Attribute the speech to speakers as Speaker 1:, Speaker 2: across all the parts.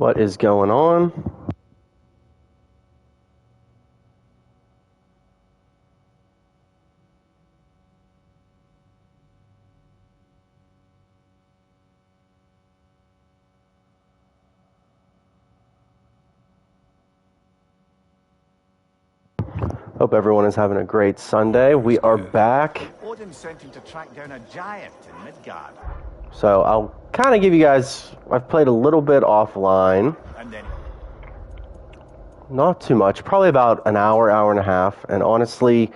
Speaker 1: What is going on? Hope everyone is having a great Sunday. We are back.
Speaker 2: Odin sent him to track down a giant in Midgard.
Speaker 1: So I'll kind of give you guys, I've played a little bit offline.
Speaker 2: And then
Speaker 1: Not too much, probably about an hour, hour and a half. And honestly,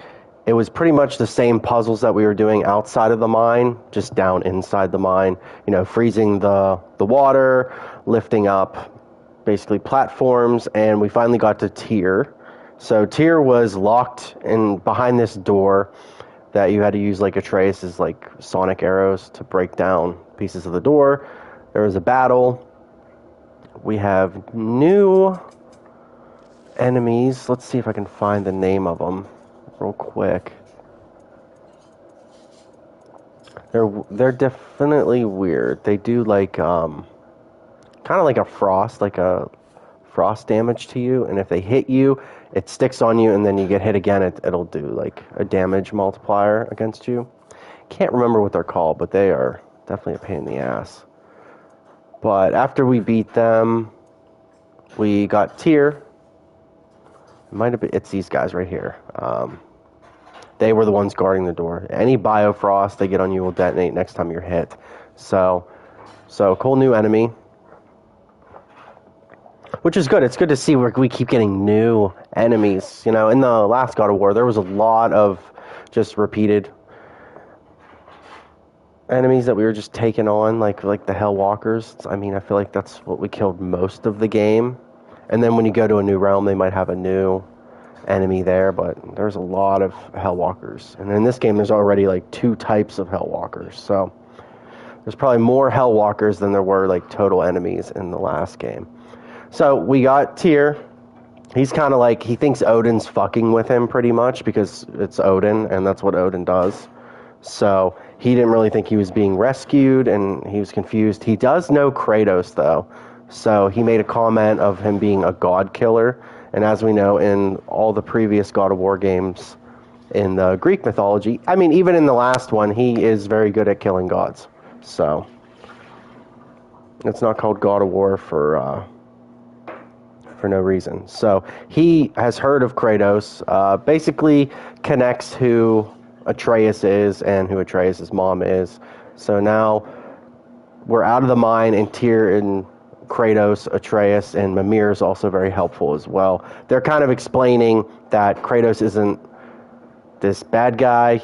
Speaker 1: it was pretty much the same puzzles that we were doing outside of the mine, just down inside the mine. You know, freezing the water, lifting up basically platforms, and we finally got to Tyr. So Tyr was locked in behind this door that you had to use like Atreus' like sonic arrows to break down pieces of the door. There was a battle. We have new enemies. Let's see if I can find the name of them real quick. They're definitely weird. They do like kind of like a frost damage to you, and if they hit you, it sticks on you, and then you get hit again, it'll do like a damage multiplier against you. Can't remember what they're called, but they are definitely a pain in the ass. But after we beat them, we got Tyr. It's these guys right here. They were the ones guarding the door. Any biofrost they get on you will detonate next time you're hit. So cool new enemy. Which is good. It's good to see where we keep getting new enemies. You know, in the last God of War, there was a lot of just repeated enemies that we were just taking on, like the Hellwalkers. I mean, I feel like that's what we killed most of the game. And then when you go to a new realm, they might have a new enemy there, but there's a lot of Hellwalkers. And in this game, there's already like 2 types of Hellwalkers. So there's probably more Hellwalkers than there were like total enemies in the last game. So we got Tyr. He's kind of like, he thinks Odin's fucking with him pretty much because it's Odin, and that's what Odin does. So he didn't really think he was being rescued, and he was confused. He does know Kratos, though. So he made a comment of him being a god killer. And as we know, in all the previous God of War games in the Greek mythology, I mean, even in the last one, he is very good at killing gods. So it's not called God of War for no reason. So he has heard of Kratos, basically connects who Atreus is and who Atreus' mom is. So now we're out of the mine, and Tyr and Kratos, Atreus, and Mimir is also very helpful as well. They're kind of explaining that Kratos isn't this bad guy,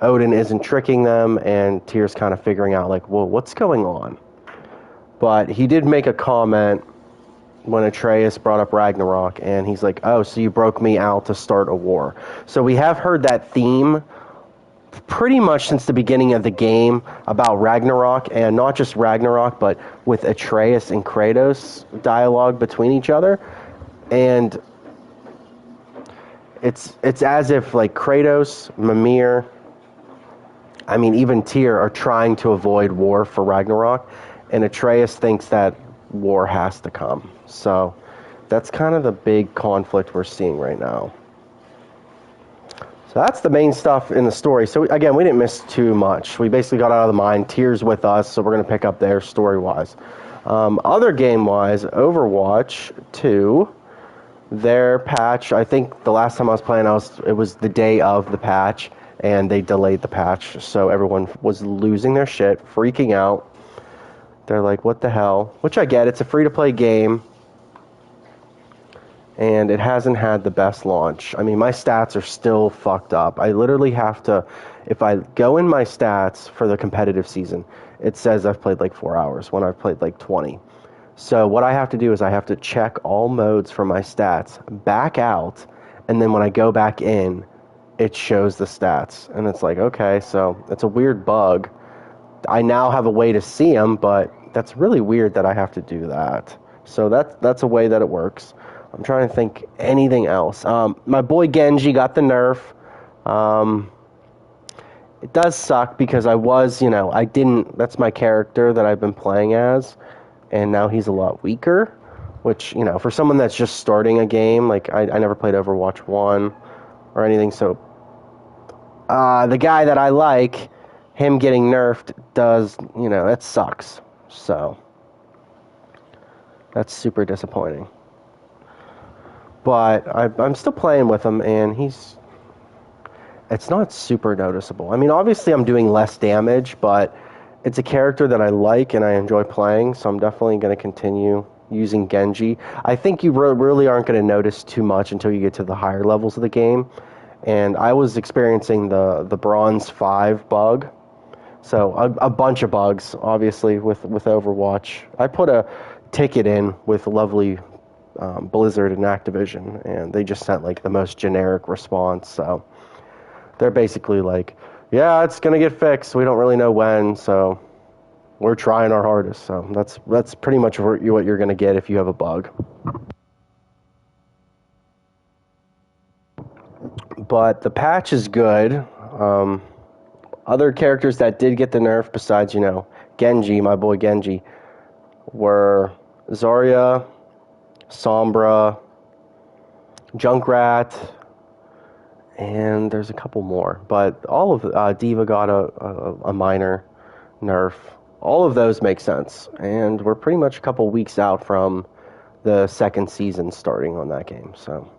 Speaker 1: Odin isn't tricking them, and Tyr's kind of figuring out like, well, what's going on? But he did make a comment when Atreus brought up Ragnarok, and he's like, oh, so you broke me out to start a war. So we have heard that theme pretty much since the beginning of the game about Ragnarok, and not just Ragnarok, but with Atreus and Kratos dialogue between each other. And it's as if like Kratos, Mimir, I mean even Tyr are trying to avoid war for Ragnarok, and Atreus thinks that war has to come. So that's kind of the big conflict we're seeing right now. So that's the main stuff in the story. So again, we didn't miss too much. We basically got out of the mine. Tyr's with us, so we're going to pick up there story-wise. Other game-wise, Overwatch 2, their patch, I think the last time I was playing, it was the day of the patch, and they delayed the patch, so everyone was losing their shit, freaking out. They're like, what the hell? Which I get. It's a free-to-play game, and it hasn't had the best launch. I mean, my stats are still fucked up. I literally have to, if I go in my stats for the competitive season, it says I've played like 4 hours when I've played like 20. So what I have to do is I have to check all modes for my stats, back out, and then when I go back in, it shows the stats. And it's like, okay, so it's a weird bug. I now have a way to see them, but that's really weird that I have to do that. So that's a way that it works. I'm trying to think anything else. My boy Genji got the nerf. It does suck because that's my character that I've been playing as, and now he's a lot weaker, which, you know, for someone that's just starting a game, like, I never played Overwatch 1 or anything, so the guy that I like, him getting nerfed does, you know, that sucks. So that's super disappointing. But I'm still playing with him, and it's not super noticeable. I mean, obviously I'm doing less damage, but it's a character that I like and I enjoy playing, so I'm definitely going to continue using Genji. I think you really aren't going to notice too much until you get to the higher levels of the game. And I was experiencing the Bronze 5 bug. So a bunch of bugs, obviously, with Overwatch. I put a ticket in with lovely Blizzard and Activision, and they just sent like the most generic response. So they're basically like, yeah, it's going to get fixed. We don't really know when, so we're trying our hardest. So that's pretty much what you're going to get if you have a bug. But the patch is good. Other characters that did get the nerf besides, you know, Genji, my boy Genji, were Zarya, Sombra, Junkrat, and there's a couple more. But all of Diva got a minor nerf. All of those make sense. And we're pretty much a couple weeks out from the second season starting on that game. So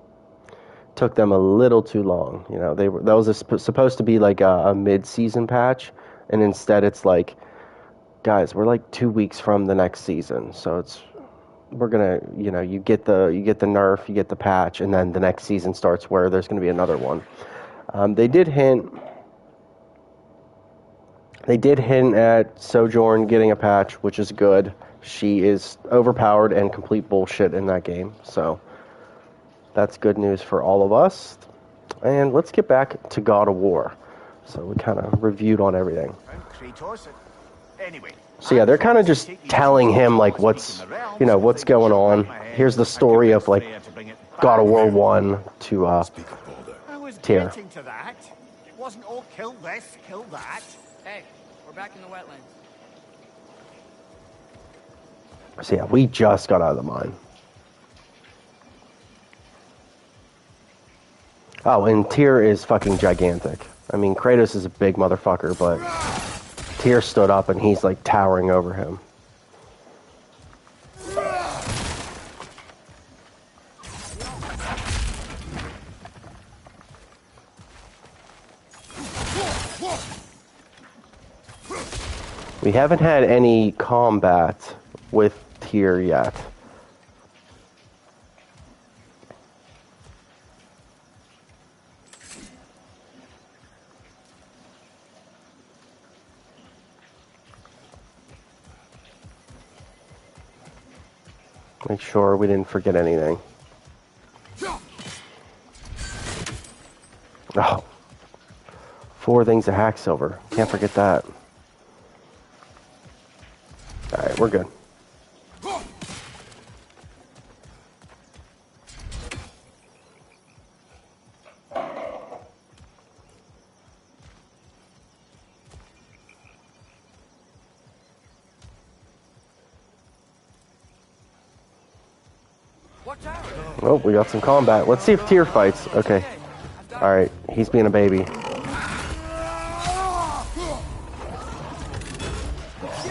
Speaker 1: took them a little too long. You know, that was supposed to be like a mid-season patch, and instead it's like, guys, we're like 2 weeks from the next season, so we're gonna, you know, you get the nerf, you get the patch, and then the next season starts where there's gonna be another one. They did hint at Sojourn getting a patch, which is good. She is overpowered and complete bullshit in that game, so that's good news for all of us. And let's get back to God of War. So we kind of reviewed on everything. So yeah, they're kind of just telling him like what's going on. Here's the story of like God of War 1 to Tyr.
Speaker 2: It wasn't all kill this, kill that.
Speaker 3: Hey, we're back in the wetlands.
Speaker 1: So yeah, we just got out of the mine. Oh, and Tyr is fucking gigantic. I mean, Kratos is a big motherfucker, but Tyr stood up and he's like towering over him. We haven't had any combat with Tyr yet. Make sure we didn't forget anything. Oh. 4 things of hack silver. Can't forget that. Alright, we're good. Oh, we got some combat. Let's see if Tyr fights. Okay. Alright, he's being a baby.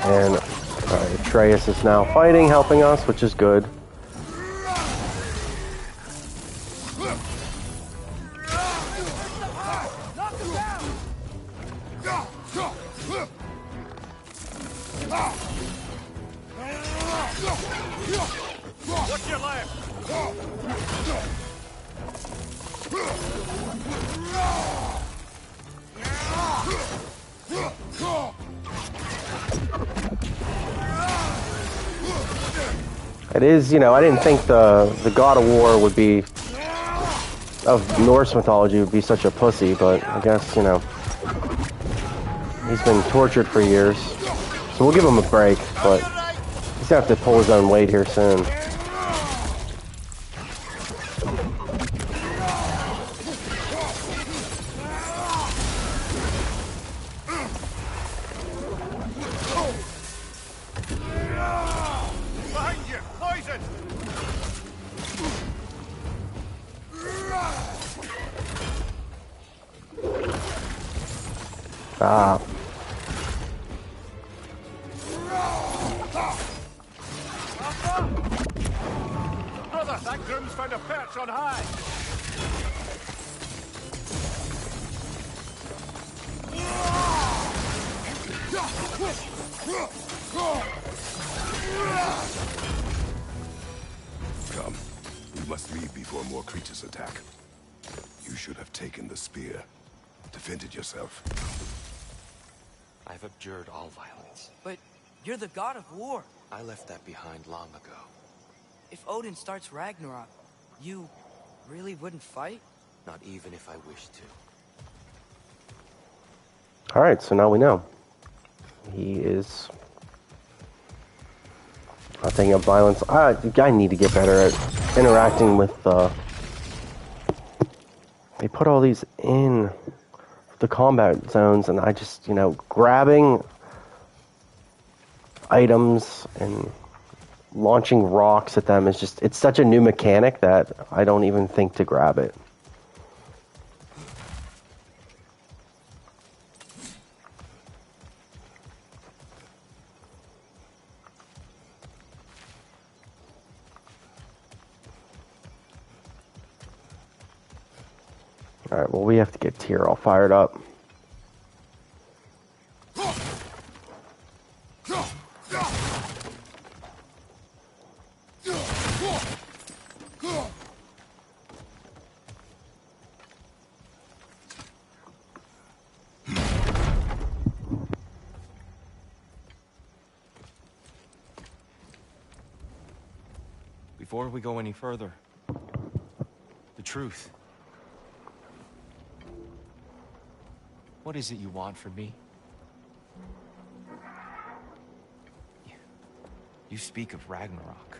Speaker 1: And Atreus is now fighting, helping us, which is good.
Speaker 2: What's your left?
Speaker 1: It is, you know, I didn't think the God of War would be, of Norse mythology, would be such a pussy, but I guess, you know, he's been tortured for years. So we'll give him a break, but he's gonna have to pull his own weight here soon. Ah.
Speaker 2: Brother, that groom's found a perch on high.
Speaker 4: Come. We must leave before more creatures attack. You should have taken the spear. Defended yourself.
Speaker 5: I've abjured all violence.
Speaker 3: But you're the god of war.
Speaker 5: I left that behind long ago.
Speaker 3: If Odin starts Ragnarok, you really wouldn't fight?
Speaker 5: Not even if I wished to.
Speaker 1: Alright, so now we know. He is a thing of violence. I need to get better at interacting with they put all these in the combat zones, and I just, grabbing items and launching rocks at them is just, it's such a new mechanic that I don't even think to grab it. Alright, well, we have to get Tyr all fired up.
Speaker 5: Before we go any further, the truth. What is it you want from me? You speak of Ragnarok.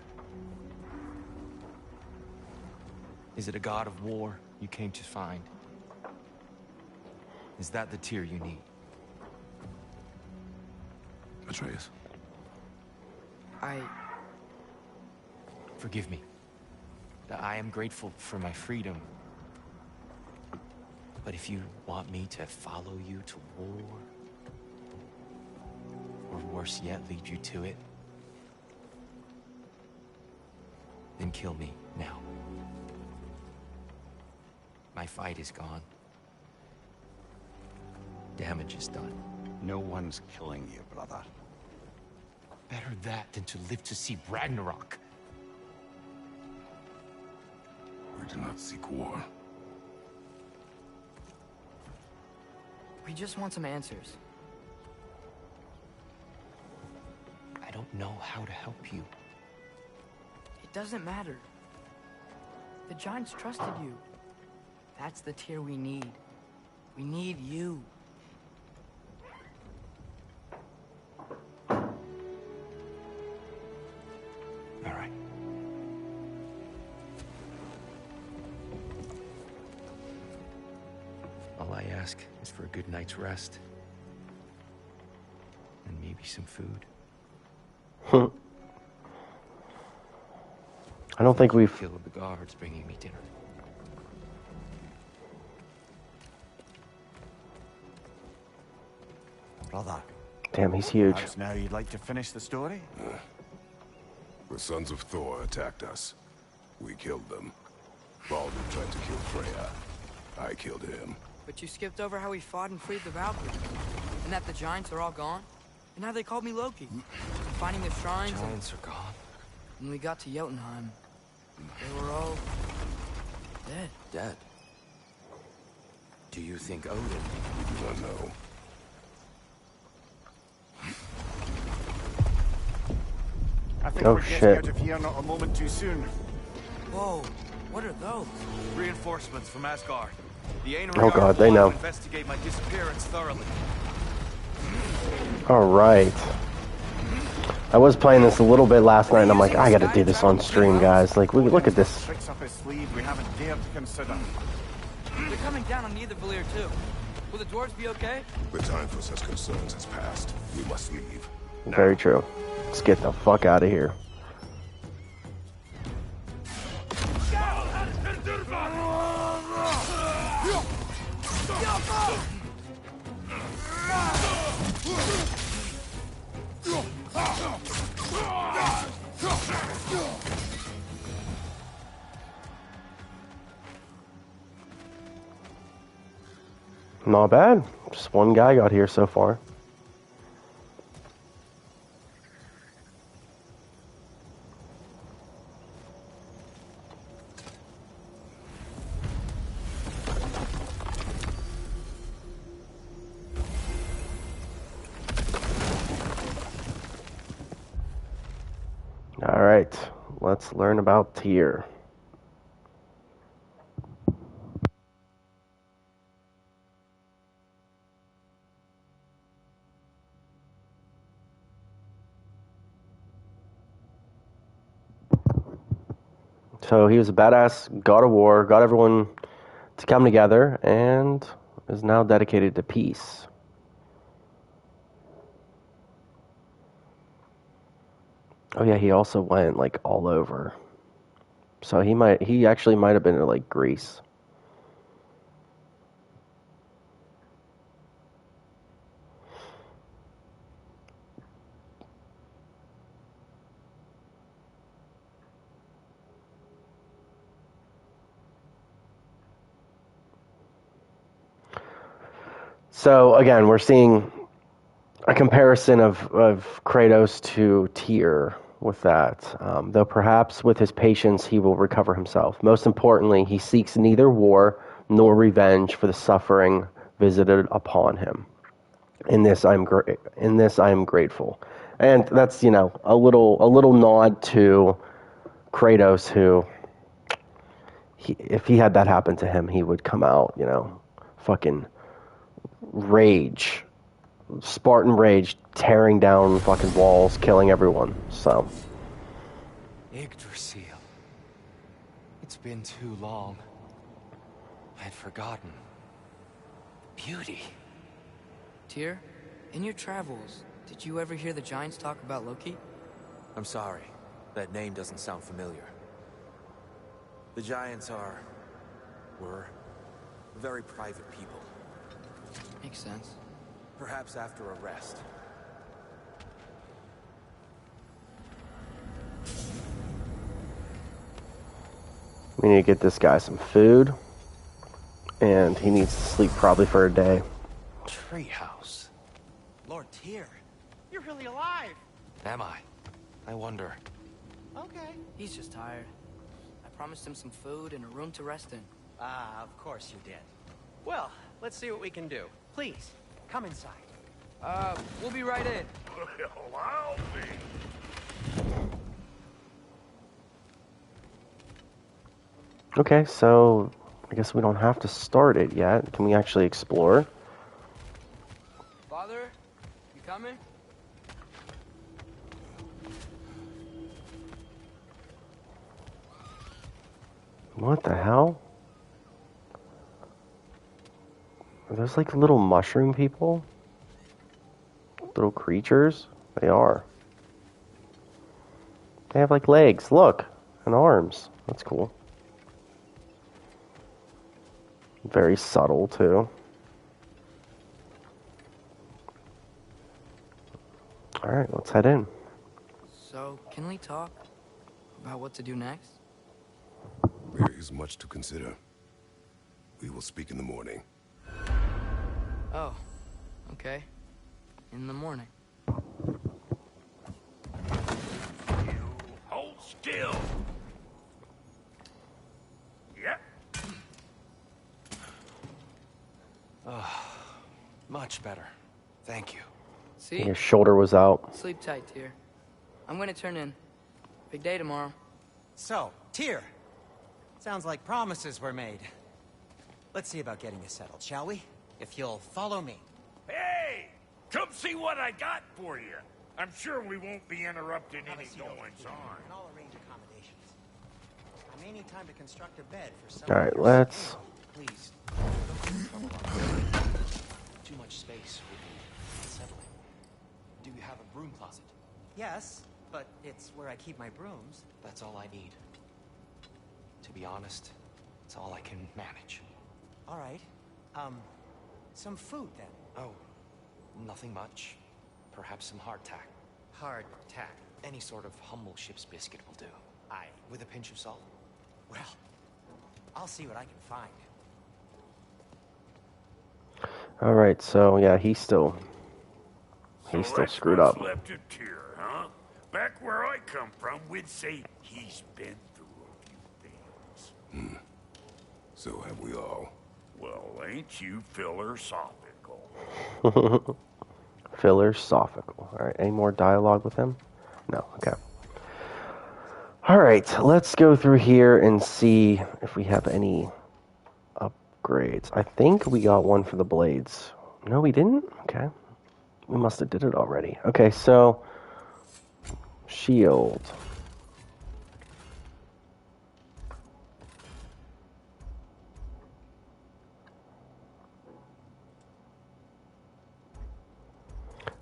Speaker 5: Is it a god of war you came to find? Is that the Tyr you need?
Speaker 4: Atreus.
Speaker 5: Forgive me. I am grateful for my freedom. But if you want me to follow you to war, or worse yet, lead you to it, then kill me now. My fight is gone. Damage is done.
Speaker 2: No one's killing you, brother.
Speaker 5: Better that than to live to see Ragnarok.
Speaker 4: We do not seek war.
Speaker 3: We just want some answers.
Speaker 5: I don't know how to help you.
Speaker 3: It doesn't matter. The Giants trusted you. That's the Tyr we need. We need you.
Speaker 5: All right. All I ask is for a good night's rest. And maybe some food.
Speaker 1: I don't think we've...
Speaker 5: Killed the guards bringing me dinner.
Speaker 2: Brother.
Speaker 1: Damn, he's huge.
Speaker 2: Perhaps now you'd like to finish the story?
Speaker 4: The sons of Thor attacked us. We killed them. Baldur tried to kill Freya. I killed him.
Speaker 3: But you skipped over how we fought and freed the Valkyries. And that the Giants are all gone. And how they called me Loki. Finding the shrines
Speaker 5: Giants are gone.
Speaker 3: When we got to Jotunheim, they were all... dead.
Speaker 5: Dead. Do you think Odin?
Speaker 4: We do not know.
Speaker 2: I think
Speaker 1: Oh,
Speaker 2: we're getting
Speaker 1: shit.
Speaker 2: out of here not a moment too soon.
Speaker 3: Whoa, what are those?
Speaker 6: Reinforcements from Asgard. The Ainari
Speaker 1: Oh, God,
Speaker 6: Army
Speaker 1: they
Speaker 6: want
Speaker 1: know.
Speaker 6: to investigate my disappearance thoroughly.
Speaker 1: Alright. I was playing this a little bit last night, and I'm like, I gotta do this on stream, guys. Like, look at this.
Speaker 2: Tricks up his sleeve we haven't dared to consider.
Speaker 3: They're coming down on Nidavellir too. Will the dwarves be okay?
Speaker 4: The time for such concerns has passed. We must leave.
Speaker 1: Very true. Let's get the fuck out of here. Not bad. Just one guy got here so far. All right, let's learn about Tyr. So he was a badass god of war, got everyone to come together, and is now dedicated to peace. Oh yeah, he also went like all over. So he actually might have been in like Greece. So again, we're seeing a comparison of Kratos to Tyr with that. Though perhaps with his patience he will recover himself. Most importantly, he seeks neither war nor revenge for the suffering visited upon him. In this I am grateful. And that's, a little nod to Kratos, who if he had that happen to him, he would come out, fucking rage. Spartan rage, tearing down fucking walls, killing everyone. So
Speaker 5: Yggdrasil. It's been too long. I had forgotten. Beauty.
Speaker 3: Tyr, in your travels, did you ever hear the Giants talk about Loki?
Speaker 6: I'm sorry. That name doesn't sound familiar. The Giants were very private people.
Speaker 3: Makes sense.
Speaker 6: Perhaps after a rest.
Speaker 1: we need to get this guy some food, and he needs to sleep probably for a day.
Speaker 5: Treehouse.
Speaker 2: Lord Tyr, you're really alive.
Speaker 5: Am I? I wonder.
Speaker 2: Okay.
Speaker 3: He's just tired. I promised him some food and a room to rest in.
Speaker 2: Ah, of course you did. Well, let's see what we can do. Please, come inside.
Speaker 3: We'll be right in.
Speaker 4: Well, I'll be.
Speaker 1: Okay, so I guess we don't have to start it yet. Can we actually explore?
Speaker 3: Father, you coming?
Speaker 1: What the hell? Are those like little mushroom people? Little creatures? They are. They have like legs, look, and arms. That's cool. Very subtle too. Alright, let's head in.
Speaker 3: So, can we talk about what to do next?
Speaker 4: There is much to consider. We will speak in the morning.
Speaker 3: Oh, okay. In the morning.
Speaker 2: You hold still. Yep.
Speaker 5: Much better. Thank you.
Speaker 3: See?
Speaker 1: Your shoulder was out.
Speaker 3: Sleep tight, Tyr. I'm gonna turn in. Big day tomorrow.
Speaker 2: So, Tyr. Sounds like promises were made. Let's see about getting you settled, shall we? If you'll follow me.
Speaker 7: Hey! Come see what I got for you. I'm sure we won't be interrupting
Speaker 2: Have a
Speaker 7: any
Speaker 2: seat over
Speaker 7: goings
Speaker 2: here,
Speaker 7: on.
Speaker 2: and I'll arrange accommodations. I may need time to construct a bed for some.
Speaker 1: Alright, let's...
Speaker 5: Please. Too much space would be unsettling. Do you have a broom closet?
Speaker 2: Yes, but it's where I keep my brooms.
Speaker 5: That's all I need. To be honest, it's all I can manage.
Speaker 2: All right. Some food then.
Speaker 5: Oh, nothing much. Perhaps some hardtack.
Speaker 2: Hard tack.
Speaker 5: Any sort of humble ship's biscuit will do.
Speaker 2: Aye.
Speaker 5: With a pinch of salt.
Speaker 2: Well, I'll see what I can find.
Speaker 1: All right, so yeah, he's still
Speaker 7: So that's
Speaker 1: screwed
Speaker 7: what's
Speaker 1: up.
Speaker 7: left of Tyr, huh? Back where I come from, we'd say he's been through a few things.
Speaker 4: So have we all.
Speaker 7: Well, ain't you philosophical?
Speaker 1: Philosophical. All right, any more dialogue with him? No. Okay. All right, let's go through here and see if we have any upgrades. I think we got one for the blades. No, we didn't? Okay. We must have did it already. Okay, so shield.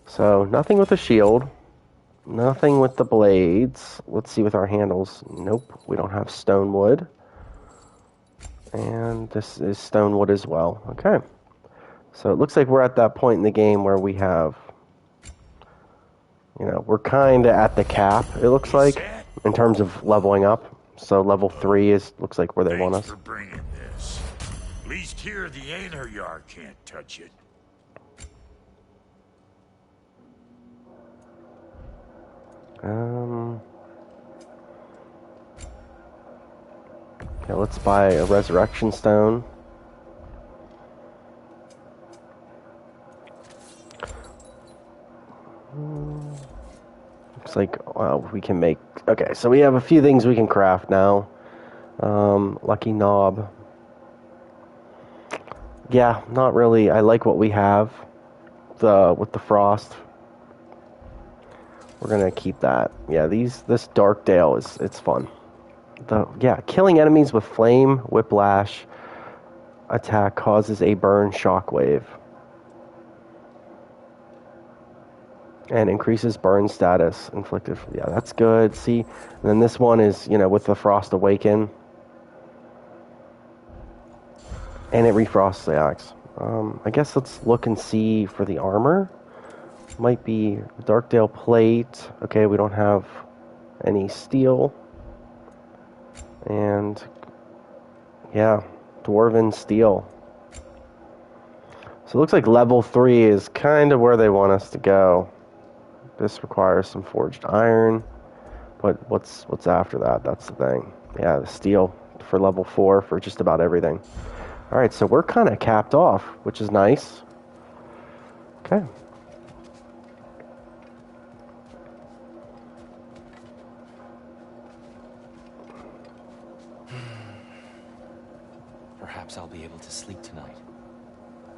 Speaker 1: So nothing with the shield. Nothing with the blades. Let's see with our handles. Nope, we don't have stone wood. And this is stone wood as well. Okay. So it looks like we're at that point in the game where we have, we're kind of at the cap, it looks like, in terms of leveling up. So level 3 looks like where they want
Speaker 7: Thanks
Speaker 1: us.
Speaker 7: for bringing this. At least here the Einherjar can't touch it.
Speaker 1: Okay, let's buy a resurrection stone. Looks like, well, we can make... Okay, so we have a few things we can craft now. Lucky knob. Yeah, not really. I like what we have. With the frost. We're gonna keep that. Yeah, this Dark Dale it's fun. Killing enemies with flame whiplash attack causes a burn shockwave. And increases burn status inflicted. Yeah, that's good. See, and then this one is, with the Frost Awaken. And it refrosts the axe. I guess let's look and see for the armor. Might be Darkdale plate. Okay, we don't have any steel. And, yeah, Dwarven steel. So it looks like level 3 is kind of where they want us to go. This requires some forged iron. But what's after that? That's the thing. Yeah, the steel for level 4 for just about everything. Alright, so we're kind of capped off, which is nice. Okay.
Speaker 5: Perhaps I'll be able to sleep tonight.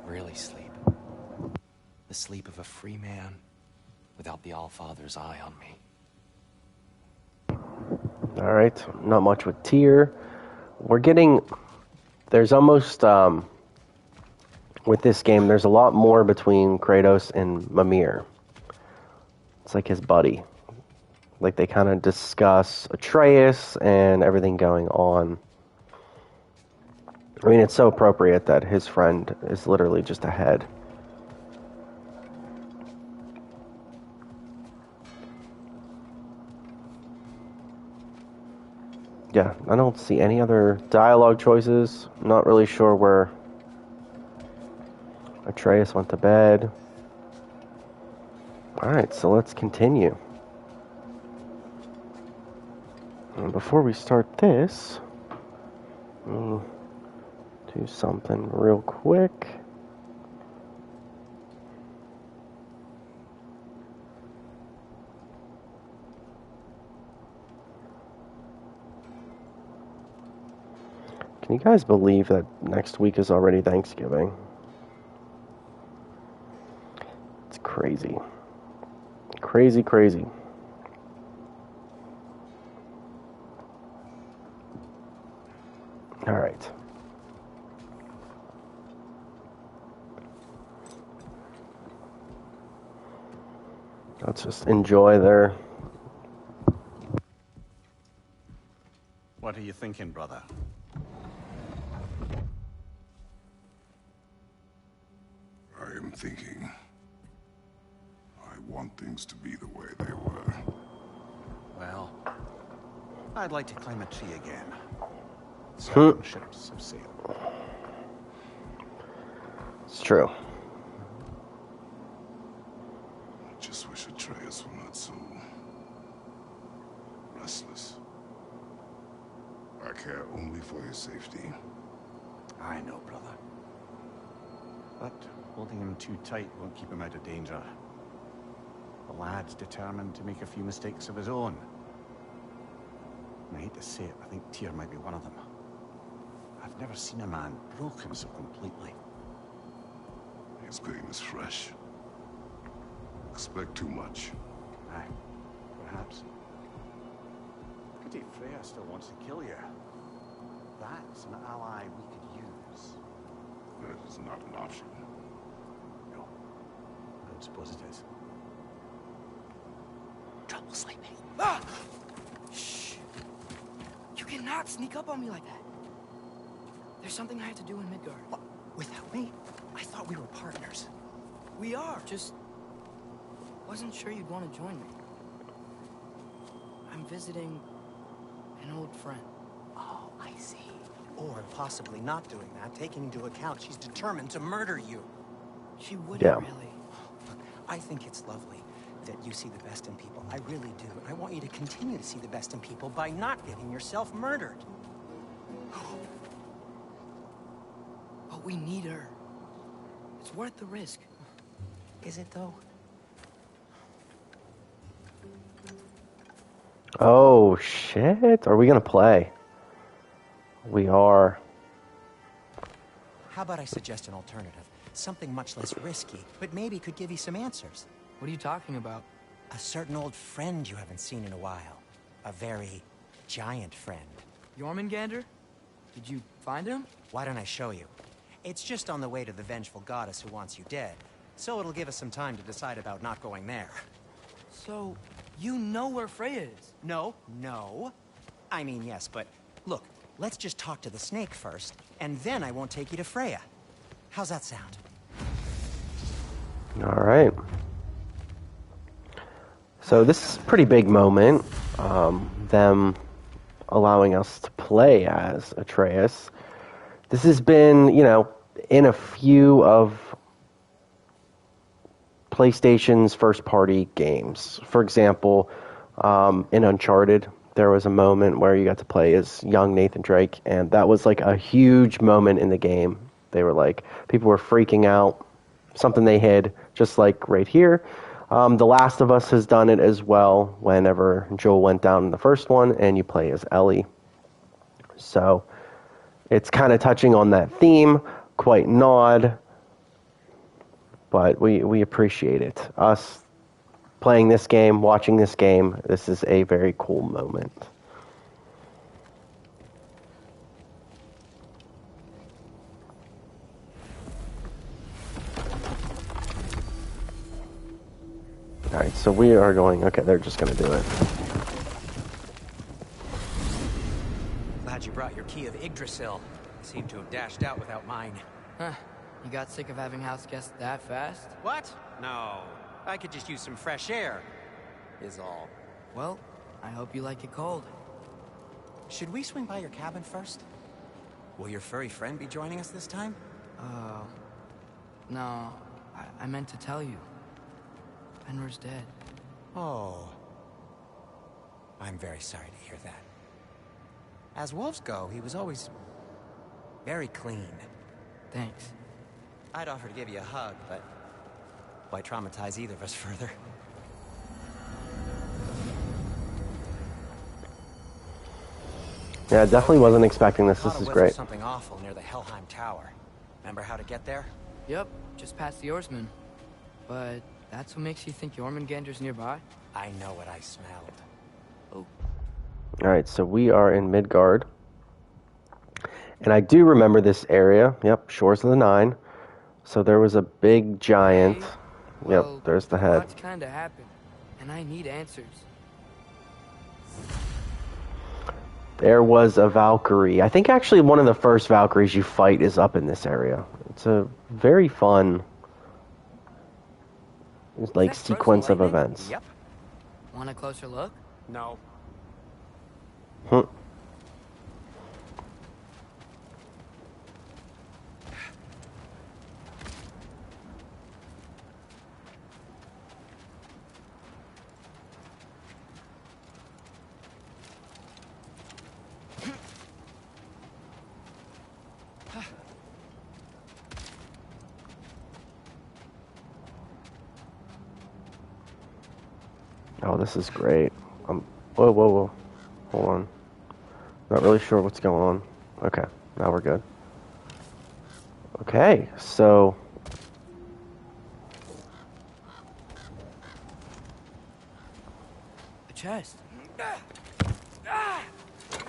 Speaker 5: Really sleep. The sleep of a free man without the Allfather's eye on me.
Speaker 1: Alright, not much with Tyr. We're getting... There's almost... with this game, there's a lot more between Kratos and Mimir. It's like his buddy. Like they kind of discuss Atreus and everything going on. I mean, it's so appropriate that his friend is literally just ahead. Yeah, I don't see any other dialogue choices. I'm not really sure where Atreus went to bed. Alright, so let's continue. And before we start this, do something real quick. Can you guys believe that next week is already Thanksgiving? It's crazy. Crazy, crazy. All right. Let's just enjoy their...
Speaker 8: What are you thinking, brother?
Speaker 4: I am thinking. I want things to be the way they were.
Speaker 8: Well, I'd like to climb a tree again. 7 ships have sailed.
Speaker 1: It's true.
Speaker 4: just wish Atreus were not so restless. I care only for his safety.
Speaker 8: I know, brother. But holding him too tight won't keep him out of danger. The lad's determined to make a few mistakes of his own. And I hate to say it, I think Tyr might be one of them. I've never seen a man broken so completely.
Speaker 4: His pain is fresh. Expect too much.
Speaker 8: Aye, perhaps. Pity Freya still wants to kill you. That's an ally we could use.
Speaker 4: That is not an option.
Speaker 8: No, I don't suppose it is.
Speaker 3: Trouble sleeping. Ah! Shh. You cannot sneak up on me like that. There's something I have to do in Midgard.
Speaker 2: What? Without me? I thought we were partners.
Speaker 3: We are. Just wasn't sure you'd want to join me. I'm visiting an old friend.
Speaker 2: Oh, I see. Or possibly not doing that, taking into account she's determined to murder you.
Speaker 3: She wouldn't
Speaker 1: Yeah.
Speaker 3: really.
Speaker 2: Look, I think it's lovely that you see the best in people. I really do. I want you to continue to see the best in people by not getting yourself murdered.
Speaker 3: But we need her. It's worth the risk.
Speaker 2: Is it, though?
Speaker 1: Oh, shit. Are we going to play? We are.
Speaker 2: How about I suggest an alternative? Something much less risky, but maybe could give you some answers.
Speaker 3: What are you talking about?
Speaker 2: A certain old friend you haven't seen in a while. A very giant friend.
Speaker 3: Jormungandr? Did you find him?
Speaker 2: Why don't I show you? It's just on the way to the vengeful goddess who wants you dead. So it'll give us some time to decide about not going there.
Speaker 3: So, you know where Freya is?
Speaker 2: No. I mean, yes, but look, let's just talk to the snake first, and then I won't take you to Freya. How's that sound?
Speaker 1: All right. So this is a pretty big moment. Them allowing us to play as Atreus. This has been, in a few of PlayStation's first-party games. For example, in Uncharted, there was a moment where you got to play as young Nathan Drake, and that was like a huge moment in the game. They were like, people were freaking out, something they hid, just like right here. The Last of Us has done it as well whenever Joel went down in the first one, and you play as Ellie. So it's kind of touching on that theme, quite odd, but we appreciate it. Us playing this game, watching this game, this is a very cool moment. Alright, so we are going... Okay, they're just going to do it.
Speaker 2: Glad you brought your key of Yggdrasil. Seem to have dashed out without mine.
Speaker 3: Huh. You got sick of having house guests that fast?
Speaker 2: What? No. I could just use some fresh air, is all.
Speaker 3: Well, I hope you like it cold.
Speaker 2: Should we swing by your cabin first? Will your furry friend be joining us this time?
Speaker 3: No. I meant to tell you. Fenrir's dead.
Speaker 2: Oh. I'm very sorry to hear that. As wolves go, he was always very clean.
Speaker 3: Thanks.
Speaker 2: I'd offer to give you a hug, but why traumatize either of us further?
Speaker 1: Yeah, I definitely wasn't expecting this. This
Speaker 2: Caught a
Speaker 1: is
Speaker 2: whiff
Speaker 1: great.
Speaker 2: of something awful near the Helheim Tower. Remember how to get there?
Speaker 3: Yep, just past the oarsman. But that's what makes you think Jormungandr's nearby?
Speaker 2: I know what I smelled.
Speaker 3: Oh.
Speaker 1: Alright, so we are in Midgard. And I do remember this area. Yep, Shores of the Nine. So there was a big giant.
Speaker 3: Hey,
Speaker 1: Yep,
Speaker 3: well,
Speaker 1: there's the head.
Speaker 3: What's kinda happened, and I need answers.
Speaker 1: There was a Valkyrie. I think actually one of the first Valkyries you fight is up in this area. It's a very fun like
Speaker 3: Is that
Speaker 1: sequence of
Speaker 3: frozen lightning?
Speaker 1: events.
Speaker 2: Yep.
Speaker 3: Want a closer look?
Speaker 2: No.
Speaker 1: Hmm. Oh, this is great. Whoa, whoa, whoa. Hold on. Not really sure what's going on. Okay, now we're good. Okay, so...
Speaker 3: The chest.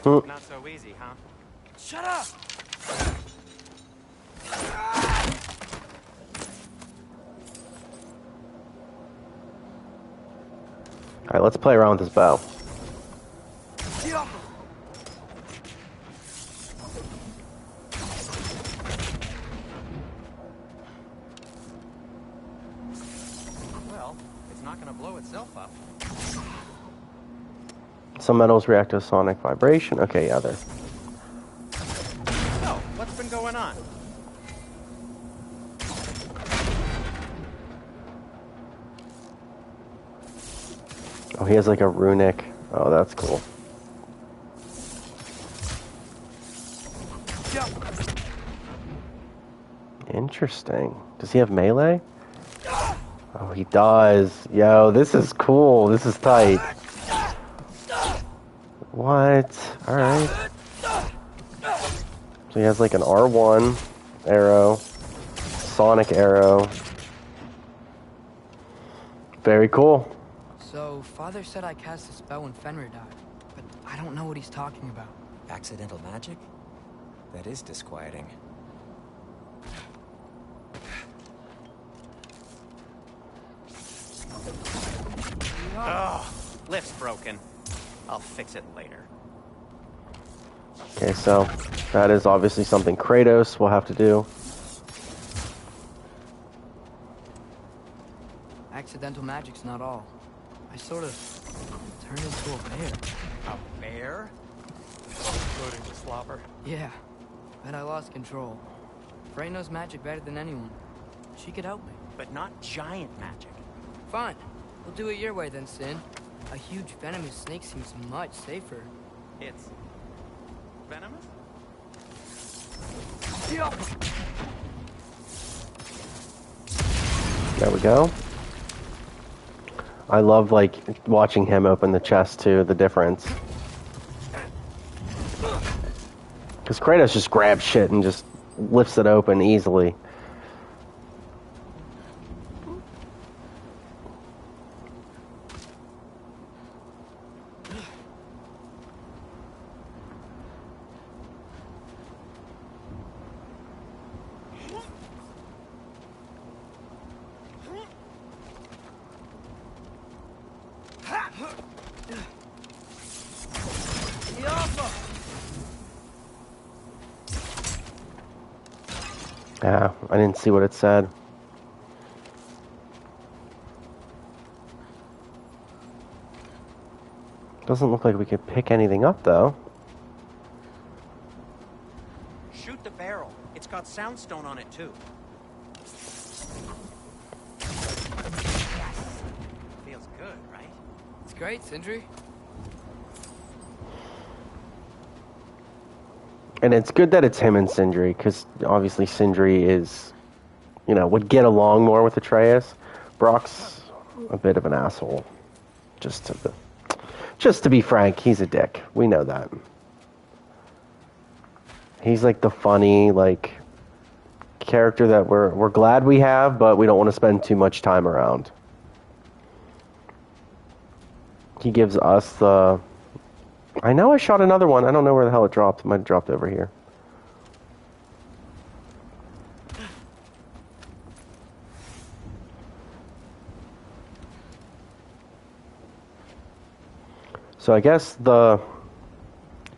Speaker 5: Not so easy, huh?
Speaker 3: Shut up!
Speaker 1: Alright, let's play around with this bow.
Speaker 5: Well, it's not gonna blow itself up.
Speaker 1: Some metals react to sonic vibration. Okay, yeah, there.
Speaker 5: So, what's been going on?
Speaker 1: Oh, he has like a runic. Oh, that's cool. Interesting. Does he have melee? Oh, he does. Yo, this is cool. This is tight. What? Alright. So he has like an R1 arrow, sonic arrow. Very cool.
Speaker 3: So, Father said I cast a spell when Fenrir died, but I don't know what he's talking about.
Speaker 2: Accidental magic? That is disquieting.
Speaker 5: Oh, lift's broken. I'll fix it later.
Speaker 1: Okay, so that is obviously something Kratos will have to do.
Speaker 3: Accidental magic's not all. I sort of turned into a bear.
Speaker 5: A bear? Including the slobber.
Speaker 3: Yeah, but I lost control. Frey knows magic better than anyone. She could help me.
Speaker 5: But not giant magic.
Speaker 3: Fine. We'll do it your way then, Sin. A huge venomous snake seems much safer.
Speaker 5: It's... venomous?
Speaker 1: There we go. I love, like, watching him open the chest, too, the difference. Because Kratos just grabs shit and just lifts it open easily. Yeah, I didn't see what it said. Doesn't look like we could pick anything up, though.
Speaker 5: Shoot the barrel. It's got soundstone on it, too. Feels good, right?
Speaker 3: It's great, Sindri.
Speaker 1: And it's good that it's him and Sindri, because obviously Sindri is, you know, would get along more with Atreus. Brock's a bit of an asshole. Just to be frank, he's a dick. We know that. He's like the funny, like, character that we're glad we have, but we don't want to spend too much time around. He gives us the... I know I shot another one. I don't know where the hell it dropped. It might have dropped over here. So I guess the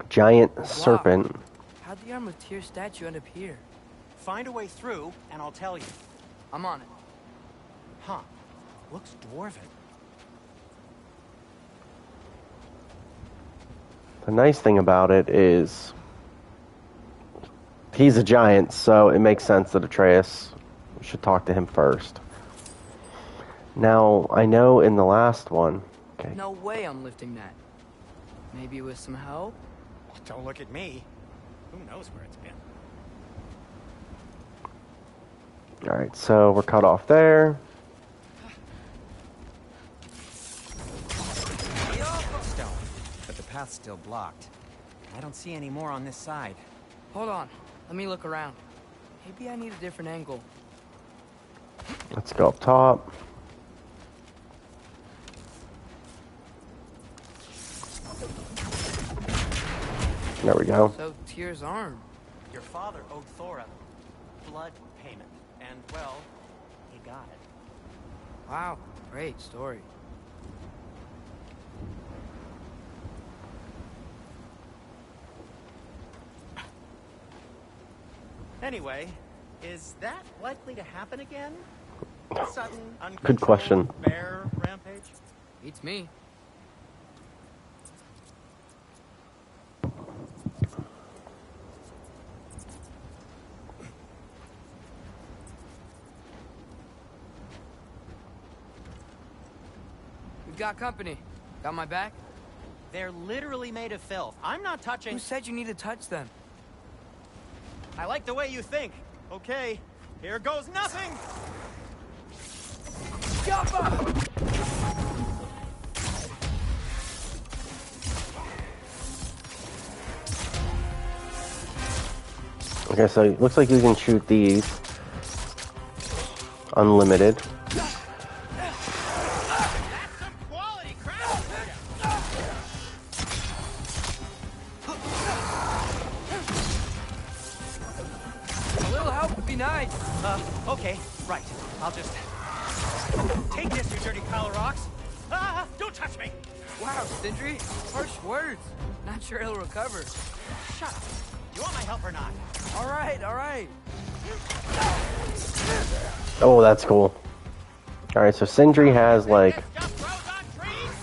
Speaker 1: giant serpent...
Speaker 3: How'd the Arm of Tyr statue end up here?
Speaker 5: Find a way through, and I'll tell you.
Speaker 3: I'm on it.
Speaker 5: Huh. Looks dwarven.
Speaker 1: The nice thing about it is he's a giant, so it makes sense that Atreus should talk to him first. Now, I know in the last one... Okay.
Speaker 3: No way I'm lifting that. Maybe with some help?
Speaker 5: Don't look at me. Who knows where it's been?
Speaker 1: Alright, so we're cut off there.
Speaker 2: path's still blocked. I don't see any more on this side.
Speaker 3: Hold on. Let me look around. Maybe I need a different angle.
Speaker 1: Let's go up top. There we go.
Speaker 3: So, Tyr's arm.
Speaker 9: Your father owed Thor a blood payment, and, well, he got it.
Speaker 3: Wow, great story.
Speaker 9: Anyway, is that likely to happen again? Sudden,
Speaker 1: Good question.
Speaker 9: uncontrolled bear rampage?
Speaker 3: Beats me. We've got company. Got my back?
Speaker 9: They're literally made of filth. I'm not touching...
Speaker 3: Who said you need to touch them?
Speaker 9: I like the way you think. Okay, here goes nothing!
Speaker 1: Okay, so it looks like you can shoot these. Unlimited.
Speaker 9: That's some quality crap!
Speaker 3: A little help would be nice.
Speaker 9: Okay, right. I'll just... Take this, you dirty pile of rocks! Ah, don't touch me!
Speaker 3: Wow, Sindri, harsh words. Not sure he'll recover.
Speaker 9: Shut up. You want my help or not?
Speaker 3: All right, all right.
Speaker 1: Oh, that's cool. Alright, so Sindri has like...
Speaker 9: This just grows on trees?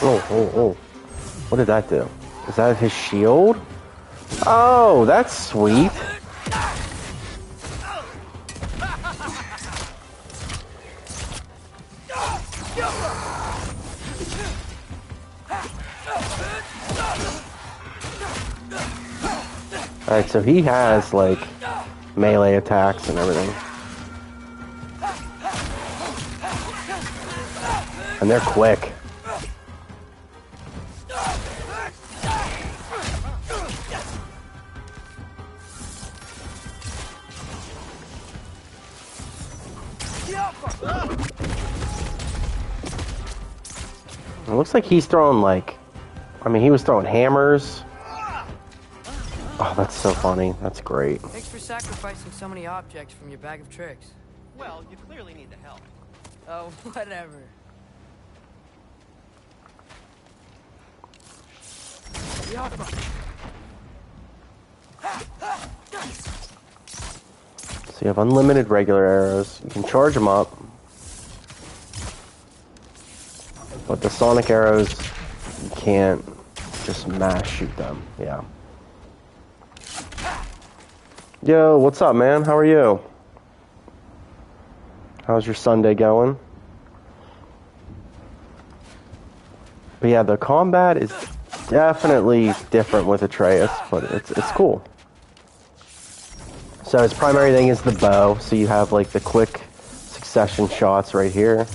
Speaker 1: Oh. What did that do? Is that his shield? Oh, that's sweet. Alright, so he has, like, melee attacks and everything. And they're quick. It looks like he's throwing, like... I mean, he was throwing hammers. Oh, that's so funny. That's great.
Speaker 3: Thanks for sacrificing so many objects from your bag of tricks.
Speaker 9: Well, you clearly need the help.
Speaker 3: Oh, whatever.
Speaker 1: So you have unlimited regular arrows. You can charge them up. But the sonic arrows, you can't just mass shoot them. Yeah. Yo, what's up, man? How are you? How's your Sunday going? But yeah, the combat is definitely different with Atreus, but it's cool. So his primary thing is the bow, so you have like the quick succession shots right here.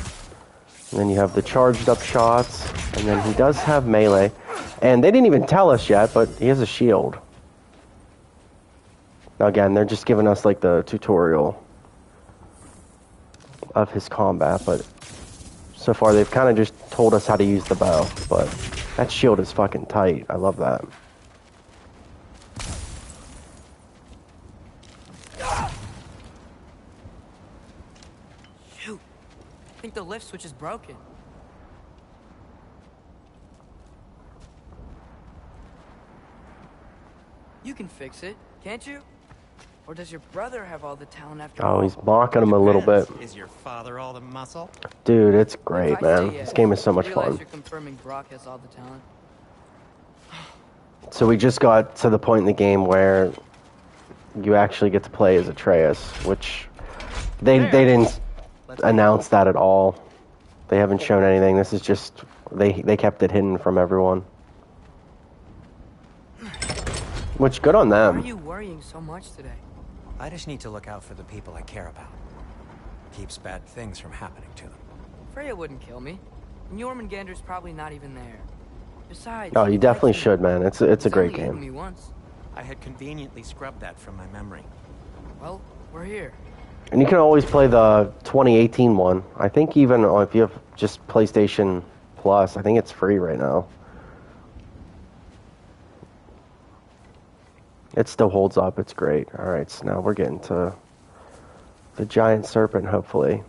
Speaker 1: And then you have the charged up shots, and then he does have melee. And they didn't even tell us yet, but he has a shield. Now again, they're just giving us like the tutorial of his combat, but so far they've kind of just told us how to use the bow, but that shield is fucking tight. I love that.
Speaker 3: Shoot. I think the lift switch is broken. You can fix it, can't you? Or does your brother have all the talent after all?
Speaker 1: Oh, he's mocking him a little bit.
Speaker 9: Is your father all the muscle?
Speaker 1: Dude, it's great,
Speaker 3: If I say
Speaker 1: man.
Speaker 3: yes,
Speaker 1: This game is so much
Speaker 3: realize
Speaker 1: fun.
Speaker 3: You're confirming Brock has all the talent.
Speaker 1: So we just got to the point in the game where you actually get to play as Atreus, which they didn't announced that at all. They haven't shown anything. This is just they kept it hidden from everyone. Which good on
Speaker 3: Why are
Speaker 1: them.
Speaker 3: you worrying so much today?
Speaker 2: I just need to look out for the people I care about. Keeps bad things from happening to them.
Speaker 3: Freya wouldn't kill me. And Jormungandr's probably not even there. Besides...
Speaker 1: Oh, you
Speaker 3: he
Speaker 1: definitely
Speaker 3: likes me.
Speaker 1: should, man. It's a
Speaker 3: He's
Speaker 1: great
Speaker 3: only eaten
Speaker 1: game.
Speaker 3: me once.
Speaker 2: I had conveniently scrubbed that from my memory.
Speaker 3: Well, we're here.
Speaker 1: And you can always play the 2018 one. I think even if you have just PlayStation Plus, I think it's free right now. It still holds up. It's great. All right, so now we're getting to the giant serpent, hopefully.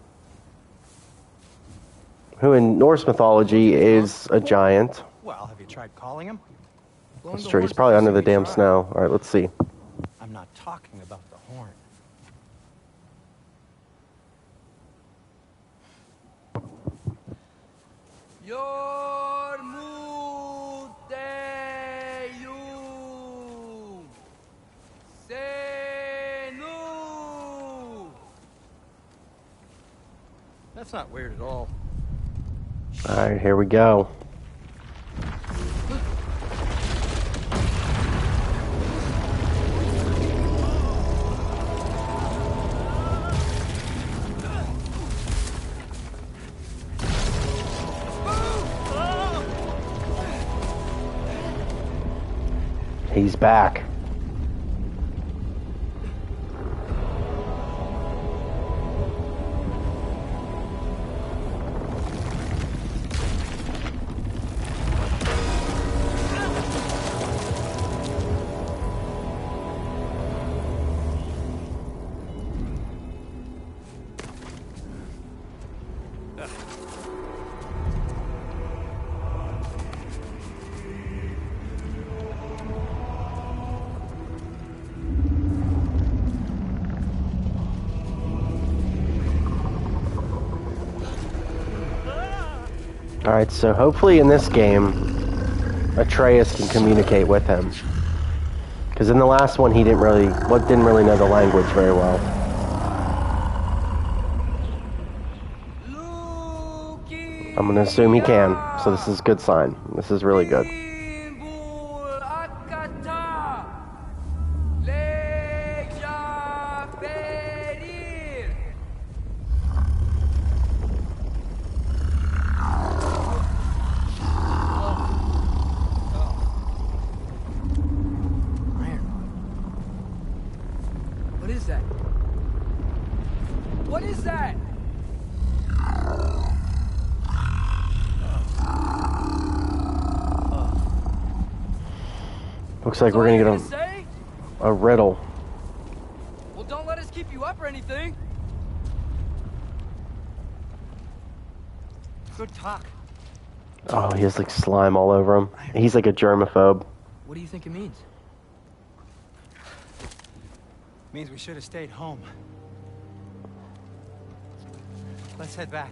Speaker 1: Who in Norse mythology is a giant.
Speaker 9: Well, have you tried calling him?
Speaker 3: Blowing
Speaker 1: That's
Speaker 3: the
Speaker 1: true. He's
Speaker 3: horns
Speaker 1: probably
Speaker 3: doesn't
Speaker 1: under the
Speaker 3: seem to
Speaker 1: damn
Speaker 3: try.
Speaker 1: snow. All right, let's see.
Speaker 9: I'm not talking about the horn. That's not weird at all.
Speaker 1: All right, here we go. He's back. Alright, so hopefully in this game, Atreus can communicate with him. Because in the last one, he didn't really know the language very well. I'm going to assume he can, so this is a good sign. This is really good.
Speaker 3: What is that? What is that?
Speaker 1: Looks like we're going to get a riddle.
Speaker 3: Well, don't let us keep you up or anything.
Speaker 9: Good talk.
Speaker 1: Oh, he has like slime all over him. He's like a germaphobe.
Speaker 3: What do you think it means?
Speaker 9: Means we should have stayed home. Let's head back.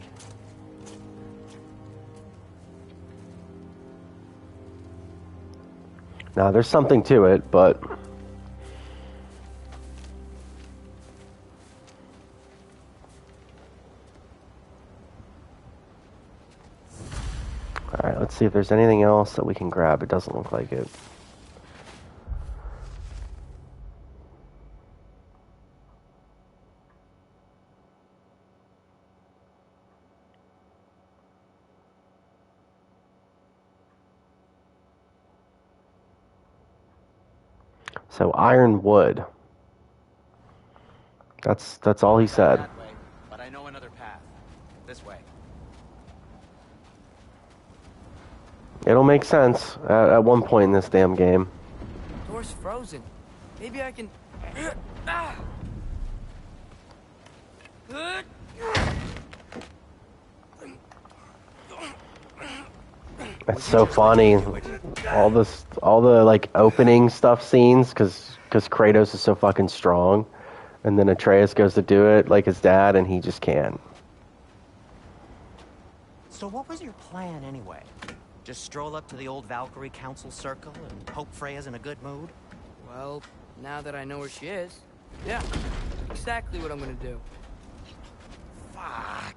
Speaker 1: Now, there's something to it, but... Alright, let's see if there's anything else that we can grab. It doesn't look like it. So, iron wood. That's all he said.
Speaker 5: That way, but I know another path. This way.
Speaker 1: It'll make sense at one point in this damn game.
Speaker 3: Door's frozen. Maybe I can...
Speaker 1: It's so funny. All the like opening stuff scenes, because Kratos is so fucking strong, and then Atreus goes to do it like his dad, and he just can't.
Speaker 10: So what was your plan anyway? Just stroll up to the old Valkyrie Council Circle and hope Freya's in a good mood?
Speaker 3: Well, now that I know where she is, yeah, exactly what I'm gonna do.
Speaker 10: Fuck.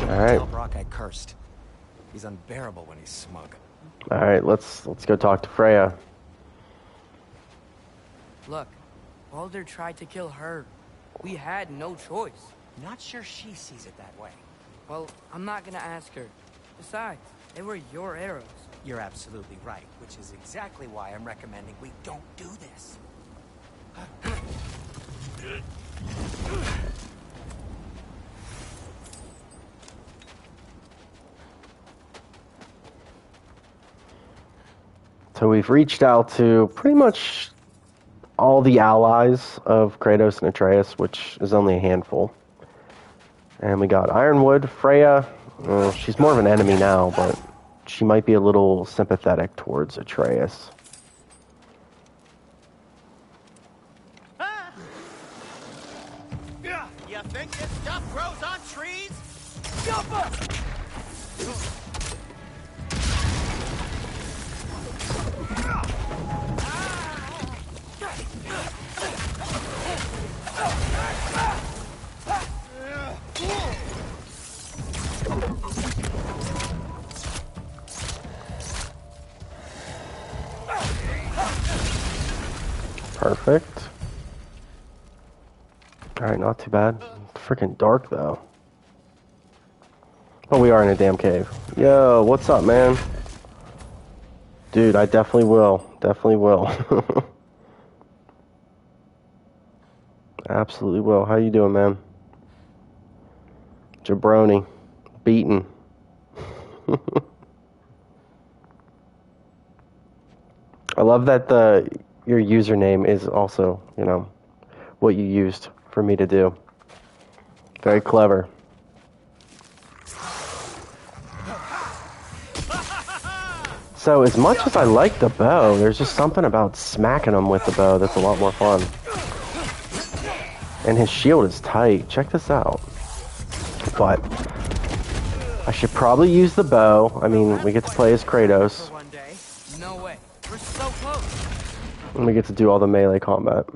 Speaker 1: All right.
Speaker 5: Tell Brock I cursed. He's unbearable when he's smug.
Speaker 1: All right, let's go talk to Freya.
Speaker 3: Look, Baldur tried to kill her. We had no choice.
Speaker 10: Not sure she sees it that way.
Speaker 3: Well, I'm not gonna ask her. Besides, they were your arrows.
Speaker 10: You're absolutely right, which is exactly why I'm recommending we don't do this.
Speaker 1: So we've reached out to pretty much all the allies of Kratos and Atreus, which is only a handful. And we got Ironwood, Freya. Well, she's more of an enemy now, but she might be a little sympathetic towards Atreus.
Speaker 10: You think this stuff grows on trees? Jump up!
Speaker 1: Perfect. Alright, not too bad. Freaking dark, though. Oh, we are in a damn cave. Yo, what's up, man? Dude, I definitely will. Definitely will. Absolutely will. How you doing, man? Jabroni. Beaten. I love that your username is also, what you used for me to do. Very clever. So as much as I like the bow, there's just something about smacking them with the bow that's a lot more fun. And his shield is tight. Check this out. But I should probably use the bow. I mean, we get to play as Kratos.
Speaker 3: No way. We're so close.
Speaker 1: And we get to do all the melee combat.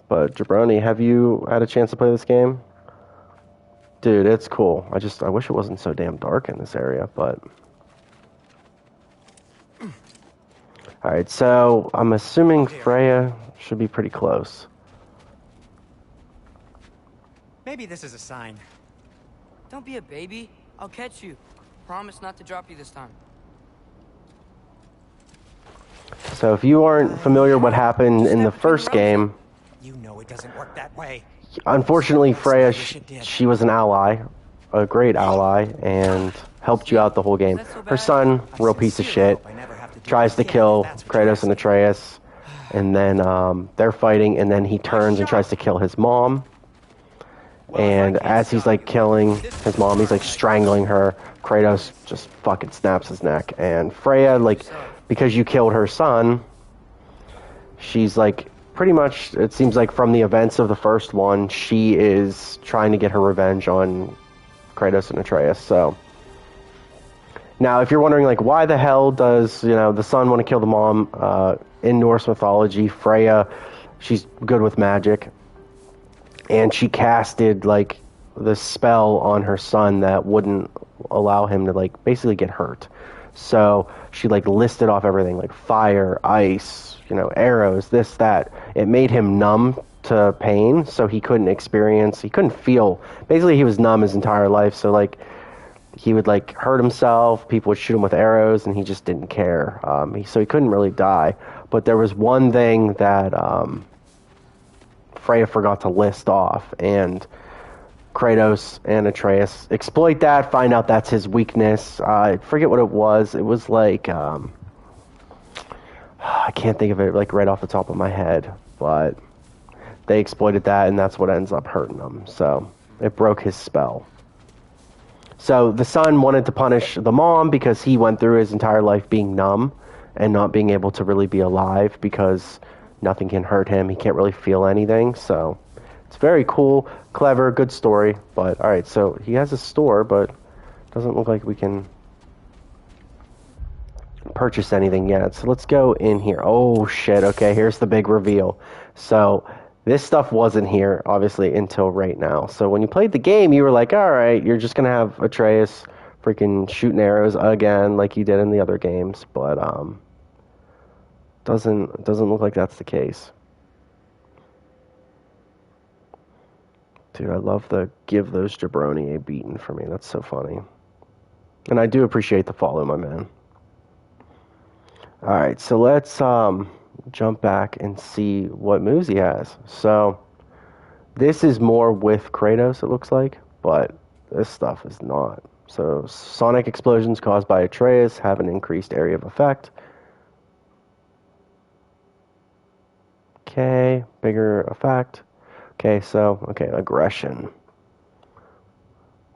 Speaker 1: But Jabroni, have you had a chance to play this game? Dude, it's cool. I wish it wasn't so damn dark in this area, but... Alright, so I'm assuming Freya should be pretty close.
Speaker 10: Maybe this is a sign.
Speaker 3: Don't be a baby. I'll catch you. Promise not to drop you this time.
Speaker 1: So if you aren't familiar what happened in the first game...
Speaker 10: You know it doesn't work that way.
Speaker 1: Unfortunately, Freya, she was an ally, a great ally, and helped you out the whole game. Her son, real piece of shit, tries to kill Kratos and Atreus, and then they're fighting, and then he turns and tries to kill his mom. And as he's like killing his mom, he's like strangling her. Kratos just fucking snaps his neck. And Freya, like, because you killed her son, she's like, pretty much, it seems like from the events of the first one, she is trying to get her revenge on Kratos and Atreus. So now, if you're wondering, like, why the hell does, the son want to kill the mom? In Norse mythology, Freya, she's good with magic. And she casted, like, the spell on her son that wouldn't allow him to, like, basically get hurt. So she, like, listed off everything, like fire, ice, arrows, this, that. It made him numb to pain, so he couldn't feel. Basically, he was numb his entire life, so, like, he would, like, hurt himself, people would shoot him with arrows, and he just didn't care. So he couldn't really die. But there was one thing that Freya forgot to list off, and Kratos and Atreus exploit that, find out that's his weakness. I forget what it was. It was like, I can't think of it, like, right off the top of my head, but they exploited that, and that's what ends up hurting him. So it broke his spell. So the son wanted to punish the mom because he went through his entire life being numb and not being able to really be alive because nothing can hurt him. He can't really feel anything. So it's very cool, clever, good story. But all right, so he has a store, but doesn't look like we can purchase anything yet. So let's go in here. Oh shit, okay, here's the big reveal. So This stuff wasn't here, obviously, until right now. So when you played the game, you were like, all right, you're just going to have Atreus freaking shooting arrows again like you did in the other games. But doesn't look like that's the case. Dude, I love the give those jabroni a beating for me. That's so funny. And I do appreciate the follow, my man. All right, so let's jump back and see what moves he has. So this is more with Kratos, it looks like, but this stuff is not. So sonic explosions caused by Atreus have an increased area of effect. Okay, bigger effect. Okay, aggression.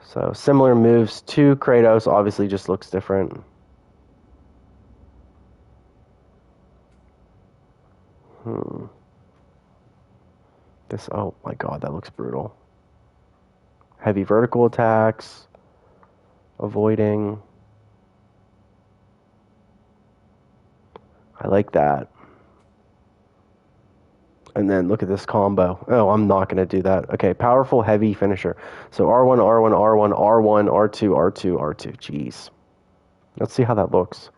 Speaker 1: So similar moves to Kratos, obviously just looks different. This, oh my god, that looks brutal. Heavy vertical attacks. Avoiding. I like that. And then look at this combo. Oh, I'm not going to do that. Okay, powerful, heavy finisher. So R1, R1, R1, R1, R2, R2, R2. Jeez. Let's see how that looks.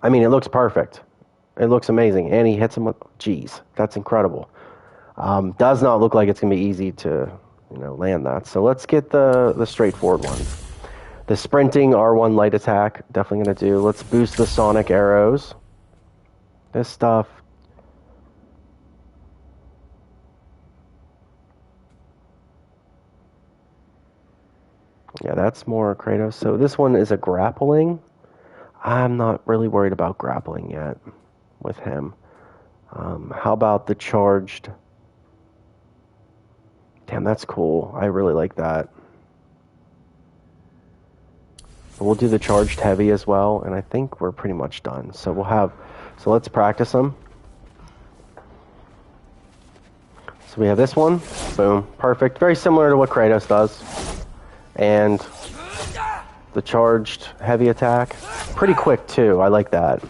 Speaker 1: I mean, it looks perfect. It looks amazing. And he hits him with... Jeez, that's incredible. Does not look like it's going to be easy to, land that. So let's get the straightforward one. The sprinting R1 light attack, definitely going to do. Let's boost the sonic arrows. This stuff... Yeah, that's more Kratos. So this one is a grappling. I'm not really worried about grappling yet with him. How about the charged? Damn, that's cool. I really like that. We'll do the charged heavy as well, and I think we're pretty much done. So let's practice them. So we have this one. Boom. Perfect. Very similar to what Kratos does. And the charged heavy attack, pretty quick too. I like that.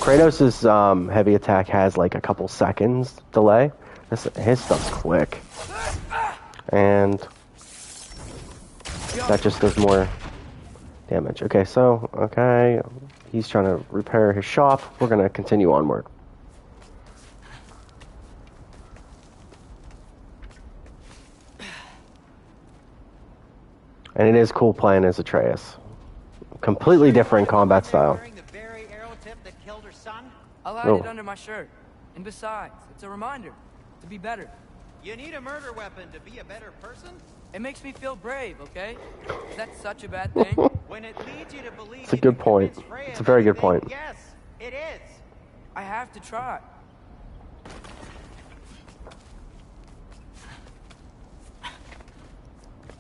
Speaker 1: Kratos' heavy attack has like a couple seconds delay. His stuff's quick. And that just does more damage. Okay, he's trying to repair his shop. We're going to continue onward. And it is cool playing as Atreus. Completely different combat style.
Speaker 3: I'll hide it under my shirt. And besides, it's a reminder to be better.
Speaker 10: You need a murder weapon to be a better person?
Speaker 3: It makes me feel brave, okay? Is that such a bad thing?
Speaker 10: When it leads you to believe
Speaker 1: it's a good point. It's a very good point.
Speaker 10: Yes, it is.
Speaker 3: I have to try.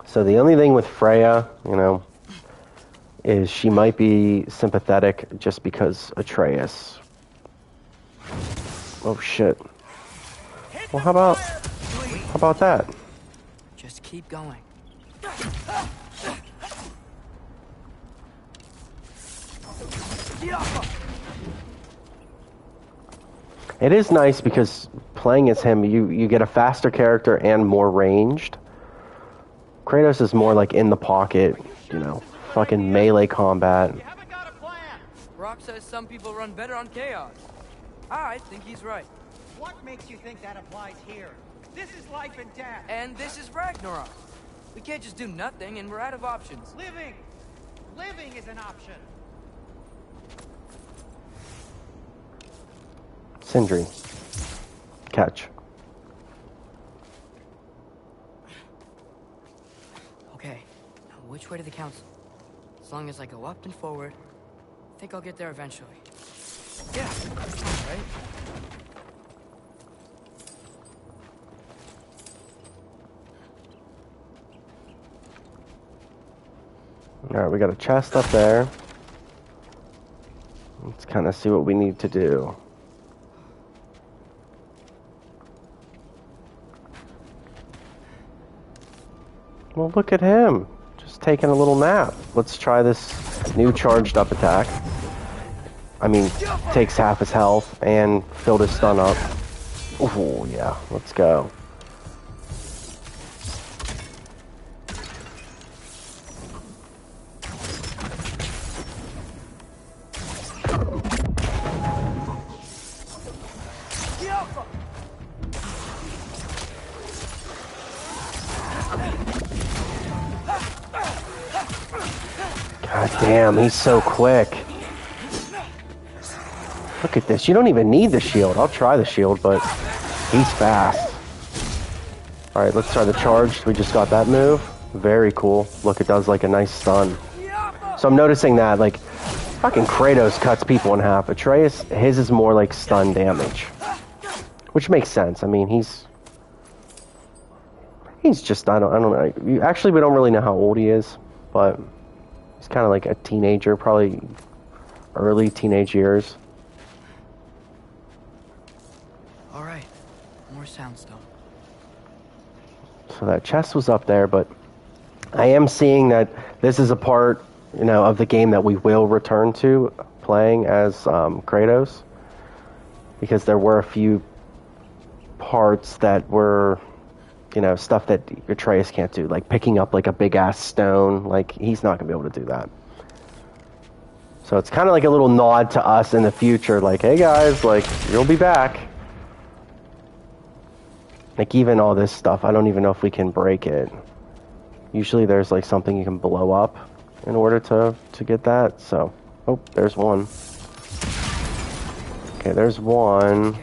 Speaker 1: So the only thing with Freya, is she might be sympathetic just because Atreus. Oh shit. Well, how about that?
Speaker 3: Just keep going.
Speaker 1: It is nice because playing as him, you get a faster character and more ranged. Kratos is more like in the pocket, fucking melee combat.
Speaker 3: Rock says some people run better on chaos. I think he's right.
Speaker 10: What makes you think that applies here? This is life and death.
Speaker 3: And this is Ragnarok. We can't just do nothing and we're out of options.
Speaker 10: Living is an option.
Speaker 1: Sindri. Catch.
Speaker 3: Okay, now which way to the council? As long as I go up and forward, I think I'll get there eventually. Yeah, right?
Speaker 1: Alright, we got a chest up there. Let's kind of see what we need to do. Well, look at him. Just taking a little nap. Let's try this new charged up attack. I mean, takes half his health and filled his stun up. Oh, yeah. Let's go. God damn, he's so quick. Look at this. You don't even need the shield. I'll try the shield, but he's fast. Alright, let's try the charge. We just got that move. Very cool. Look, it does like a nice stun. So I'm noticing that, like, fucking Kratos cuts people in half. Atreus, his is more like stun damage. Which makes sense. I mean, he's just, I don't know. Actually, we don't really know how old he is, but he's kind of like a teenager, probably early teenage years.
Speaker 3: All right, more soundstone.
Speaker 1: So that chest was up there, but I am seeing that this is a part, you know, of the game that we will return to playing as Kratos, because there were a few parts that were, you know, stuff that Atreus can't do, like picking up like a big ass stone. Like, he's not gonna be able to do that. So it's kind of like a little nod to us in the future, like, hey guys, like, you'll be back. Like, even all this stuff, I don't even know if we can break it. Usually there's like something you can blow up in order to get that. So, oh, there's one. Okay, there's one.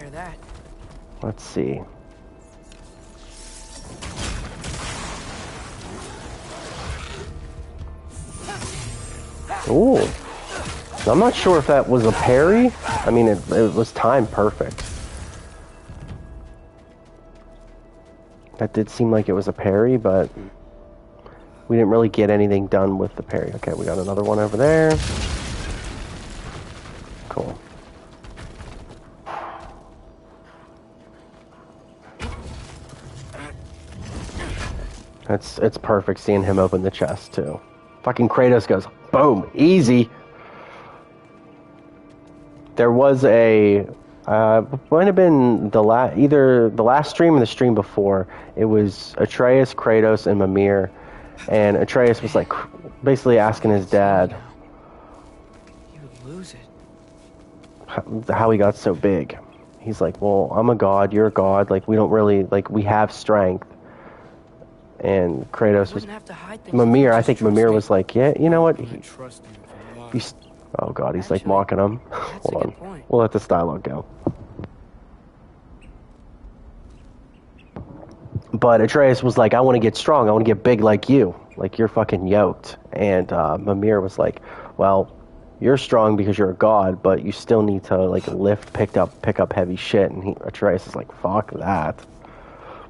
Speaker 1: Let's see. Ooh. I'm not sure if that was a parry. I mean, it was timed perfect. That did seem like it was a parry, but we didn't really get anything done with the parry. Okay, we got another one over there. Cool. It's perfect seeing him open the chest too. Fucking Kratos goes, boom, easy. There was a, might have been either the last stream or the stream before. It was Atreus, Kratos, and Mimir, and Atreus was like basically asking his dad
Speaker 3: He would lose it.
Speaker 1: how he got so big. He's like, well, I'm a god, you're a god. Like, we don't really, like, we have strength. And Kratos was, Mimir, I think Mimir was like, yeah, you know what? Oh god, he's like mocking him. Hold on. We'll let this dialogue go. But Atreus was like, I want to get strong. I want to get big like you. Like, you're fucking yoked. And Mimir was like, well, you're strong because you're a god, but you still need to, like, pick up heavy shit. And Atreus is like, fuck that.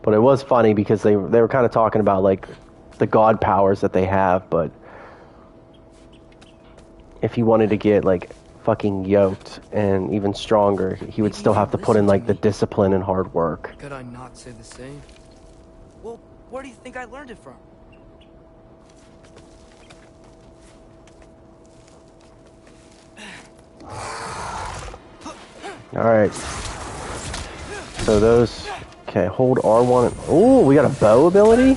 Speaker 1: But it was funny because they were kind of talking about, like, the god powers that they have, but if he wanted to get, like, fucking yoked and even stronger, he would still have to put in, like, the discipline and hard work.
Speaker 3: Could I not say the same? Well, where do you think I learned it from?
Speaker 1: Alright. So those... Okay, hold R1. Oh, we got a bow ability?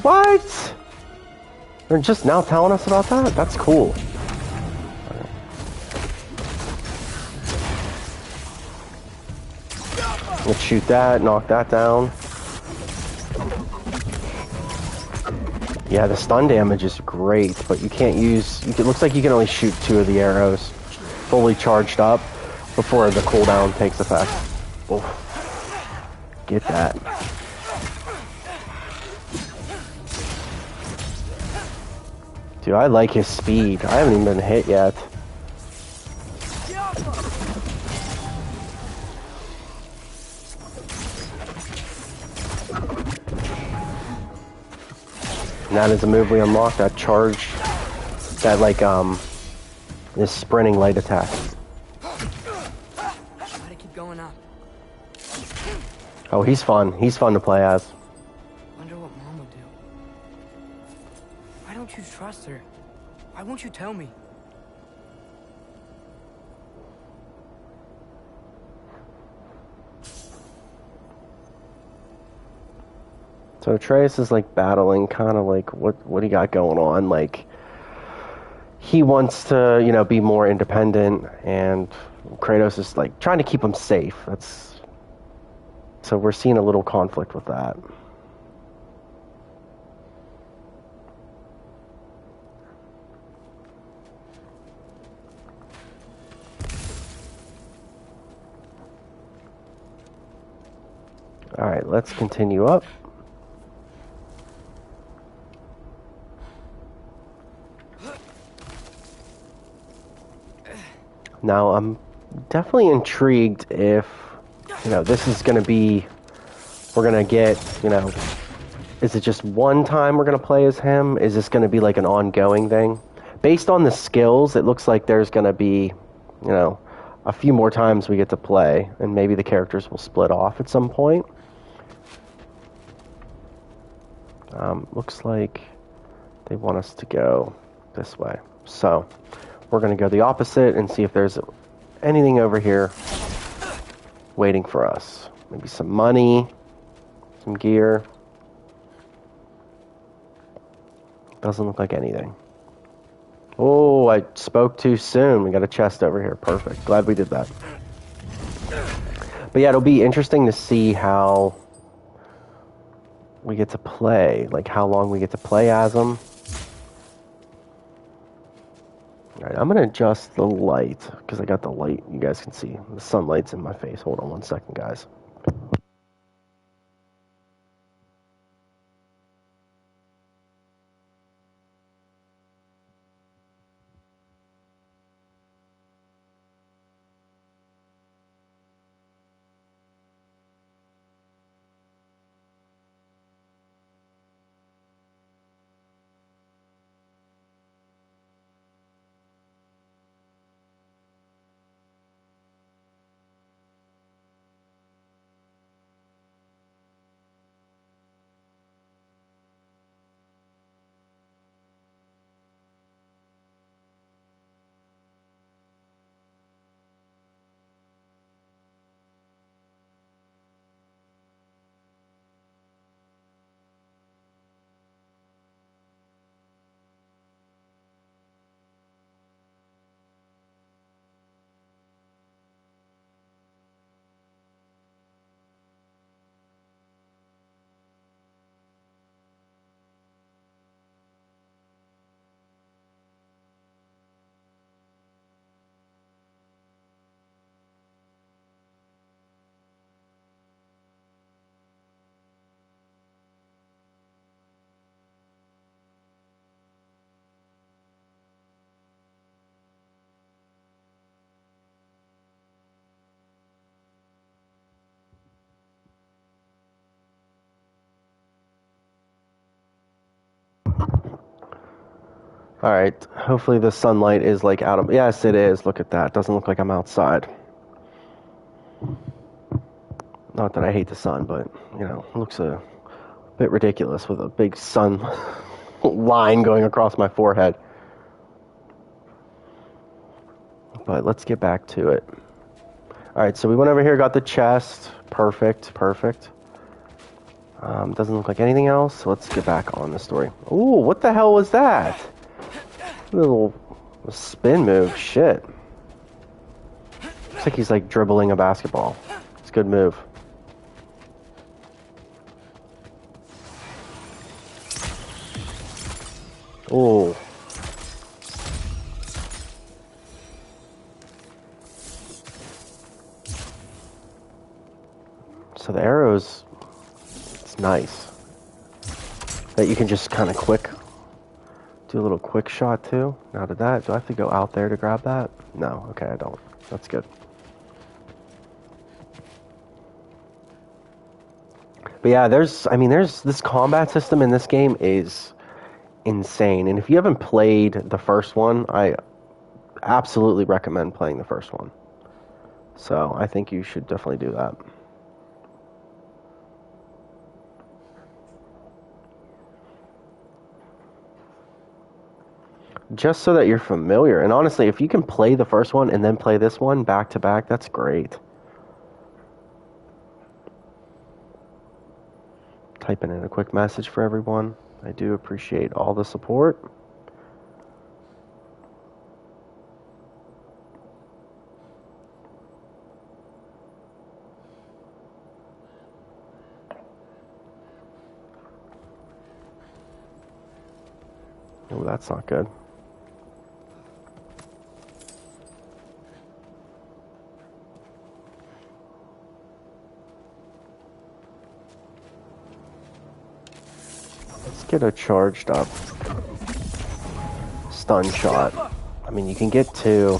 Speaker 1: What? They're just now telling us about that? That's cool. Let's shoot that, knock that down. Yeah, the stun damage is great, but you can't use... It looks like you can only shoot 2 of the arrows fully charged up before the cooldown takes effect. Oh. Get that. Dude, I like his speed. I haven't even been hit yet. And that is a move we unlock, that charge, that like, this sprinting light attack.
Speaker 3: Gotta keep going up.
Speaker 1: Oh, he's fun. He's fun to play as.
Speaker 3: Wonder what Mom would do. Why don't you trust her? Why won't you tell me?
Speaker 1: So Atreus is like battling kind of like what he got going on. Like he wants to, be more independent, and Kratos is like trying to keep him safe. So we're seeing a little conflict with that. All right, let's continue up. Now, I'm definitely intrigued if, this is going to be, we're going to get, is it just one time we're going to play as him? Is this going to be like an ongoing thing? Based on the skills, it looks like there's going to be, a few more times we get to play, and maybe the characters will split off at some point. Looks like they want us to go this way. So we're going to go the opposite and see if there's anything over here waiting for us. Maybe some money, some gear. Doesn't look like anything. Oh, I spoke too soon. We got a chest over here. Perfect. Glad we did that. But yeah, it'll be interesting to see how we get to play, like how long we get to play as them. Alright, I'm going to adjust the light, because I got the light, you guys can see. The sunlight's in my face. Hold on one second, guys. Alright, hopefully the sunlight is like out of... Yes, it is. Look at that. Doesn't look like I'm outside. Not that I hate the sun, but, it looks a bit ridiculous with a big sun line going across my forehead. But let's get back to it. Alright, so we went over here, got the chest. Perfect. Doesn't look like anything else, so let's get back on the story. Ooh, what the hell was that? Little spin move, shit. Looks like he's like dribbling a basketball. It's a good move. Ooh. So the arrows, it's nice. That you can just kind of do a little quick shot too. Now do I have to go out there to grab that? No, okay, I don't. That's good. But yeah, there's this combat system in this game is insane. And if you haven't played the first one, I absolutely recommend playing the first one. So I think you should definitely do that. Just so that you're familiar. And honestly, if you can play the first one and then play this one back to back, that's great. typing in a quick message for everyone. I do appreciate all the support. Oh, that's not good. Let's get a charged up stun shot. I mean, you can get 2.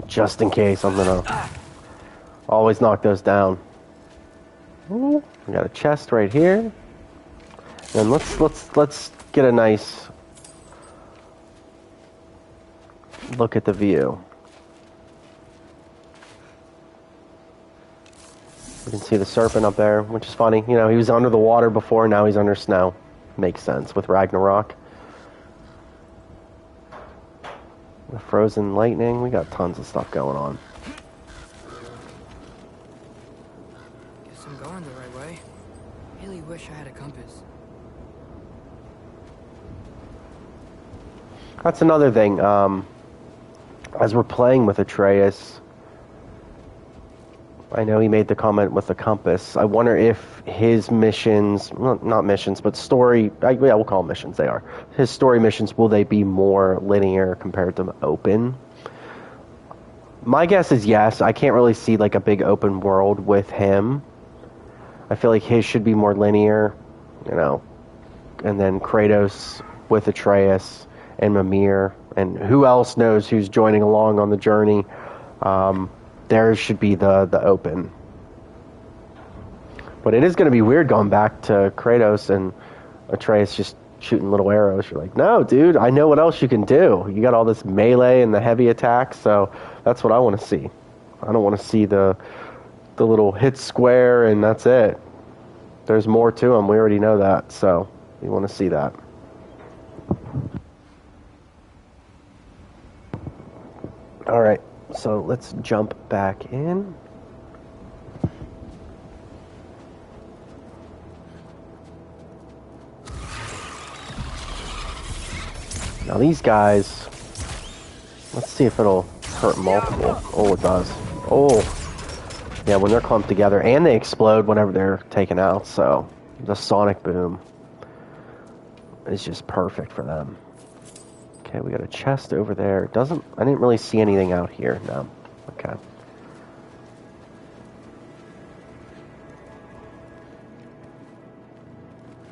Speaker 1: Just in case, I'm gonna always knock those down. Ooh, we got a chest right here. And let's get a nice look at the view. You can see the serpent up there, which is funny. You know, he was under the water before, now he's under snow. Makes sense with Ragnarok. The frozen lightning, we got tons of stuff going on.
Speaker 3: Guess I'm going the right way. Really wish I had a compass.
Speaker 1: That's another thing. As we're playing with Atreus, I know he made the comment with the compass. I wonder if his missions, well, not missions, but story, yeah, we'll call them missions, they are. His story missions, will they be more linear compared to open? My guess is yes. I can't really see like a big open world with him. I feel like his should be more linear, you know, and then Kratos with Atreus and Mimir, and who else knows who's joining along on the journey. Theirs should be the open. But it is going to be weird going back to Kratos and Atreus just shooting little arrows. You're like, no, dude, I know what else you can do. You got all this melee and the heavy attacks, so that's what I want to see. I don't want to see the little hit square and that's it. There's more to them. We already know that, so we want to see that. All right. So let's jump back in. Now these guys, let's see if it'll hurt multiple. Oh, it does. Oh, yeah, when they're clumped together, and they explode whenever they're taken out, so the sonic boom is just perfect for them. Okay, we got a chest over there. I didn't really see anything out here. No. Okay.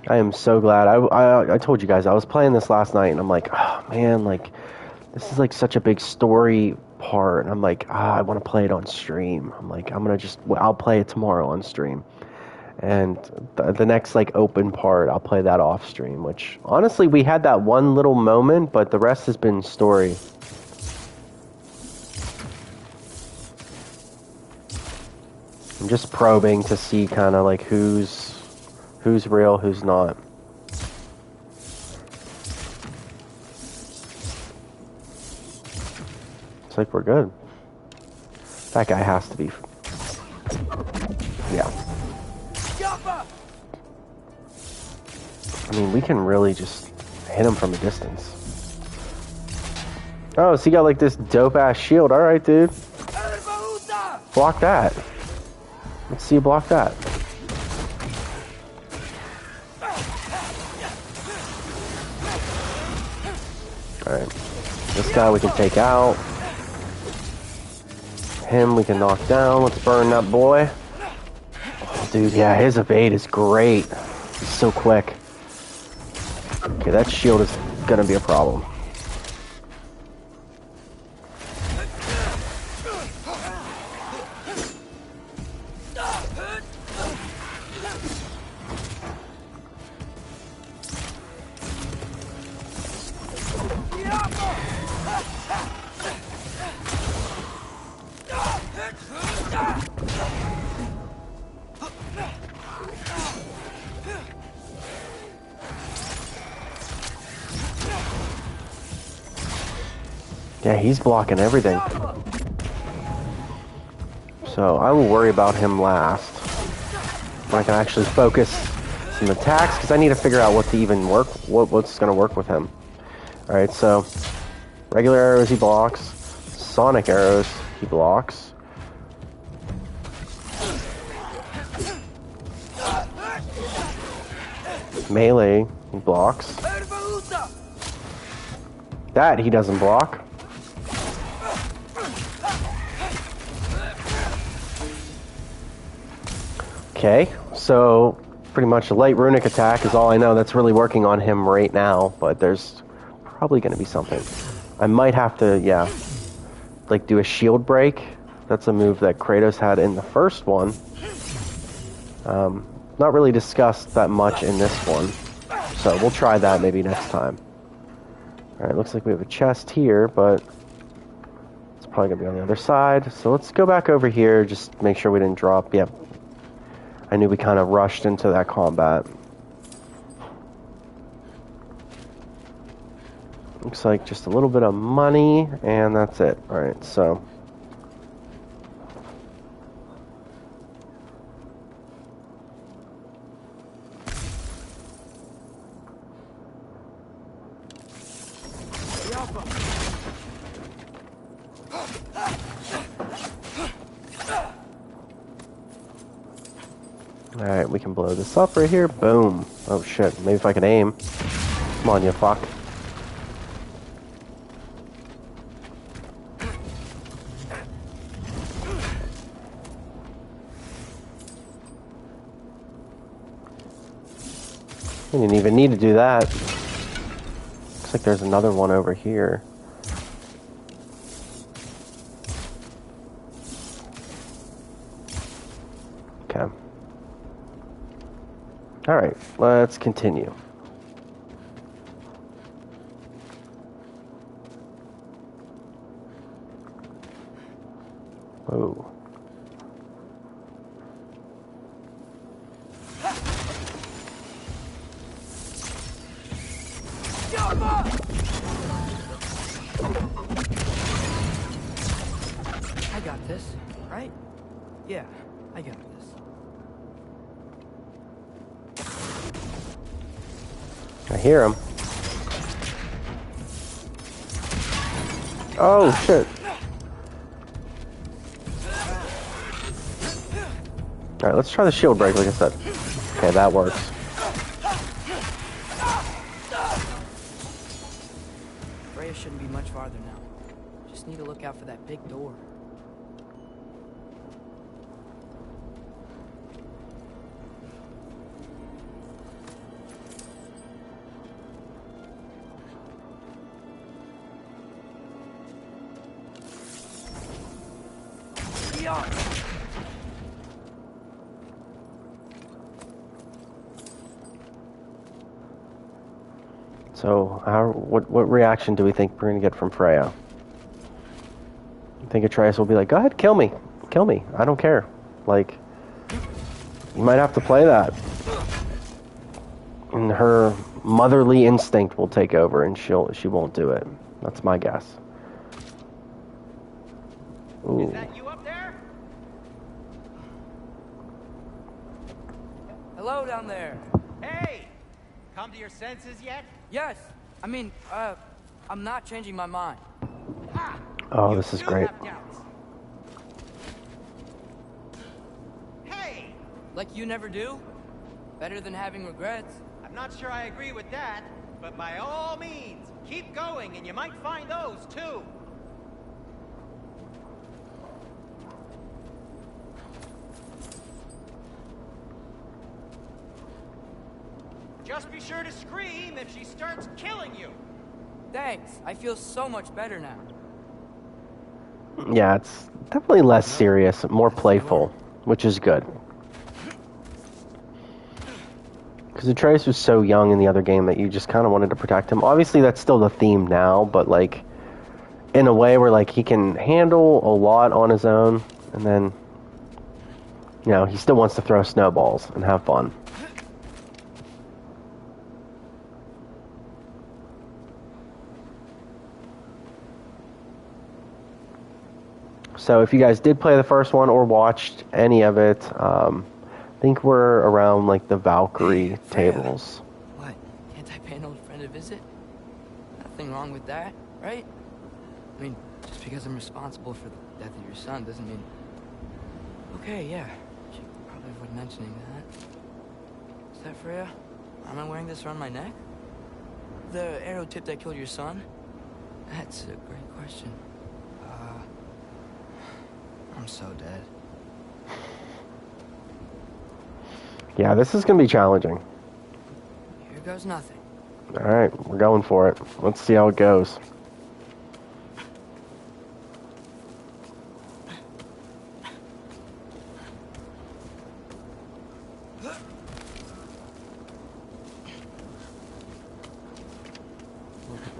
Speaker 1: I am so glad. I told you guys, I was playing this last night, and I'm like, oh, man, like, this is, like, such a big story part. And I'm like, I want to play it on stream. I'm like, I'll play it tomorrow on stream. And the next, like, open part, I'll play that off stream, which, honestly, we had that one little moment, but the rest has been story. I'm just probing to see kind of, like, who's real, who's not. It's like we're good. That guy has to be... Yeah. I mean, we can really just hit him from a distance. Oh, so you got like this dope-ass shield. Alright, dude. Block that. Let's see you block that. Alright. This guy we can take out. Him we can knock down. Let's burn that boy. Oh, dude, yeah, his evade is great. He's so quick. Okay, that shield is gonna be a problem. Yeah, he's blocking everything. So I will worry about him last. When I can actually focus some attacks, because I need to figure out what to even work, what's going to work with him. Alright, so regular arrows he blocks. Sonic arrows he blocks. Melee he blocks. That he doesn't block. Okay, so pretty much a light runic attack is all I know that's really working on him right now, but there's probably going to be something. I might have to, yeah, like do a shield break. That's a move that Kratos had in the first one. Not really discussed that much in this one, so we'll try that maybe next time. Alright, looks like we have a chest here, but it's probably going to be on the other side. So let's go back over here, just make sure we didn't drop. Yep. I knew we kind of rushed into that combat. Looks like just a little bit of money, and that's it. Alright, so... Alright, we can blow this up right here. Boom. Oh shit, maybe if I can aim. Come on, you fuck. I didn't even need to do that. Looks like there's another one over here. Okay. Alright, let's continue. Whoa.
Speaker 3: I got this, right? Yeah, I got this.
Speaker 1: I hear him. Oh shit. Alright, let's try the shield break like I said. Okay, that works.
Speaker 3: Freya shouldn't be much farther now. Just need to look out for that big door.
Speaker 1: So, what reaction do we think we're gonna get from Freya? You think Atreus will be like, "Go ahead, kill me, I don't care." Like, you might have to play that, and her motherly instinct will take over, and she won't do it. That's my guess. Ooh.
Speaker 9: Is that you up there?
Speaker 3: Hello down there.
Speaker 9: Hey! Come to your senses yet?
Speaker 3: Yes, I mean, I'm not changing my mind.
Speaker 9: Ha!
Speaker 1: Oh,
Speaker 9: You
Speaker 1: this is
Speaker 9: do
Speaker 1: great.
Speaker 9: have doubts. Hey!
Speaker 3: Like you never do? Better than having regrets.
Speaker 9: I'm not sure I agree with that, but by all means, keep going and you might find those too. Just be sure to scream if she starts killing you.
Speaker 3: Thanks, I feel so much better now.
Speaker 1: Yeah, it's definitely less serious, more playful, which is good. Because Atreus was so young in the other game that you just kind of wanted to protect him. Obviously, that's still the theme now, but like, in a way where like he can handle a lot on his own, and then, you know, he still wants to throw snowballs and have fun. So if you guys did play the first one or watched any of it, I think we're around like the Valkyrie tables.
Speaker 3: What? Can't I pay an old friend a visit? Nothing wrong with that, right? I mean, just because I'm responsible for the death of your son doesn't mean... Okay, yeah. Should probably avoid mentioning that. Is that Freya? Am I wearing this around my neck? The arrow tip that killed your son? That's a great question. I'm so dead.
Speaker 1: Yeah, this is going to be challenging.
Speaker 3: Here goes nothing.
Speaker 1: All right, we're going for it. Let's see how it goes.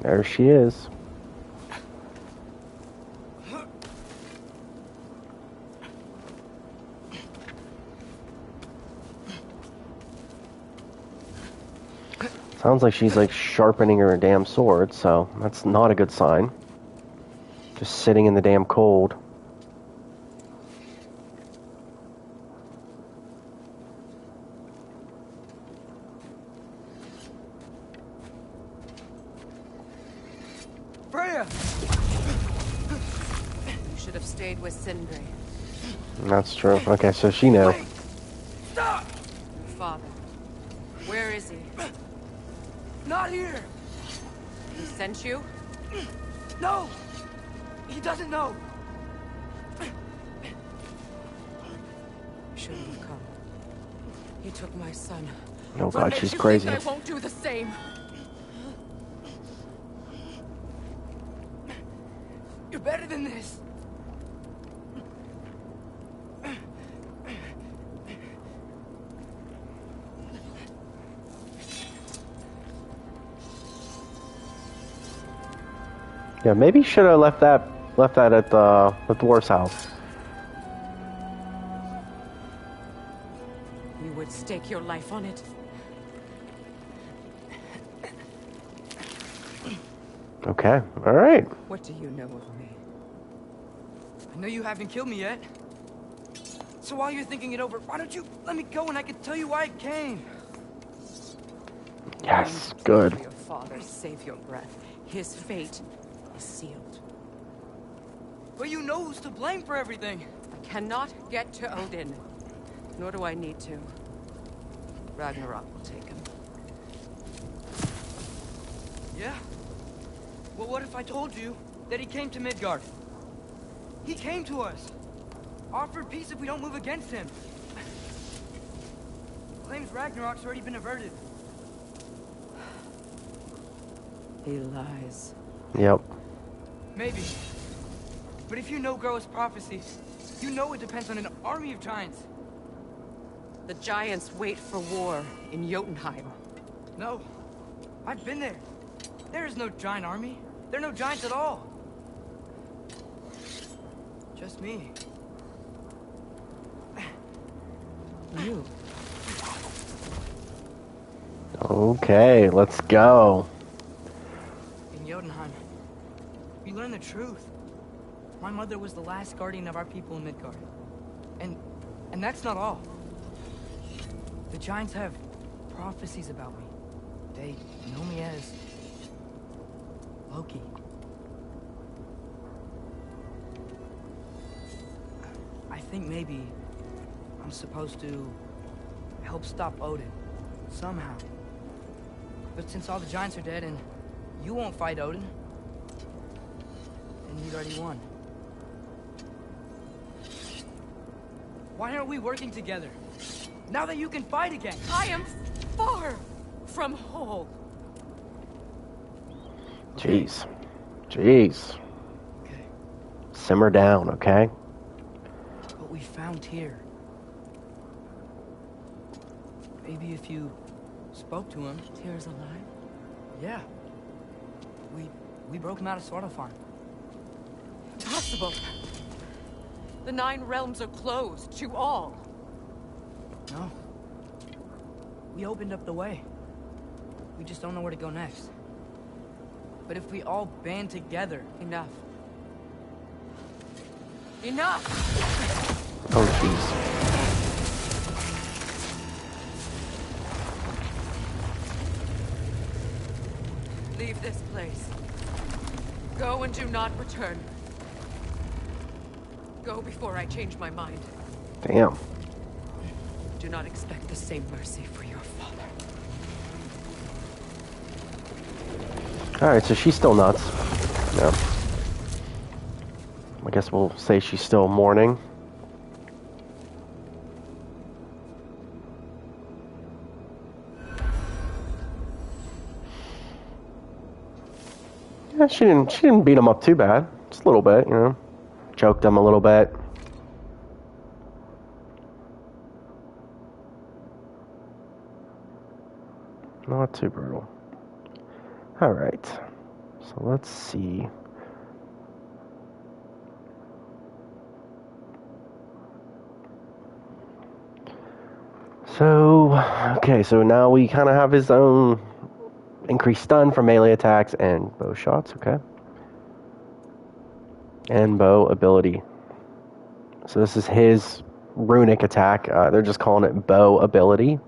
Speaker 1: There she is. Sounds like she's like sharpening her damn sword, so that's not a good sign. Just sitting in the damn cold.
Speaker 3: Freya!
Speaker 11: You should have stayed with Sindri.
Speaker 1: That's true. Okay, so she knew.
Speaker 3: Wait. Stop!
Speaker 11: Your father. Where is he?
Speaker 3: Not here!
Speaker 11: He sent you?
Speaker 3: No! He doesn't know!
Speaker 11: Shouldn't have come. He took my son.
Speaker 1: Oh
Speaker 11: What
Speaker 1: god,
Speaker 11: makes
Speaker 1: she's
Speaker 11: you
Speaker 1: crazy.
Speaker 11: think I won't do the same.
Speaker 3: You're better than this!
Speaker 1: Yeah, maybe should have left that at the dwarf's house.
Speaker 11: You would stake your life on it.
Speaker 1: Okay, all right.
Speaker 11: What do you know of me?
Speaker 3: I know you haven't killed me yet. So while you're thinking it over, why don't you let me go and I can tell you why I came?
Speaker 1: Yes, good.
Speaker 11: Your father, save your breath. His fate is sealed.
Speaker 3: But you know who's to blame for everything.
Speaker 11: I cannot get to Odin. Nor do I need to. Ragnarok will take him.
Speaker 3: Yeah? Well, what if I told you that he came to Midgard? He came to us. Offered peace if we don't move against him. Claims Ragnarok's already been averted.
Speaker 11: He lies.
Speaker 1: Yep.
Speaker 3: Maybe. But if you know Groa's prophecy, you know it depends on an army of giants.
Speaker 11: The giants wait for war in Jotunheim.
Speaker 3: No. I've been there. There is no giant army. There are no giants at all. Just me. You.
Speaker 1: Okay, let's go.
Speaker 3: In Jotunheim, we learn the truth. My mother was the last guardian of our people in Midgard. And that's not all. The giants have prophecies about me. They know me as Loki. I think maybe I'm supposed to help stop Odin, somehow. But since all the giants are dead and you won't fight Odin, then you'd already won. Why aren't we working together? Now that you can fight again!
Speaker 11: I am far from whole.
Speaker 1: Jeez. Jeez.
Speaker 3: Okay.
Speaker 1: Simmer down, okay?
Speaker 3: What we found here. Maybe if you spoke to him.
Speaker 11: Tyr's alive?
Speaker 3: Yeah. We broke him out of Svartalfheim.
Speaker 11: Impossible. The 9 realms are closed to all.
Speaker 3: No. We opened up the way. We just don't know where to go next. But if we all band together...
Speaker 11: Enough. Enough!
Speaker 1: Oh, jeez.
Speaker 11: Leave this place. Go and do not return. Go before I change my mind.
Speaker 1: Damn.
Speaker 11: Do not expect the same mercy for your father.
Speaker 1: Alright, so she's still nuts. Yeah. I guess we'll say she's still mourning. Yeah, she didn't beat him up too bad. Just a little bit, you know. Choked him a little bit. Not too brutal. Alright. So let's see. So, okay, so now we kind of have his own increased stun for melee attacks and bow shots, okay. And bow ability. So this is his runic attack. They're just calling it bow ability.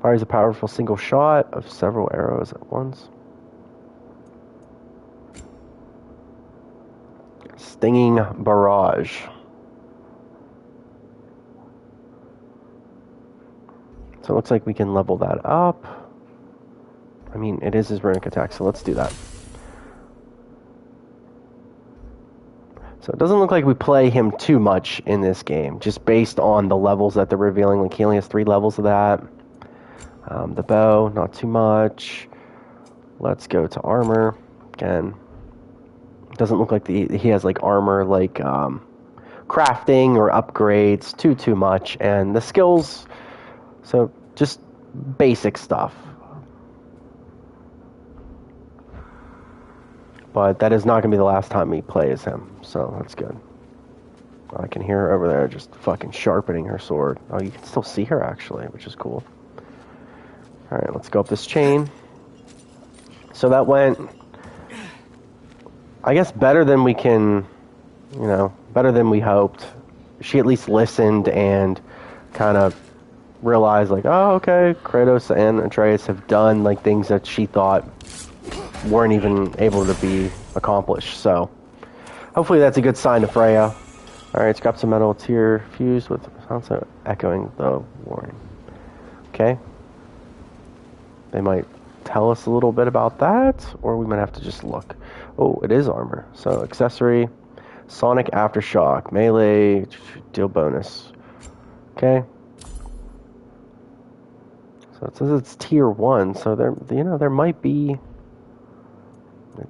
Speaker 1: Fires a powerful single shot of several arrows at once. Stinging barrage. So it looks like we can level that up. I mean, it is his runic attack, so let's do that. So it doesn't look like we play him too much in this game, just based on the levels that they're revealing. Like, he only has 3 levels of that. The bow, not too much. Let's go to armor. Again, it doesn't look like he has, like, armor, like, crafting or upgrades too much. And the skills, so just basic stuff. But that is not going to be the last time we play as him, so that's good. I can hear her over there just fucking sharpening her sword. Oh, you can still see her, actually, which is cool. Alright, let's go up this chain. So that went, I guess, better than we can, you know, better than we hoped. She at least listened and kind of realized, like, oh, okay, Kratos and Atreus have done, like, things that she thought weren't even able to be accomplished. So hopefully that's a good sign to Freya. Alright, scrap some metal tier fused with sound echoing the warning. Okay. They might tell us a little bit about that, or we might have to just look. Oh, it is armor. So accessory, sonic aftershock, melee, deal bonus. Okay. So it says it's tier 1, so there might be.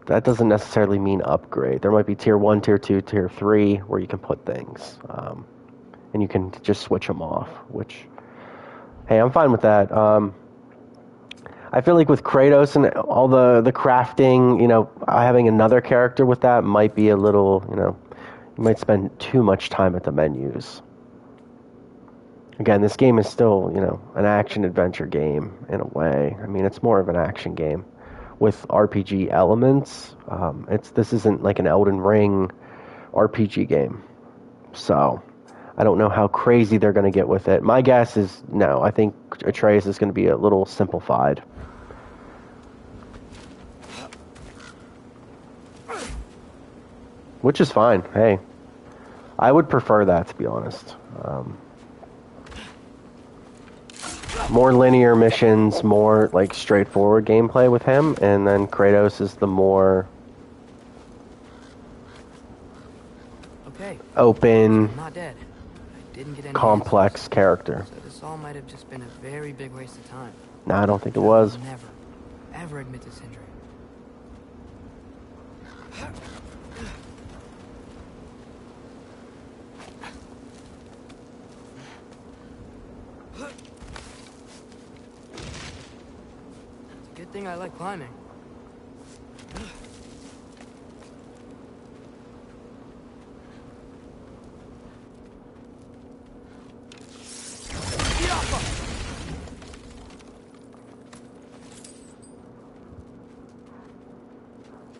Speaker 1: That doesn't necessarily mean upgrade. There might be tier 1, tier 2, tier 3 where you can put things. And you can just switch them off, which, hey, I'm fine with that. I feel like with Kratos and all the crafting, you know, having another character with that might be a little, you know, you might spend too much time at the menus. Again, this game is still, you know, an action-adventure game in a way. I mean, it's more of an action game with RPG elements. This isn't like an Elden Ring RPG game. So, I don't know how crazy they're going to get with it. My guess is no. I think Atreus is going to be a little simplified. Which is fine. Hey, I would prefer that, to be honest. More linear missions, more like straightforward gameplay with him, and then Kratos is the more open,
Speaker 3: I'm not dead. I didn't get any
Speaker 1: complex
Speaker 3: answers.
Speaker 1: character.
Speaker 3: So this all might have just been a very big waste of time.
Speaker 1: No, I don't think it was.
Speaker 3: I'll never, ever admit this injury. Good thing I like climbing.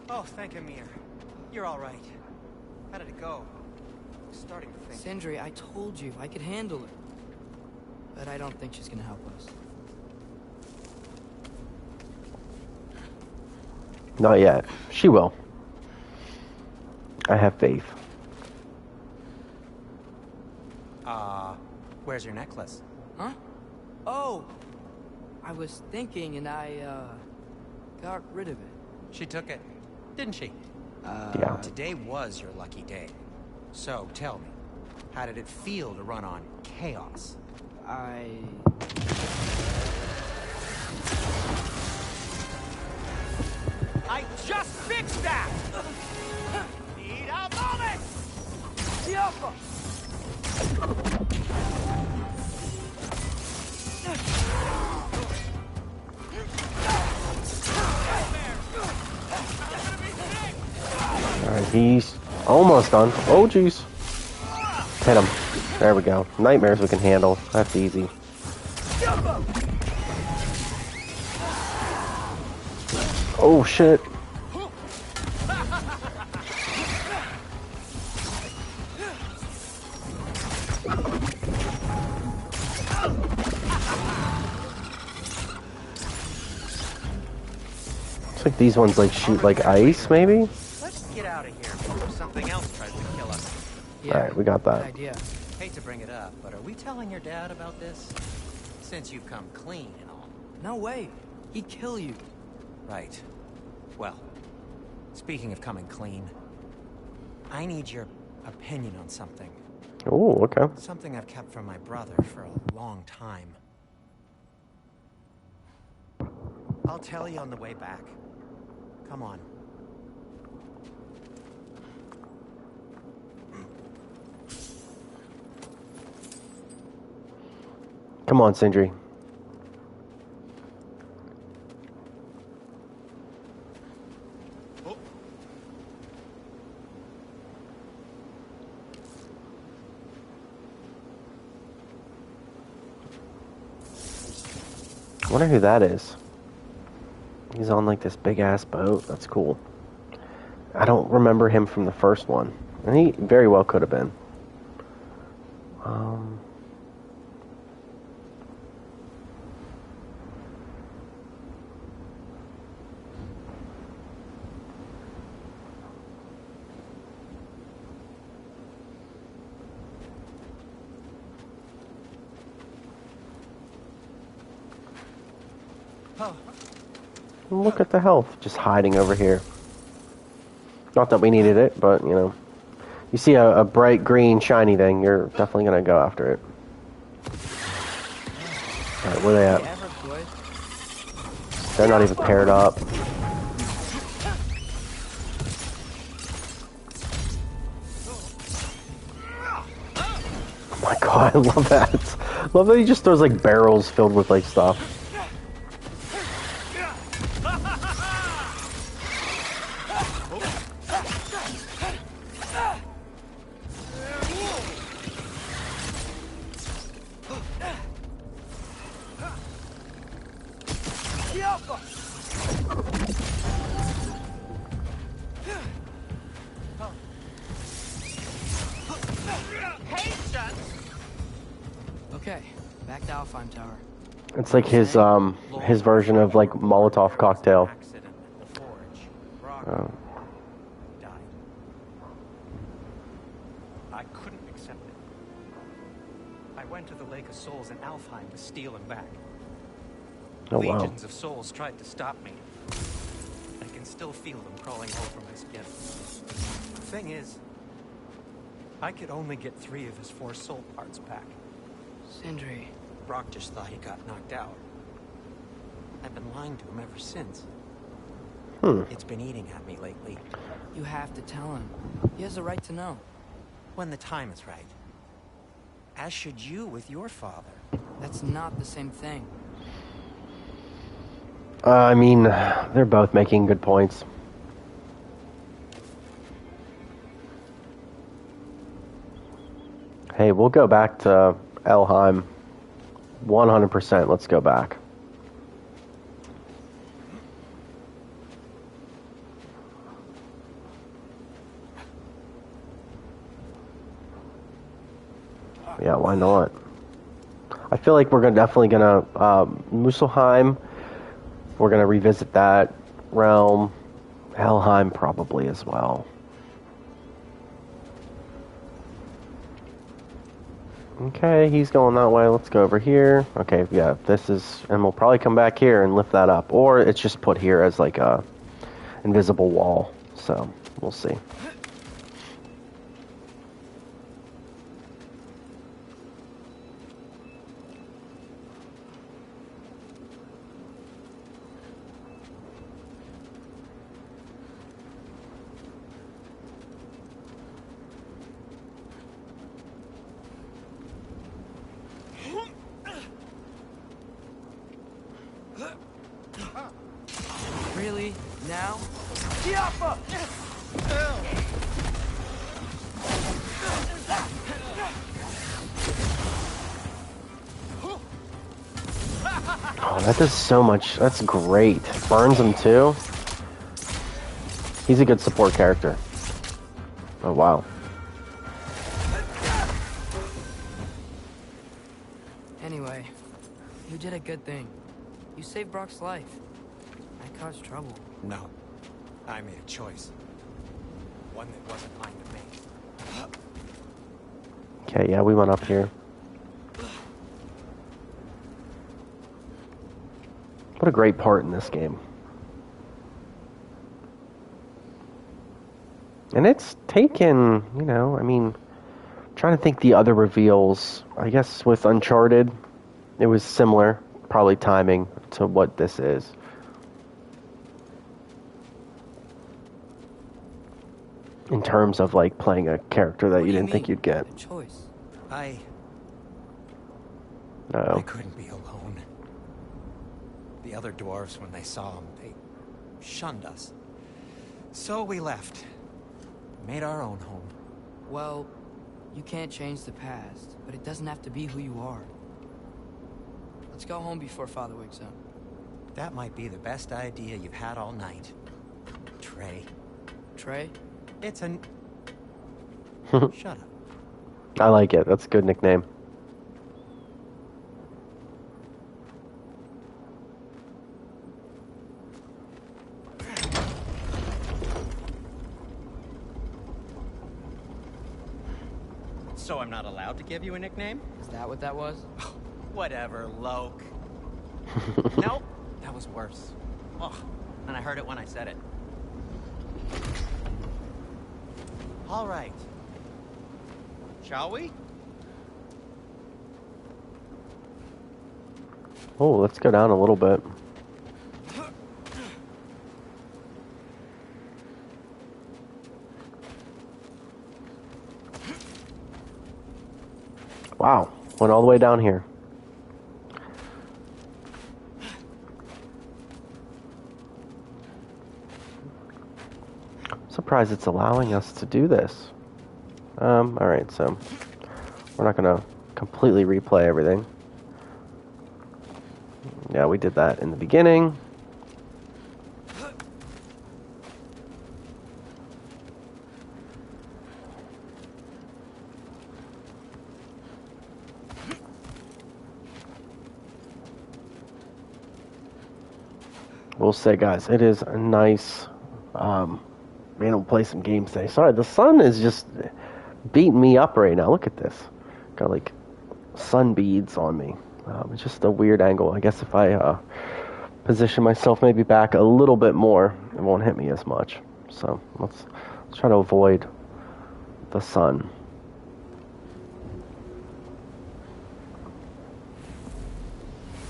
Speaker 9: Oh, thank Amir. You're all right. How did it go?
Speaker 10: starting to think.
Speaker 3: Sindri, I told you I could handle it. But I don't think she's gonna help us.
Speaker 1: Not yet. She will. I have faith.
Speaker 10: Where's your necklace?
Speaker 3: Huh? Oh! I was thinking and I, got rid of it.
Speaker 10: She took it, didn't she?
Speaker 1: Yeah.
Speaker 10: Today was your lucky day. So, tell me, how did it feel to run on chaos?
Speaker 3: I
Speaker 9: just fixed that! Need a moment!
Speaker 3: Alpha!
Speaker 1: Alright, he's almost done. Oh, jeez. Hit him. There we go. Nightmares we can handle. That's easy. Oh, shit. Looks like these ones like shoot like ice, maybe?
Speaker 10: Let's get out of here before something else tries to kill us.
Speaker 3: Yeah,
Speaker 1: Alright, we got that.
Speaker 3: good idea.
Speaker 10: Hate to bring it up, but are we telling your dad about this? Since you've come clean and all.
Speaker 3: No way. He'd kill you.
Speaker 10: Right. Well, speaking of coming clean, I need your opinion on something.
Speaker 1: Oh, okay.
Speaker 10: Something I've kept from my brother for a long time. I'll tell you on the way back. Come on.
Speaker 1: Come on, Sindri. I wonder who that is. He's on like this big ass boat. That's cool. I don't remember him from the first one. And he very well could have been. Look at the health, just hiding over here. Not that we needed it, but, you know. You see a bright green shiny thing, you're definitely going to go after it. Alright, where they at? They're not even paired up. Oh my god, I love that. Love that he just throws like barrels filled with like stuff.
Speaker 3: Okay, back to Alfheim Tower.
Speaker 1: It's like his version of like Molotov cocktail. Oh.
Speaker 10: Died. I couldn't accept it. I went to the Lake of Souls in Alfheim to steal him back.
Speaker 1: Oh, wow.
Speaker 10: Legions of souls tried to stop me. I can still feel them crawling over my skin. The thing is, I could only get 3 of his 4 soul parts back.
Speaker 3: Sindri.
Speaker 10: Brock just thought he got knocked out. I've been lying to him ever since. It's been eating at me lately.
Speaker 3: You have to tell him. He has the right to know.
Speaker 10: When the time is right. As should you with your father.
Speaker 3: That's not the same thing.
Speaker 1: I mean, they're both making good points. Hey, we'll go back to Elheim. 100%, let's go back. Yeah, why not? I feel like we're definitely gonna Muspelheim. We're gonna revisit that realm. Helheim probably as well. Okay, he's going that way. Let's go over here. Okay, yeah, this is, and we'll probably come back here and lift that up, or it's just put here as like a invisible wall. So we'll see.
Speaker 3: Really? Now?
Speaker 1: Oh, that does so much. That's great. Burns him too. He's a good support character. Oh, wow.
Speaker 3: Anyway, you did a good thing. You saved Brock's life. I caused trouble.
Speaker 10: No. I made a choice. One that wasn't mine to make.
Speaker 1: Okay, yeah, we went up here. What a great part in this game. And it's taken, you know, I mean, I'm trying to think the other reveals. I guess with Uncharted, it was similar, probably timing to what this is. In terms of like playing a character that you didn't think you'd get.
Speaker 3: Good choice.
Speaker 10: I
Speaker 1: No.
Speaker 10: couldn't be alone. The other dwarves, when they saw him, they shunned us. So we left. Made our own home.
Speaker 3: Well, you can't change the past, but it doesn't have to be who you are. Let's go home before Father wakes up.
Speaker 10: That might be the best idea you've had all night. Trey.
Speaker 3: Trey?
Speaker 10: It's an... Shut up.
Speaker 1: I like it. That's a good nickname.
Speaker 9: So I'm not allowed to give you a nickname?
Speaker 3: Is that what that was?
Speaker 9: Whatever, Loke. Nope, that was worse. Ugh, and I heard it when I said it. All right. Shall we?
Speaker 1: Oh, let's go down a little bit. Wow, went all the way down here. Surprised it's allowing us to do this. Alright, so we're not gonna completely replay everything. Yeah, we did that in the beginning. We'll say, guys, it is a nice, being able to play some games today. Sorry, the sun is just beating me up right now. Look at this. Got like sun beads on me. It's just a weird angle. I guess if I position myself maybe back a little bit more, it won't hit me as much. So let's try to avoid the sun.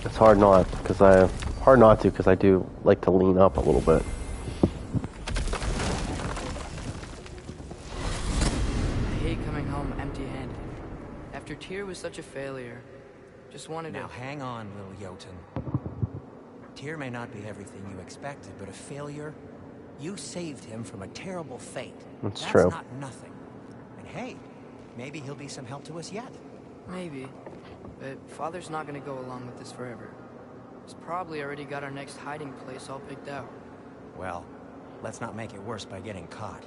Speaker 1: It's hard not to because I do like to lean up a little bit.
Speaker 3: I hate coming home empty-handed. After Tyr was such a failure, just wanted
Speaker 10: Now
Speaker 3: to...
Speaker 10: hang on, little Jotun. Tyr may not be everything you expected, but a failure? You saved him from a terrible fate.
Speaker 1: That's true.
Speaker 10: That's not nothing. And hey, maybe he'll be some help to us yet.
Speaker 3: Maybe. But Father's not gonna go along with this forever. He's probably already got our next hiding place all picked out.
Speaker 10: Well, let's not make it worse by getting caught.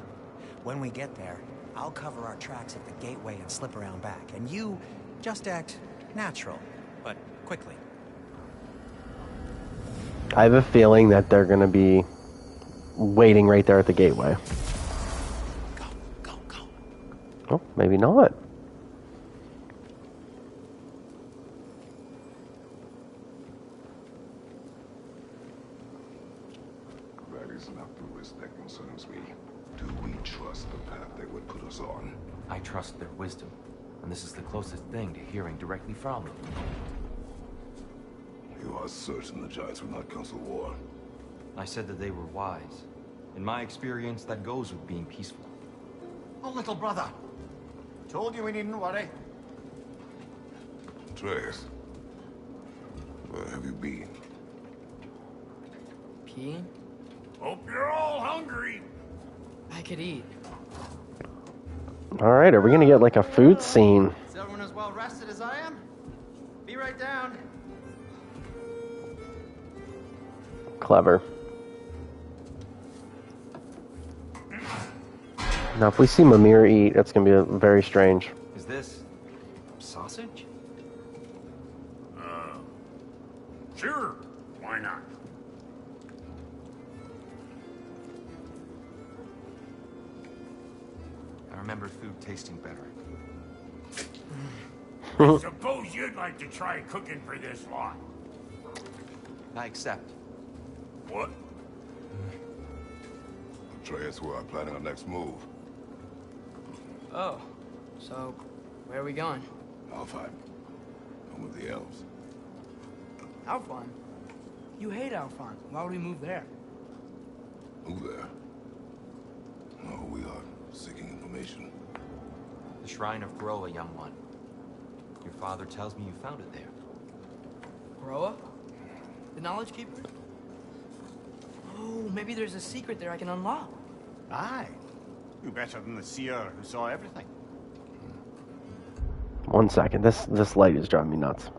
Speaker 10: When we get there, I'll cover our tracks at the gateway and slip around back. And you Just act natural, but quickly.
Speaker 1: I have a feeling that they're going to be waiting right there at the gateway.
Speaker 5: Go.
Speaker 1: Oh, maybe not.
Speaker 4: That is not the risk that concerns me. Do we trust the path they would put us on?
Speaker 5: I trust their wisdom, and this is the closest thing to hearing directly from them.
Speaker 4: You are certain the Giants would not counsel war?
Speaker 5: I said that they were wise. In my experience, that goes with being peaceful.
Speaker 8: Oh, little brother. Told you we needn't worry.
Speaker 4: Atreus, where have you been?
Speaker 3: Peeing?
Speaker 7: Hope you're all hungry.
Speaker 3: I could eat.
Speaker 1: All right, are we going to get like a food scene?
Speaker 9: Is everyone as well rested as I am? Be right down.
Speaker 1: Clever. Now, if we see Mimir eat, that's going to be very strange.
Speaker 5: Is this sausage?
Speaker 7: Sure, why not?
Speaker 5: I remember food tasting better.
Speaker 7: I suppose you'd like to try cooking for this lot.
Speaker 5: I accept.
Speaker 7: What?
Speaker 4: Atreus, we're planning our next move.
Speaker 3: Oh, so where are we going?
Speaker 4: Alfheim. Home of the elves.
Speaker 3: Alfheim? You hate Alfheim. Why would we move there?
Speaker 4: Move there? No, we are seeking information.
Speaker 5: The Shrine of Groa, young one. Your father tells me you found it there.
Speaker 3: Groa? The Knowledge Keeper? Oh, maybe there's a secret there I can unlock.
Speaker 8: Aye. Who better than the seer who saw everything?
Speaker 1: 1 second. This light is driving me nuts.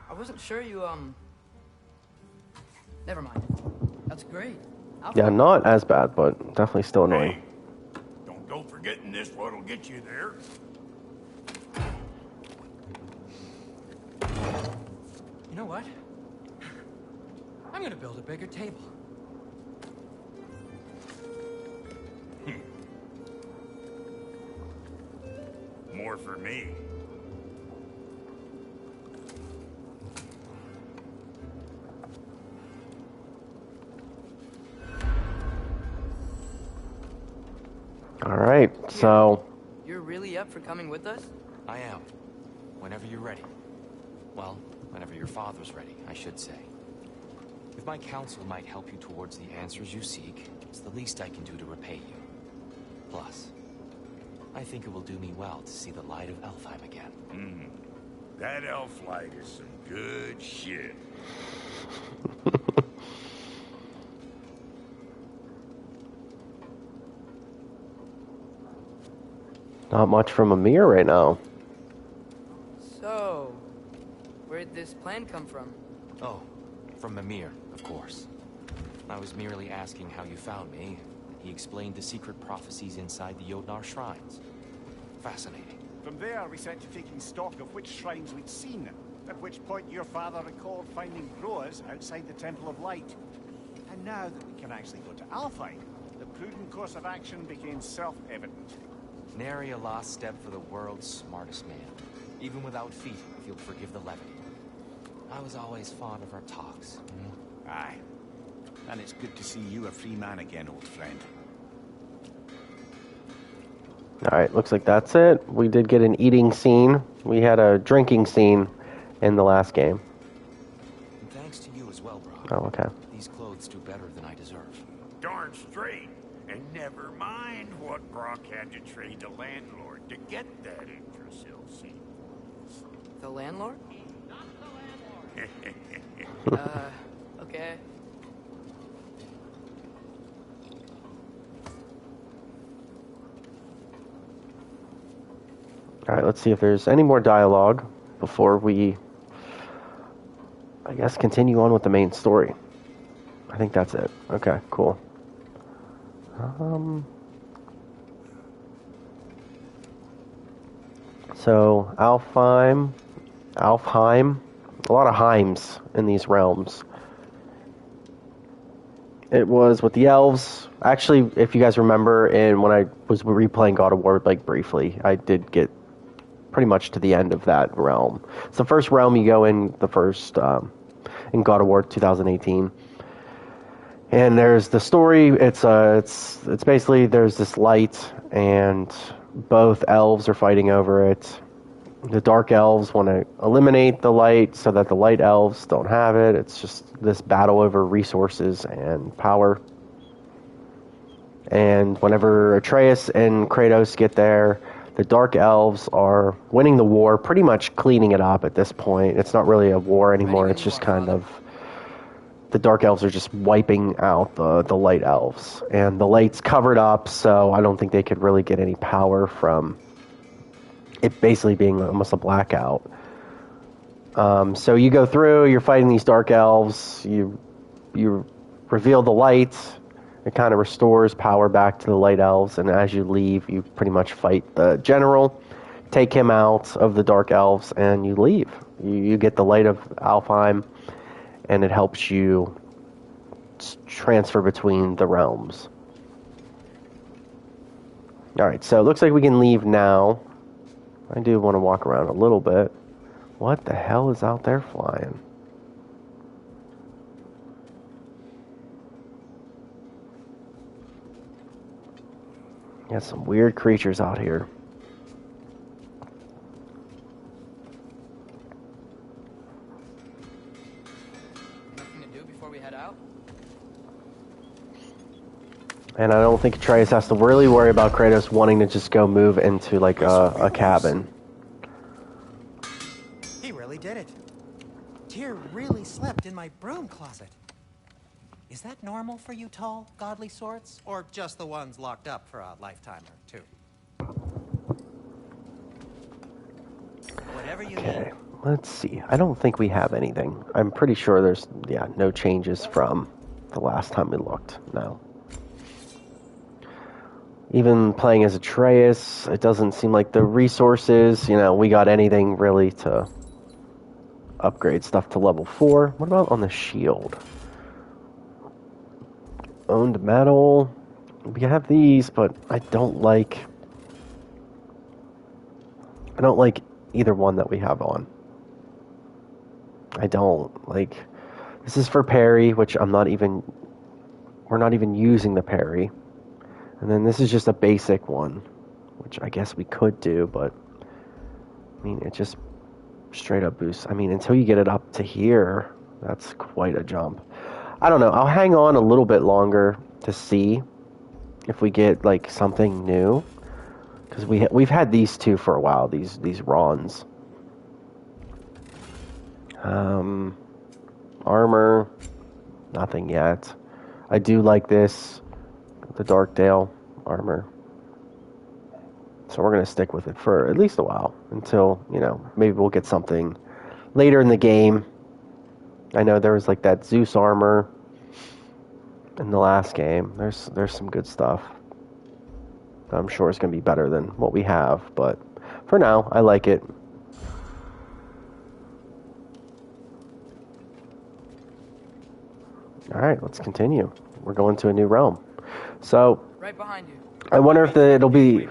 Speaker 3: I wasn't sure you, Never mind. That's great.
Speaker 1: Yeah, not as bad, but definitely still annoying.
Speaker 7: Hey, don't go forgetting this what'll get you there.
Speaker 10: You know what? I'm gonna build a bigger table.
Speaker 7: More for me.
Speaker 1: All right, so
Speaker 3: You're really up for coming with us?
Speaker 5: I am. Whenever you're ready. Well, whenever your father's ready, I should say. If my counsel might help you towards the answers you seek, it's the least I can do to repay you. Plus, I think it will do me well to see the light of Alfheim again.
Speaker 7: That elf light is some good shit.
Speaker 1: not much from Mimir right now.
Speaker 3: So, where'd this plan come from?
Speaker 5: Oh, from Mimir, of course. I was merely asking how you found me. He explained the secret prophecies inside the Jotnar shrines. Fascinating.
Speaker 8: From there, we set to taking stock of which shrines we'd seen, at which point your father recalled finding Groas outside the Temple of Light. And now that we can actually go to Alfheim, the prudent course of action became self-evident.
Speaker 5: Nary a lost step for the world's smartest man. Even without feet, if you'll forgive the levity. I was always fond of our talks.
Speaker 8: Aye. And it's good to see you a free man again, old friend.
Speaker 1: All right, looks like that's it. We did get an eating scene. We had a drinking scene in the last game.
Speaker 5: And thanks to you as well, Brock.
Speaker 1: Oh, okay.
Speaker 5: These clothes do better than I deserve.
Speaker 7: Darn straight. And never mind what Brock had to trade the landlord to get that Yggdrasil seed.
Speaker 3: The landlord? Okay.
Speaker 1: Alright, let's see if there's any more dialogue before we, I guess, continue on with the main story. I think that's it. Okay, cool. So, Alfheim, a lot of Heims in these realms. It was with the elves. Actually, if you guys remember, and when I was replaying God of War, like briefly, I did get pretty much to the end of that realm. It's the first realm you go in, the first in God of War 2018. And there's the story. It's basically there's this light, and both elves are fighting over it. The dark elves want to eliminate the light so that the light elves don't have it. It's just this battle over resources and power. And whenever Atreus and Kratos get there, the dark elves are winning the war, pretty much cleaning it up at this point. It's not really a war anymore. It's just kind of the dark elves are just wiping out the light elves. And the light's covered up, so I don't think they could really get any power from it basically being almost a blackout. So you go through, you're fighting these dark elves, you reveal the light, it kind of restores power back to the light elves, and as you leave, you pretty much fight the general, take him out of the dark elves, and you leave. You get the light of Alfheim, and it helps you transfer between the realms. Alright, so it looks like we can leave now. I do want to walk around a little bit. What the hell is out there flying? Got some weird creatures out here.
Speaker 3: Nothing to do before we head out?
Speaker 1: And I don't think Atreus has to really worry about Kratos wanting to just go move into like a cabin.
Speaker 10: He really did it. Tyr really slept in my broom closet. Is that normal for you tall, godly sorts? Or just the ones locked up for a lifetime or two? Whatever you
Speaker 1: Okay,
Speaker 10: need.
Speaker 1: let's see. I don't think we have anything. I'm pretty sure there's, no changes from the last time we looked. No. Even playing as Atreus, it doesn't seem like the resources, we got anything really to upgrade stuff to level 4. What about on the shield? Owned metal. We have these, but I don't like either one that we have on. I don't like. This is for parry, which we're not even using the parry. And then this is just a basic one, which I guess we could do, but I mean, it just straight up boosts. I mean, until you get it up to here, that's quite a jump. I don't know. I'll hang on a little bit longer to see if we get like something new, because we've had these two for a while. These Rons. Armor, nothing yet. I do like this, the Darkdale armor. So we're gonna stick with it for at least a while until maybe we'll get something later in the game. I know there was like that Zeus armor in the last game. There's some good stuff that I'm sure is going to be better than what we have, but for now, I like it. Alright, let's continue. We're going to a new realm. So,
Speaker 3: Right behind you.
Speaker 1: I wonder if it'll be...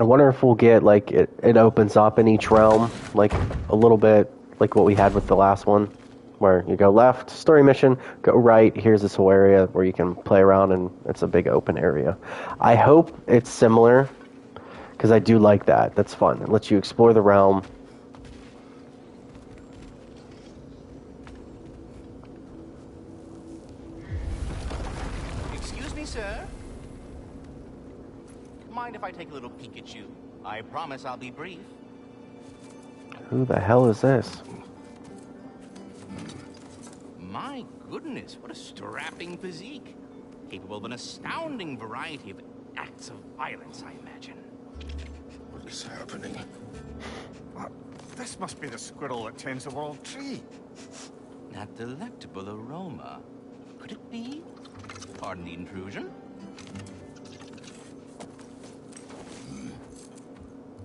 Speaker 1: I wonder if we'll get, like, it opens up in each realm, like, a little bit like what we had with the last one, where you go left, story mission, go right, here's this whole area where you can play around, and it's a big open area. I hope it's similar, because I do like that. That's fun. It lets you explore the realm.
Speaker 10: Excuse me, sir.
Speaker 12: mind if I take a little peek at you? I promise I'll be brief.
Speaker 1: Who the hell is this?
Speaker 12: My goodness, what a strapping physique. Capable of an astounding variety of acts of violence, I imagine.
Speaker 4: What is happening?
Speaker 8: This must be the squirrel that tends the world tree.
Speaker 12: That delectable aroma. Could it be? Pardon the intrusion.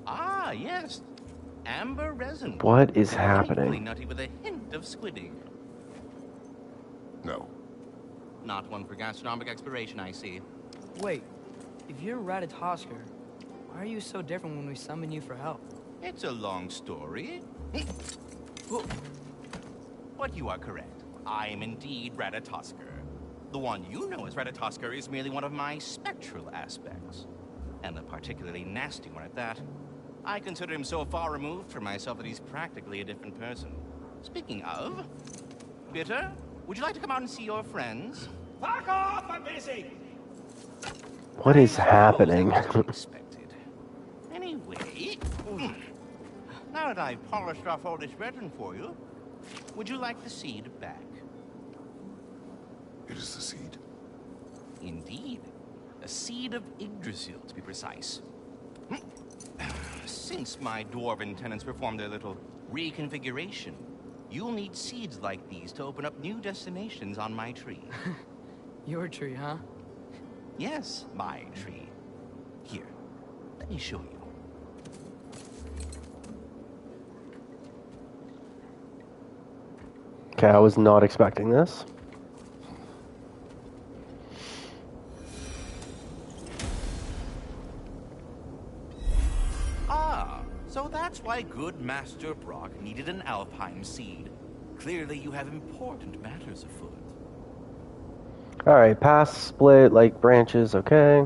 Speaker 12: Ah, yes. Amber resin.
Speaker 1: What is
Speaker 12: Delightfully
Speaker 1: happening?
Speaker 12: nutty with a hint of squidding.
Speaker 4: No.
Speaker 12: Not one for gastronomic exploration, I see.
Speaker 3: Wait, if you're Ratatosker, why are you so different when we summon you for help?
Speaker 12: It's a long story. But you are correct. I am indeed Ratatosker. The one you know as Ratatosker is merely one of my spectral aspects. And a particularly nasty one at that. I consider him so far removed from myself that he's practically a different person. Speaking of, Bitter, would you like to come out and see your friends?
Speaker 9: Fuck off! I'm busy!
Speaker 1: What is happening?
Speaker 12: Expected. Anyway, now that I've polished off all this resin for you, would you like the seed back?
Speaker 4: It is the seed.
Speaker 12: Indeed. A seed of Yggdrasil, to be precise. Since my dwarven tenants performed their little reconfiguration, you'll need seeds like these to open up new destinations on my tree.
Speaker 3: Your tree, huh?
Speaker 12: Yes, my tree. Here, let me show you.
Speaker 1: Okay, I was not expecting this.
Speaker 12: Ah, so that's why good Master Brock needed an Alpine seed. Clearly you have important matters afoot.
Speaker 1: Alright, pass, split, like branches, okay.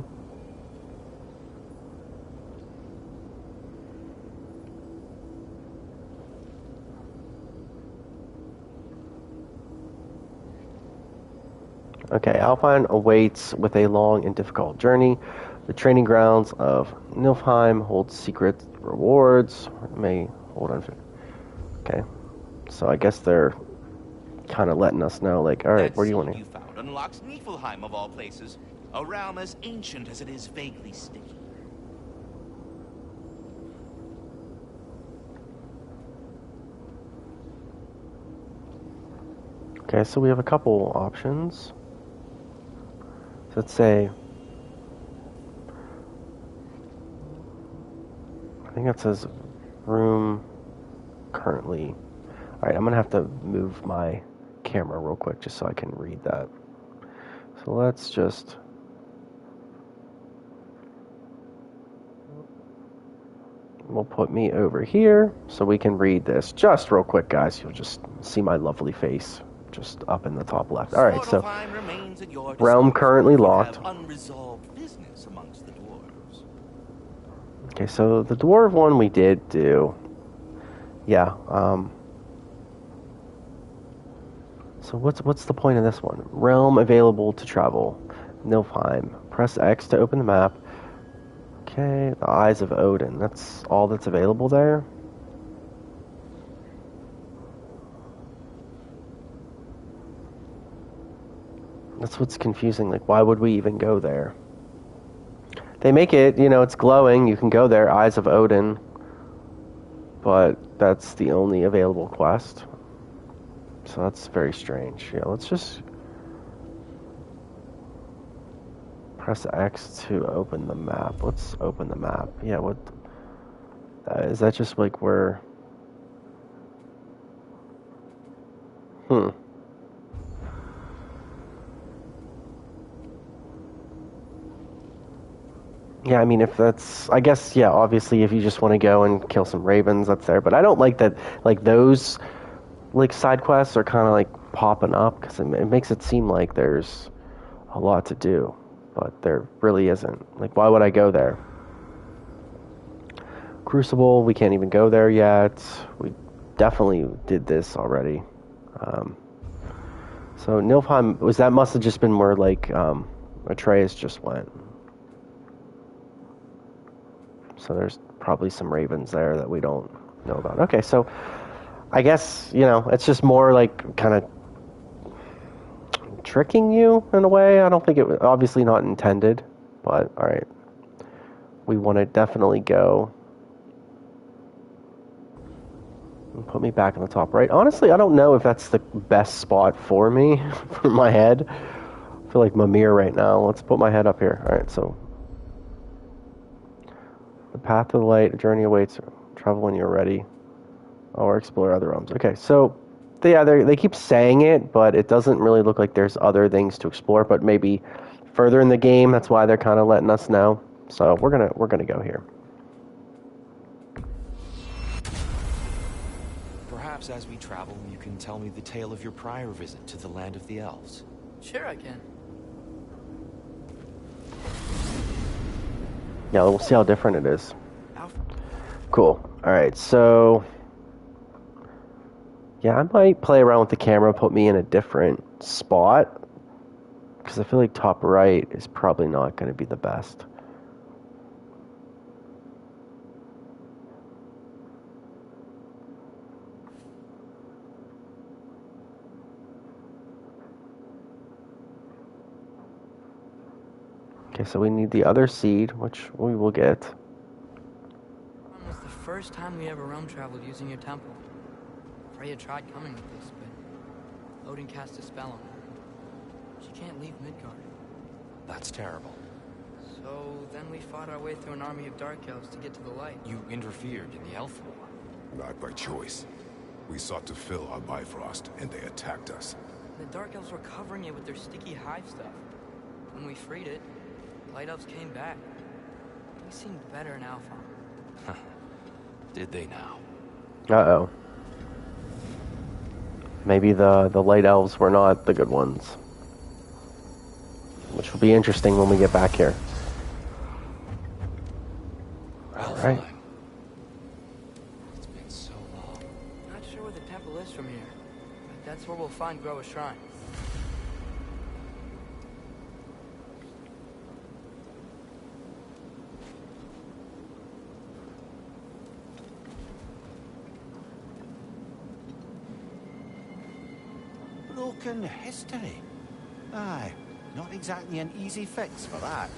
Speaker 1: Okay, Alpine awaits with a long and difficult journey. The training grounds of Niflheim hold secret rewards. May hold on. Okay, so I guess they're kind of letting us know, like, all right, where do you want to?
Speaker 12: You found unlocks Niflheim of all places, a realm as ancient as it is vaguely sticky.
Speaker 1: Okay, so we have a couple options. So let's say, I think that says room currently. All right, I'm gonna have to move my camera real quick just so I can read that. So let's just we'll put me over here so we can read this just real quick, guys. You'll just see my lovely face just up in the top left. All right, so realm currently locked.
Speaker 12: Unresolved business amongst the dwarves.
Speaker 1: Okay, so the dwarf one we did do. Yeah. So what's the point of this one? Realm available to travel. Niflheim. Press X to open the map. Okay, the Eyes of Odin. That's all that's available there. That's what's confusing. Like, why would we even go there? They make it, it's glowing. You can go there, Eyes of Odin. But that's the only available quest. So that's very strange. Yeah, let's just press X to open the map. Let's open the map. Yeah, what? Is that just like where? Yeah, I mean, if that's, I guess, yeah, obviously, if you just want to go and kill some ravens, that's there. But I don't like that, like, those, like, side quests are kind of, like, popping up, because it makes it seem like there's a lot to do. But there really isn't. Like, why would I go there? Crucible, we can't even go there yet. We definitely did this already. So, Niflheim, that must have just been where, like, Atreus just went. So there's probably some ravens there that we don't know about. Okay, so I guess, you know, it's just more like kind of tricking you in a way. I don't think it was obviously not intended, but all right. We want to definitely go. Put me back on the top right. Honestly, I don't know if that's the best spot for me, for my head. I feel like Mimir right now. Let's put my head up here. All right, so the path of the light, a journey awaits. Travel when you're ready, or explore other realms. Okay, so they keep saying it, but it doesn't really look like there's other things to explore. But maybe further in the game, that's why they're kind of letting us know. So we're gonna go here.
Speaker 5: Perhaps as we travel, you can tell me the tale of your prior visit to the land of the elves.
Speaker 3: Sure, I can.
Speaker 1: Yeah, we'll see how different it is. Cool. All right, so yeah, I might play around with the camera, put me in a different spot, because I feel like top right is probably not going to be the best. Okay, so we need the other seed, which we will get.
Speaker 3: It was the first time we ever realm traveled using your temple. Freya tried coming with us, but Odin cast a spell on her. She can't leave Midgard.
Speaker 5: That's terrible.
Speaker 3: So then we fought our way through an army of dark elves to get to the light.
Speaker 5: You interfered in the elf war.
Speaker 4: Not by choice. We sought to fill our Bifrost, and they attacked us.
Speaker 3: The dark elves were covering it with their sticky hive stuff. When we freed it, light elves came back. We seemed better in Alpha.
Speaker 5: Did they now?
Speaker 1: Uh-oh. Maybe the light elves were not the good ones. Which will be interesting when we get back here. Alright.
Speaker 5: It's been so long.
Speaker 3: Not sure where the temple is from here, but that's where we'll find Groa's shrine.
Speaker 8: Broken history. Aye, not exactly an easy fix for that.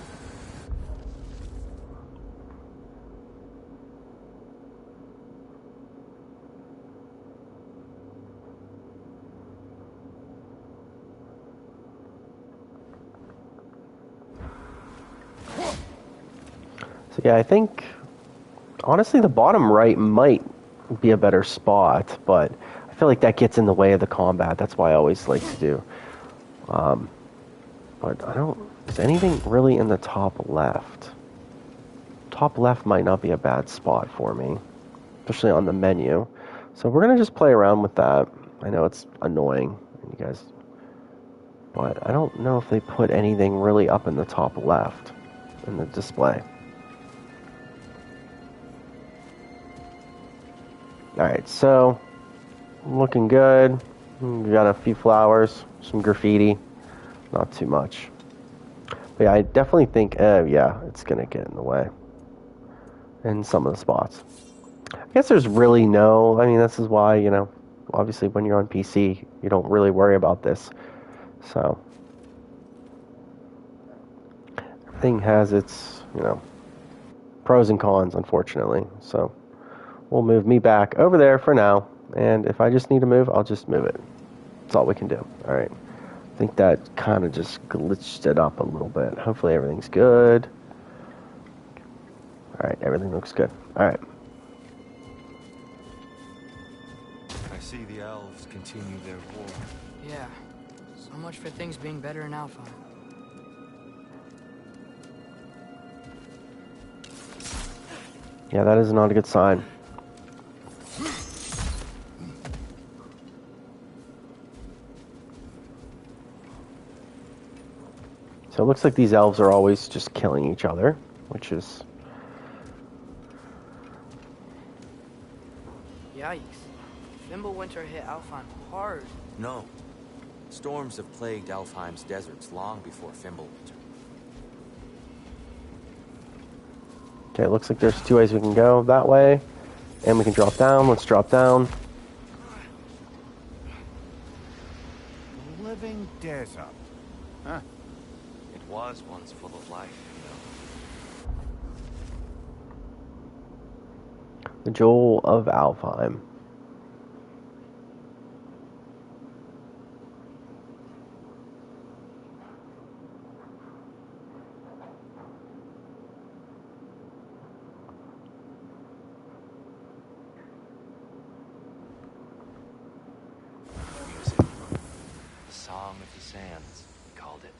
Speaker 1: So yeah, I think honestly the bottom right might be a better spot, but I feel like that gets in the way of the combat. That's why I always like to do. But I don't... Is anything really in the top left? Top left might not be a bad spot for me, especially on the menu. So we're going to just play around with that. I know it's annoying, you guys, but I don't know if they put anything really up in the top left in the display. Alright, so looking good. We got a few flowers, some graffiti, not too much. But yeah, I definitely think, yeah, it's going to get in the way in some of the spots. I guess there's really no, I mean, this is why, you know, obviously when you're on PC, you don't really worry about this. So, everything has its, you know, pros and cons, unfortunately. So, we'll move me back over there for now. And if I just need to move, I'll just move it. That's all we can do. All right. I think that kind of just glitched it up a little bit. Hopefully everything's good. All right, everything looks good. All right.
Speaker 5: I see the elves continue their war.
Speaker 3: Yeah, so much for things being better in Alpha.
Speaker 1: Yeah, that is not a good sign. So it looks like these elves are always just killing each other, which is...
Speaker 3: Yikes. Fimbulwinter hit Alfheim hard.
Speaker 6: No. Storms have plagued Alfheim's deserts long before Fimbulwinter.
Speaker 1: Okay, it looks like there's 2 ways we can go. That way, and we can drop down. Let's drop down.
Speaker 8: Living desert. Huh?
Speaker 5: It was once full of life,
Speaker 1: The Jewel of Alfheim.
Speaker 5: Music. The Song of the Sands, we called it.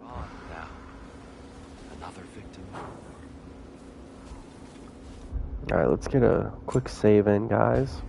Speaker 5: Gone now. Another victim.
Speaker 1: Alright, let's get a quick save in, guys.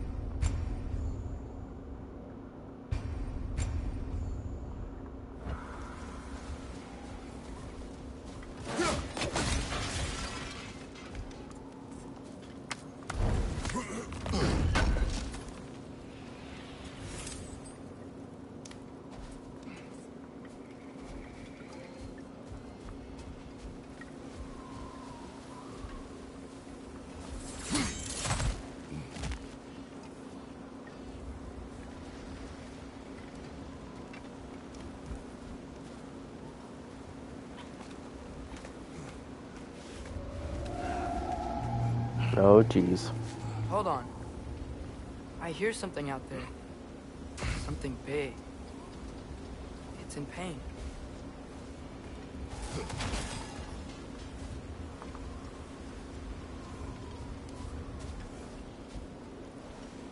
Speaker 1: Oh, jeez.
Speaker 3: Hold on. I hear something out there. Something big. It's in pain.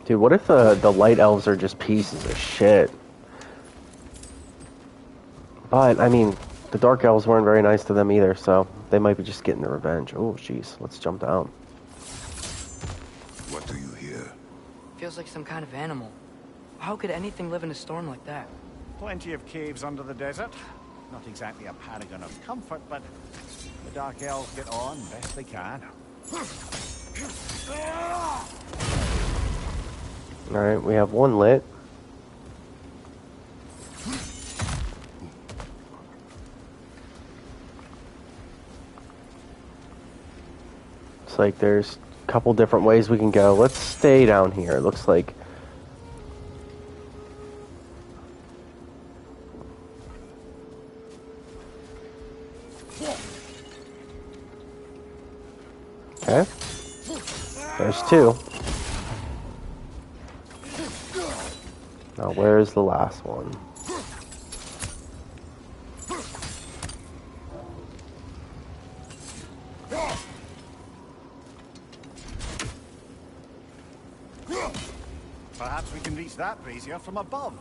Speaker 1: Dude, what if the light elves are just pieces of shit? But, I mean, the dark elves weren't very nice to them either, so they might be just getting their revenge. Oh, jeez. Let's jump down.
Speaker 4: What do you hear?
Speaker 3: Feels like some kind of animal. How could anything live in a storm like that?
Speaker 8: Plenty of caves under the desert. Not exactly a paragon of comfort, but the Dark Elves get on best they can.
Speaker 1: Alright, we have one lit. It's like there's a couple different ways we can go. Let's stay down here. It looks like... Okay. There's two. Now, where's the last one?
Speaker 8: Perhaps we can reach that brazier from above.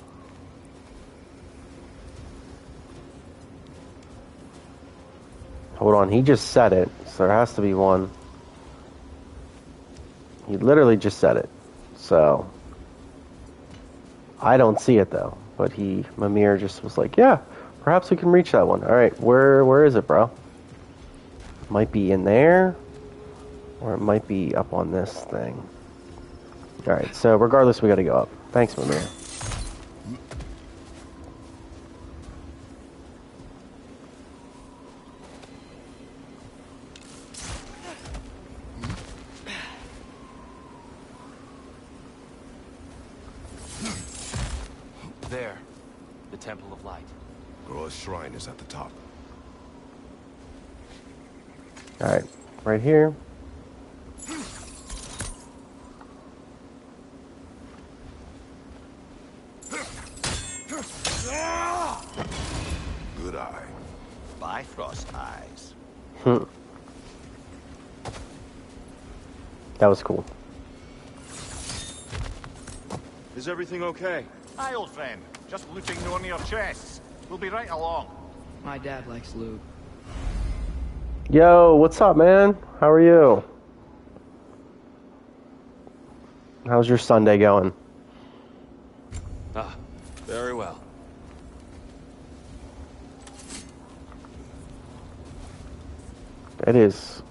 Speaker 1: Hold on, he just said it, so there has to be one. He literally just said it, so... I don't see it, though, but Mimir just was like, yeah, perhaps we can reach that one. Alright, where is it, bro? Might be in there, or it might be up on this thing. Alright, so regardless, we gotta go up. Thanks, Mimir.
Speaker 5: Temple of Light.
Speaker 4: Groa's shrine is at the top.
Speaker 1: Alright, right here.
Speaker 4: Good eye.
Speaker 8: Bifrost eyes.
Speaker 1: That was cool.
Speaker 8: Is everything okay? Aye, old friend. Just looting one of your chests. We'll be right along.
Speaker 3: My dad likes loot.
Speaker 1: Yo, what's up, man? How are you? How's your Sunday going?
Speaker 5: Ah, very well.
Speaker 1: It is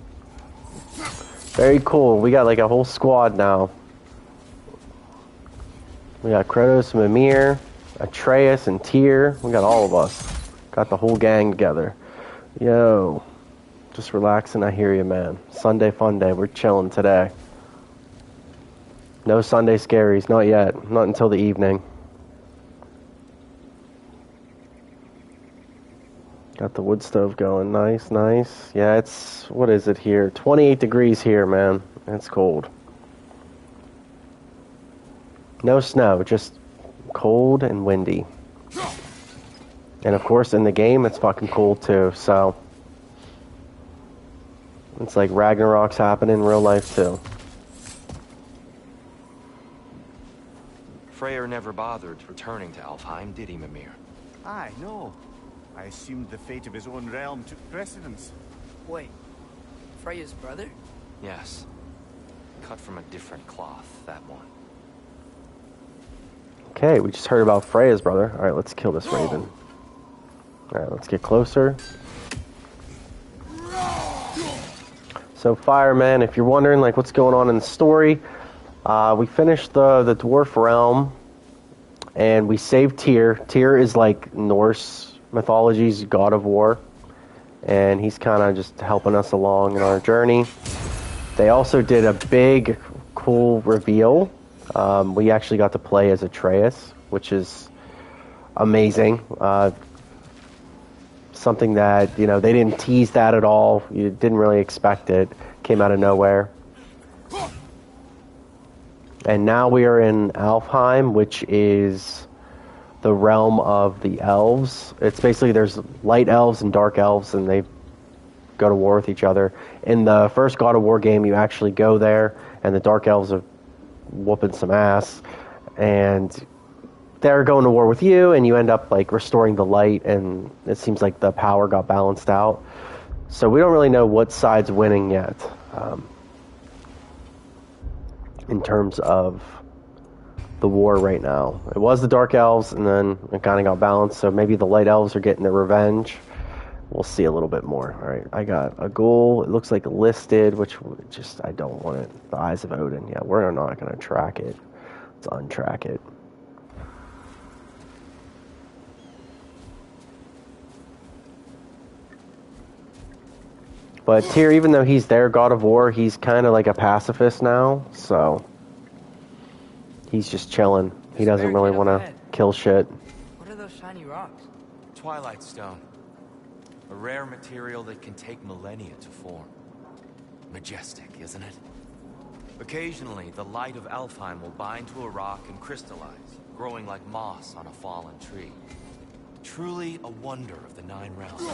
Speaker 1: very cool. We got like a whole squad now. We got Kratos, Mimir, Atreus, and Tyr. We got all of us. Got the whole gang together. Yo, just relaxing. I hear you, man. Sunday fun day. We're chilling today. No Sunday scaries. Not yet. Not until the evening. Got the wood stove going. Nice, nice. Yeah, it's, what is it here? 28 degrees here, man. It's cold. No snow, just cold and windy. And of course, in the game, it's fucking cold too, so. It's like Ragnarok's happening in real life too.
Speaker 5: Freyr never bothered returning to Alfheim, did he, Mimir?
Speaker 8: Aye, no. I assumed the fate of his own realm took precedence.
Speaker 3: Wait, Freya's brother?
Speaker 5: Yes. Cut from a different cloth, that one.
Speaker 1: Okay, we just heard about Freya's brother. Alright, let's kill this raven. Alright, let's get closer. So, Fireman, if you're wondering like what's going on in the story, we finished the dwarf realm, and we saved Tyr. Tyr is like Norse mythology's god of war, and he's kind of just helping us along in our journey. They also did a big, cool reveal. We actually got to play as Atreus, which is amazing. Something that, you know, they didn't tease that at all. You didn't really expect it. Came out of nowhere. And now we are in Alfheim, which is the realm of the elves. It's basically, there's light elves and dark elves, and they go to war with each other. In the first God of War game, you actually go there, and the dark elves are whooping some ass, and they're going to war with you, and you end up like restoring the light, and it seems like the power got balanced out. So we don't really know what side's winning yet, in terms of the war right now. It was the Dark Elves, and then it kind of got balanced, so maybe the Light Elves are getting their revenge. We'll see a little bit more. Alright, I got a goal. It looks like listed, which just, I don't want it. The Eyes of Odin. Yeah, we're not going to track it. Let's untrack it. But Tyr, even though he's their god of war, he's kind of like a pacifist now, so he's just chilling. He doesn't really want to kill shit.
Speaker 3: What are those shiny rocks?
Speaker 5: Twilight Stone. A rare material that can take millennia to form. Majestic, isn't it? Occasionally, the light of Alfheim will bind to a rock and crystallize, growing like moss on a fallen tree. Truly a wonder of the Nine Realms.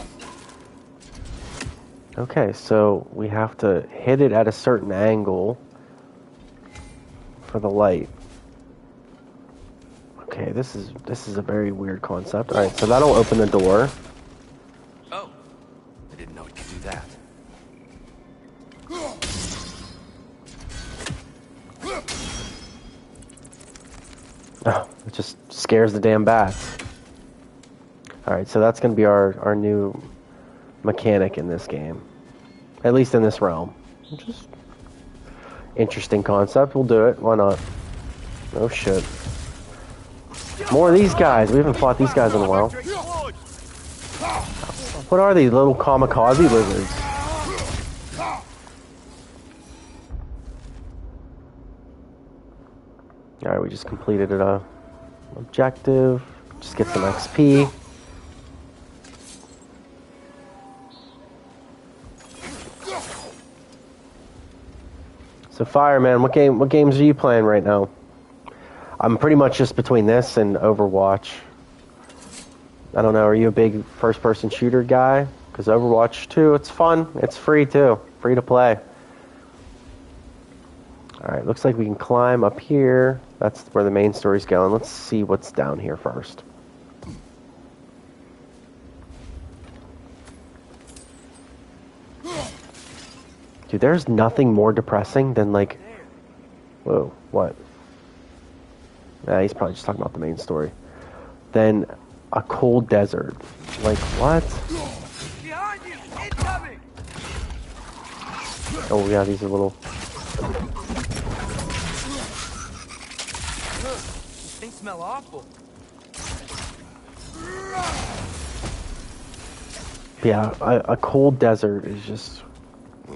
Speaker 1: Okay, so we have to hit it at a certain angle for the light. Okay, this is a very weird concept. Alright, so that'll open the door.
Speaker 5: Oh, I didn't know it could do that.
Speaker 1: Oh, it just scares the damn bats. Alright, so that's going to be our new mechanic in this game. At least in this realm. Just interesting concept. We'll do it. Why not? Oh shit. More of these guys. We haven't fought these guys in a while. What are these little kamikaze lizards? Alright, we just completed an objective. Just get some XP. So Fireman, what games are you playing right now? I'm pretty much just between this and Overwatch. I don't know, are you a big first-person shooter guy? Because Overwatch 2, it's fun. It's free, too. Free to play. Alright, looks like we can climb up here. That's where the main story's going. Let's see what's down here first. Dude, there's nothing more depressing than, like... Whoa, what? Nah, he's probably just talking about the main story. Than a cold desert. Like, what?
Speaker 3: Behind you! Incoming!
Speaker 1: Oh, yeah, these are little...
Speaker 3: These things smell awful.
Speaker 1: Yeah, a cold desert is just...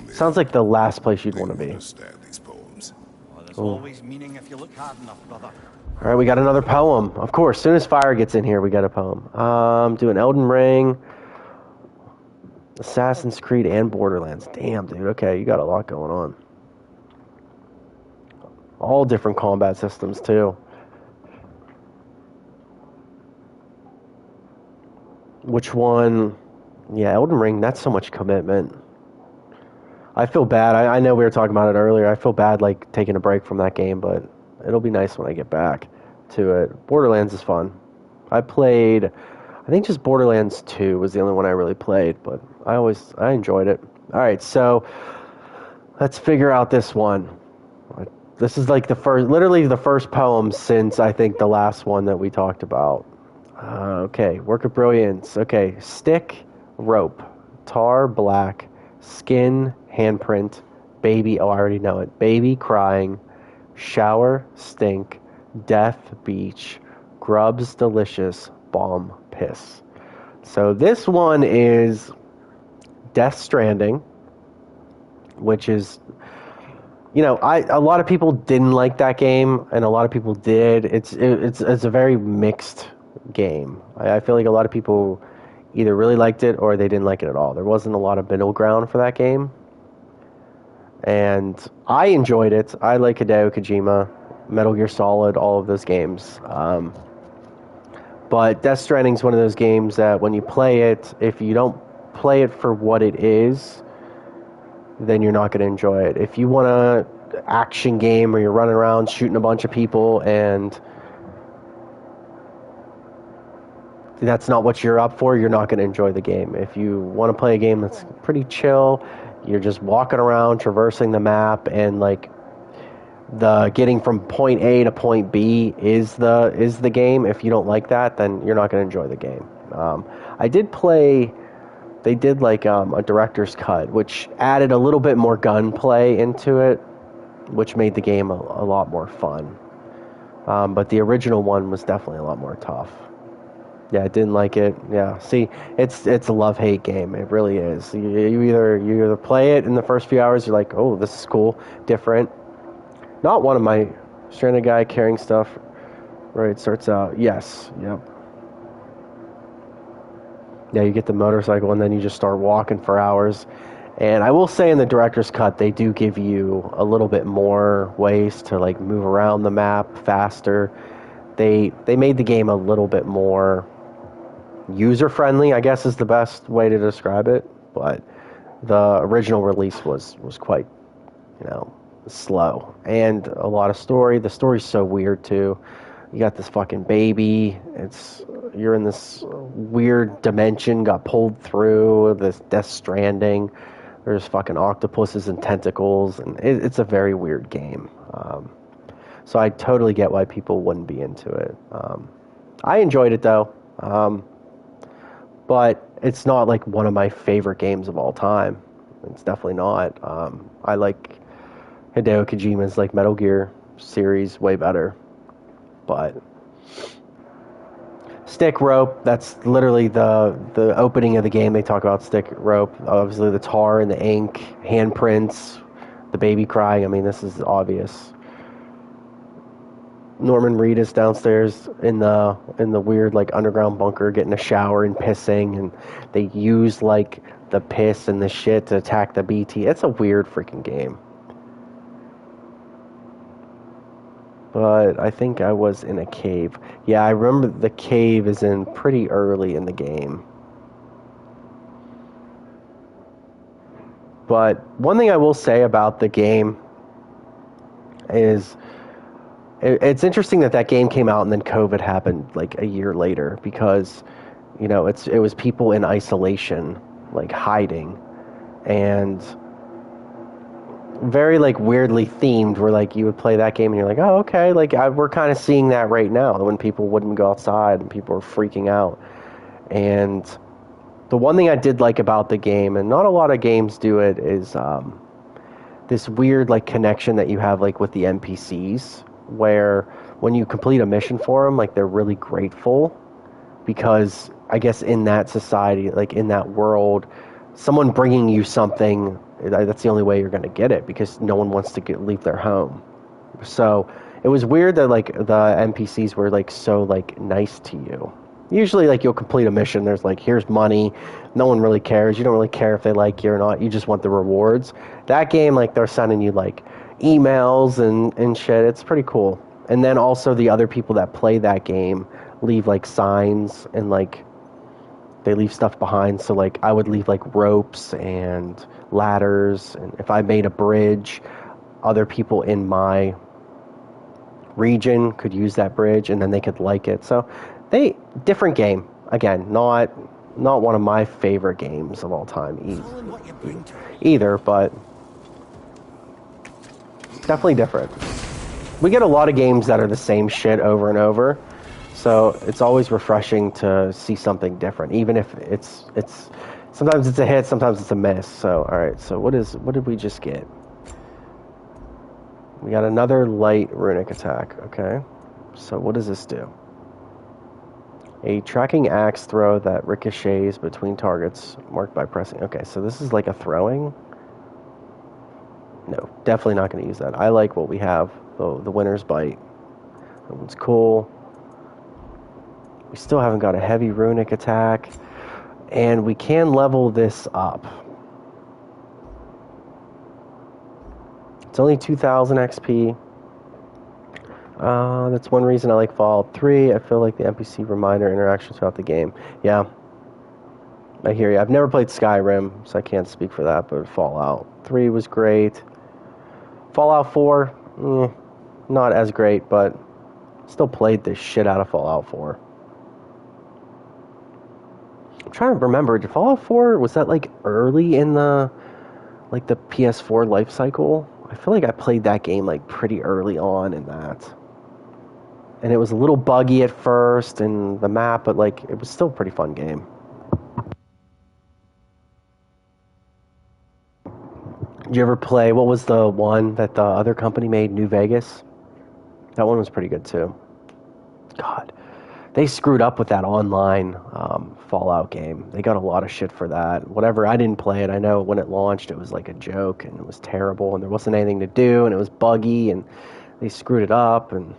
Speaker 1: Sounds like the last place you'd want to be.
Speaker 4: Understand these poems.
Speaker 8: Well, there's always meaning if you look hard enough, brother.
Speaker 1: Alright, we got another poem. Of course, as soon as fire gets in here, we got a poem. Do an Elden Ring, Assassin's Creed, and Borderlands. Damn, dude. Okay, you got a lot going on. All different combat systems, too. Which one? Yeah, Elden Ring, that's so much commitment. I feel bad. I know we were talking about it earlier. I feel bad, like, taking a break from that game, but it'll be nice when I get back to it. Borderlands is fun. I played, I think just Borderlands 2 was the only one I really played, but I enjoyed it. Alright, so let's figure out this one. This is like literally the first poem since I think the last one that we talked about. Okay, work of brilliance. Okay, stick, rope, tar, black, skin, handprint, baby, oh I already know it, baby crying, shower, stink, death, beach, grubs, delicious, bomb, piss. So this one is Death Stranding, which is, you know, a lot of people didn't like that game, and a lot of people did. It's a very mixed game. I feel like a lot of people either really liked it or they didn't like it at all. There wasn't a lot of middle ground for that game. And I enjoyed it. I like Hideo Kojima, Metal Gear Solid, all of those games. But Death Stranding is one of those games that when you play it, if you don't play it for what it is, then you're not going to enjoy it. If you want an action game where you're running around shooting a bunch of people and that's not what you're up for, you're not going to enjoy the game. If you want to play a game that's pretty chill, you're just walking around, traversing the map, and like the getting from point A to point B is the game. If you don't like that, then you're not going to enjoy the game. I did play. They did like a director's cut, which added a little bit more gunplay into it, which made the game a lot more fun. But the original one was definitely a lot more tough. Yeah, I didn't like it. Yeah, see, it's a love-hate game. It really is. You either play it in the first few hours, you're like, oh, this is cool, different. Not one of my stranded guy carrying stuff. Right, starts out. Yes, yep. Yeah, you get the motorcycle and then you just start walking for hours. And I will say in the director's cut, they do give you a little bit more ways to like move around the map faster. They made the game a little bit more user-friendly, I guess is the best way to describe it. But the original release was quite, slow. And a lot of story. The story's so weird, too. You got this fucking baby. You're in this weird dimension, got pulled through, this Death Stranding. There's fucking octopuses and tentacles, and it's a very weird game. So I totally get why people wouldn't be into it. I enjoyed it, though. But it's not like one of my favorite games of all time. It's definitely not. I like Hideo Kojima's like Metal Gear series way better. But stick rope, that's literally the opening of the game. They talk about stick rope. Obviously the tar and the ink, handprints, the baby crying. I mean, this is obvious. Norman Reedus downstairs in the weird like underground bunker getting a shower and pissing, and they use like the piss and the shit to attack the BT. It's a weird freaking game. But I think I was in a cave. Yeah, I remember the cave is in pretty early in the game. But one thing I will say about the game is it's interesting that game came out and then COVID happened like a year later, because you know it was people in isolation, like hiding, and very like weirdly themed, where like you would play that game and you're like, oh okay, like we're kind of seeing that right now, when people wouldn't go outside and people were freaking out. And the one thing I did like about the game, and not a lot of games do it, is this weird like connection that you have like with the NPCs, where when you complete a mission for them, like they're really grateful, because I guess in that society, like in that world, someone bringing you something, that's the only way you're going to get it, because no one wants to leave their home. So it was weird that like the NPCs were like so like nice to you. Usually like you'll complete a mission, there's like, here's money, no one really cares, you don't really care if they like you or not, you just want the rewards. That game, like they're sending you like emails and shit. It's pretty cool. And then also the other people that play that game leave like signs, and like they leave stuff behind. So like I would leave like ropes and ladders, and if I made a bridge, other people in my region could use that bridge, and then they could like it. So different game. Again, not one of my favorite games of all time either, but definitely different. We get a lot of games that are the same shit over and over, so it's always refreshing to see something different, even if it's sometimes it's a hit, sometimes it's a miss. So all right, so what did we just get? We got another light runic attack. Okay, so what does this do? A tracking axe throw that ricochets between targets marked by pressing. Okay, so this is like a throwing. No, definitely not going to use that. I like what we have. The Winter's Bite. That one's cool. We still haven't got a heavy runic attack. And we can level this up. It's only 2,000 XP. That's one reason I like Fallout 3. I feel like the NPC reminder interactions throughout the game. Yeah, I hear you. I've never played Skyrim, so I can't speak for that, but Fallout 3 was great. Fallout 4, not as great, but still played the shit out of Fallout 4. I'm trying to remember, did Fallout 4, was that like early in the PS4 life cycle? I feel like I played that game like pretty early on in that. And it was a little buggy at first in the map, but like it was still a pretty fun game. Did you ever play, what was the one that the other company made, New Vegas? That one was pretty good too. God, they screwed up with that online Fallout game. They got a lot of shit for that. Whatever, I didn't play it. I know when it launched it was like a joke, and it was terrible, and there wasn't anything to do, and it was buggy, and they screwed it up. And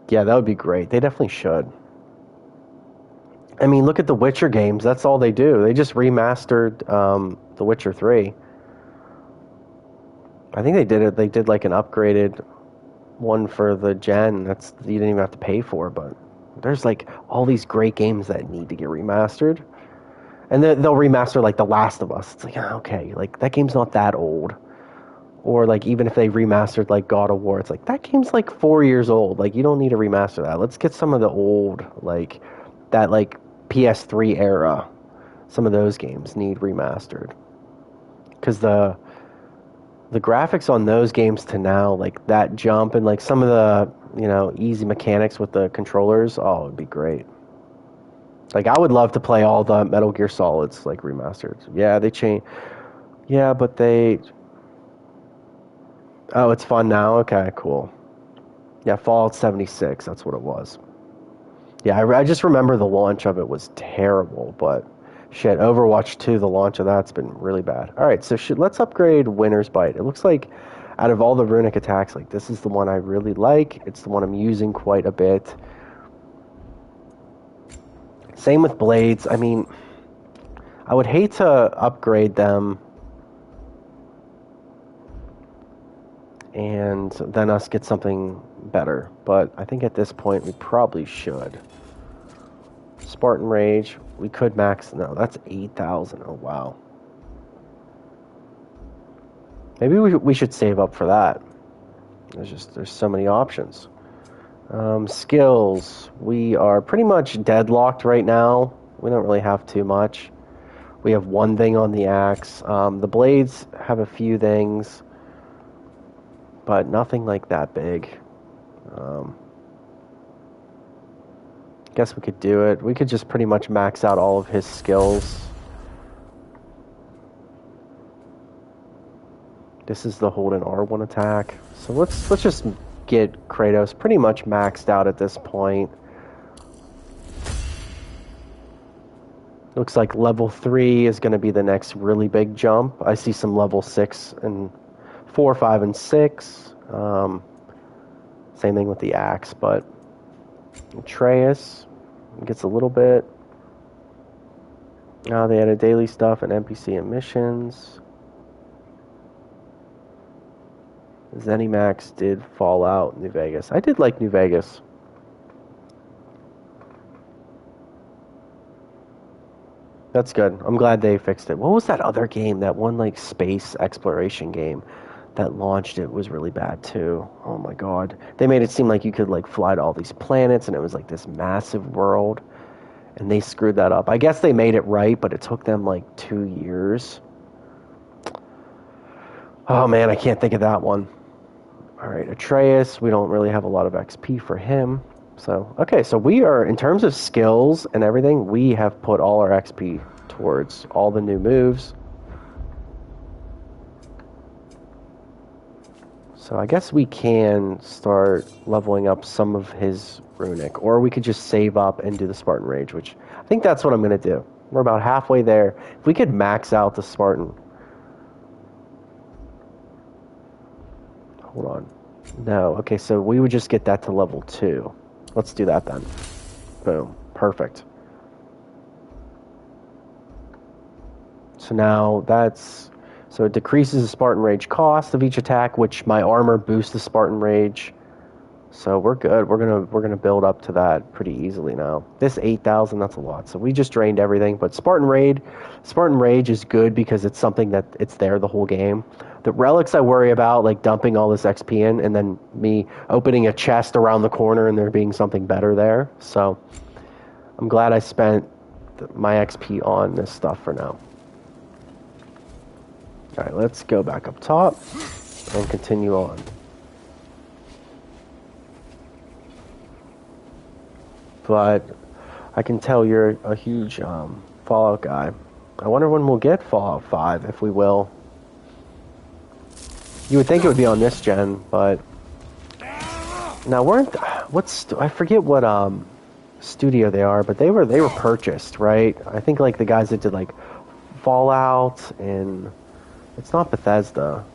Speaker 1: yeah, that would be great. They definitely should. I mean, look at the Witcher games. That's all they do. They just remastered The Witcher 3. I think they did it. They did like an upgraded one for the gen. You didn't even have to pay for, but there's like all these great games that need to get remastered. And they'll remaster like The Last of Us. It's like, okay, like that game's not that old. Or like even if they remastered like God of War, it's like that game's like 4 years old. Like you don't need to remaster that. Let's get some of the old, like that like PS3 era. Some of those games need remastered. Because the graphics on those games to now, like that jump and like some of the, easy mechanics with the controllers, it would be great. Like I would love to play all the Metal Gear Solids like remastered. Yeah, they changed. Yeah, but they... Oh, it's fun now? Okay, cool. Yeah, Fallout 76, that's what it was. Yeah, I just remember the launch of it was terrible, but shit, Overwatch 2, the launch of that's been really bad. Alright, so let's upgrade Winter's Bite. It looks like out of all the runic attacks, like, this is the one I really like. It's the one I'm using quite a bit. Same with blades. I mean, I would hate to upgrade them and then us get something better, but I think at this point we probably should. Spartan Rage, we could max. No, that's 8,000. Oh, wow. Maybe we should save up for that. There's so many options. Skills, we are pretty much deadlocked right now. We don't really have too much. We have one thing on the axe. The blades have a few things, but nothing like that big. Guess we could do it. We could just pretty much max out all of his skills. This is the hold an R1 attack. So let's just get Kratos pretty much maxed out at this point. Looks like level 3 is going to be the next really big jump. I see some level 6 and 4, 5, and 6. Same thing with the axe, but Atreus gets a little bit. They added daily stuff and NPC and missions. ZeniMax did Fallout New Vegas. I did like New Vegas. That's good. I'm glad they fixed it. What was that other game? That one like space exploration game that launched it was really bad too. Oh my god. They made it seem like you could like fly to all these planets and it was like this massive world. And they screwed that up. I guess they made it right, but it took them like 2 years. Oh man, I can't think of that one. Alright, Atreus, we don't really have a lot of XP for him. So, okay, so we are, in terms of skills and everything, we have put all our XP towards all the new moves. So I guess we can start leveling up some of his runic, or we could just save up and do the Spartan Rage, which I think that's what I'm going to do. We're about halfway there. If we could max out the Spartan. Hold on. No, okay, so we would just get that to level 2. Let's do that then. Boom. Perfect. So now that's... So it decreases the Spartan Rage cost of each attack, which my armor boosts the Spartan Rage. So we're good. We're gonna build up to that pretty easily now. This 8,000, that's a lot. So we just drained everything. But Spartan Rage is good because it's something that it's there the whole game. The relics I worry about, like dumping all this XP in, and then me opening a chest around the corner and there being something better there. So I'm glad I spent my XP on this stuff for now. Alright, let's go back up top and continue on. But I can tell you're a huge Fallout guy. I wonder when we'll get Fallout 5, if we will. You would think it would be on this gen, but... Now, I forget what studio they are, but they were purchased, right? I think like the guys that did like Fallout and... It's not Bethesda.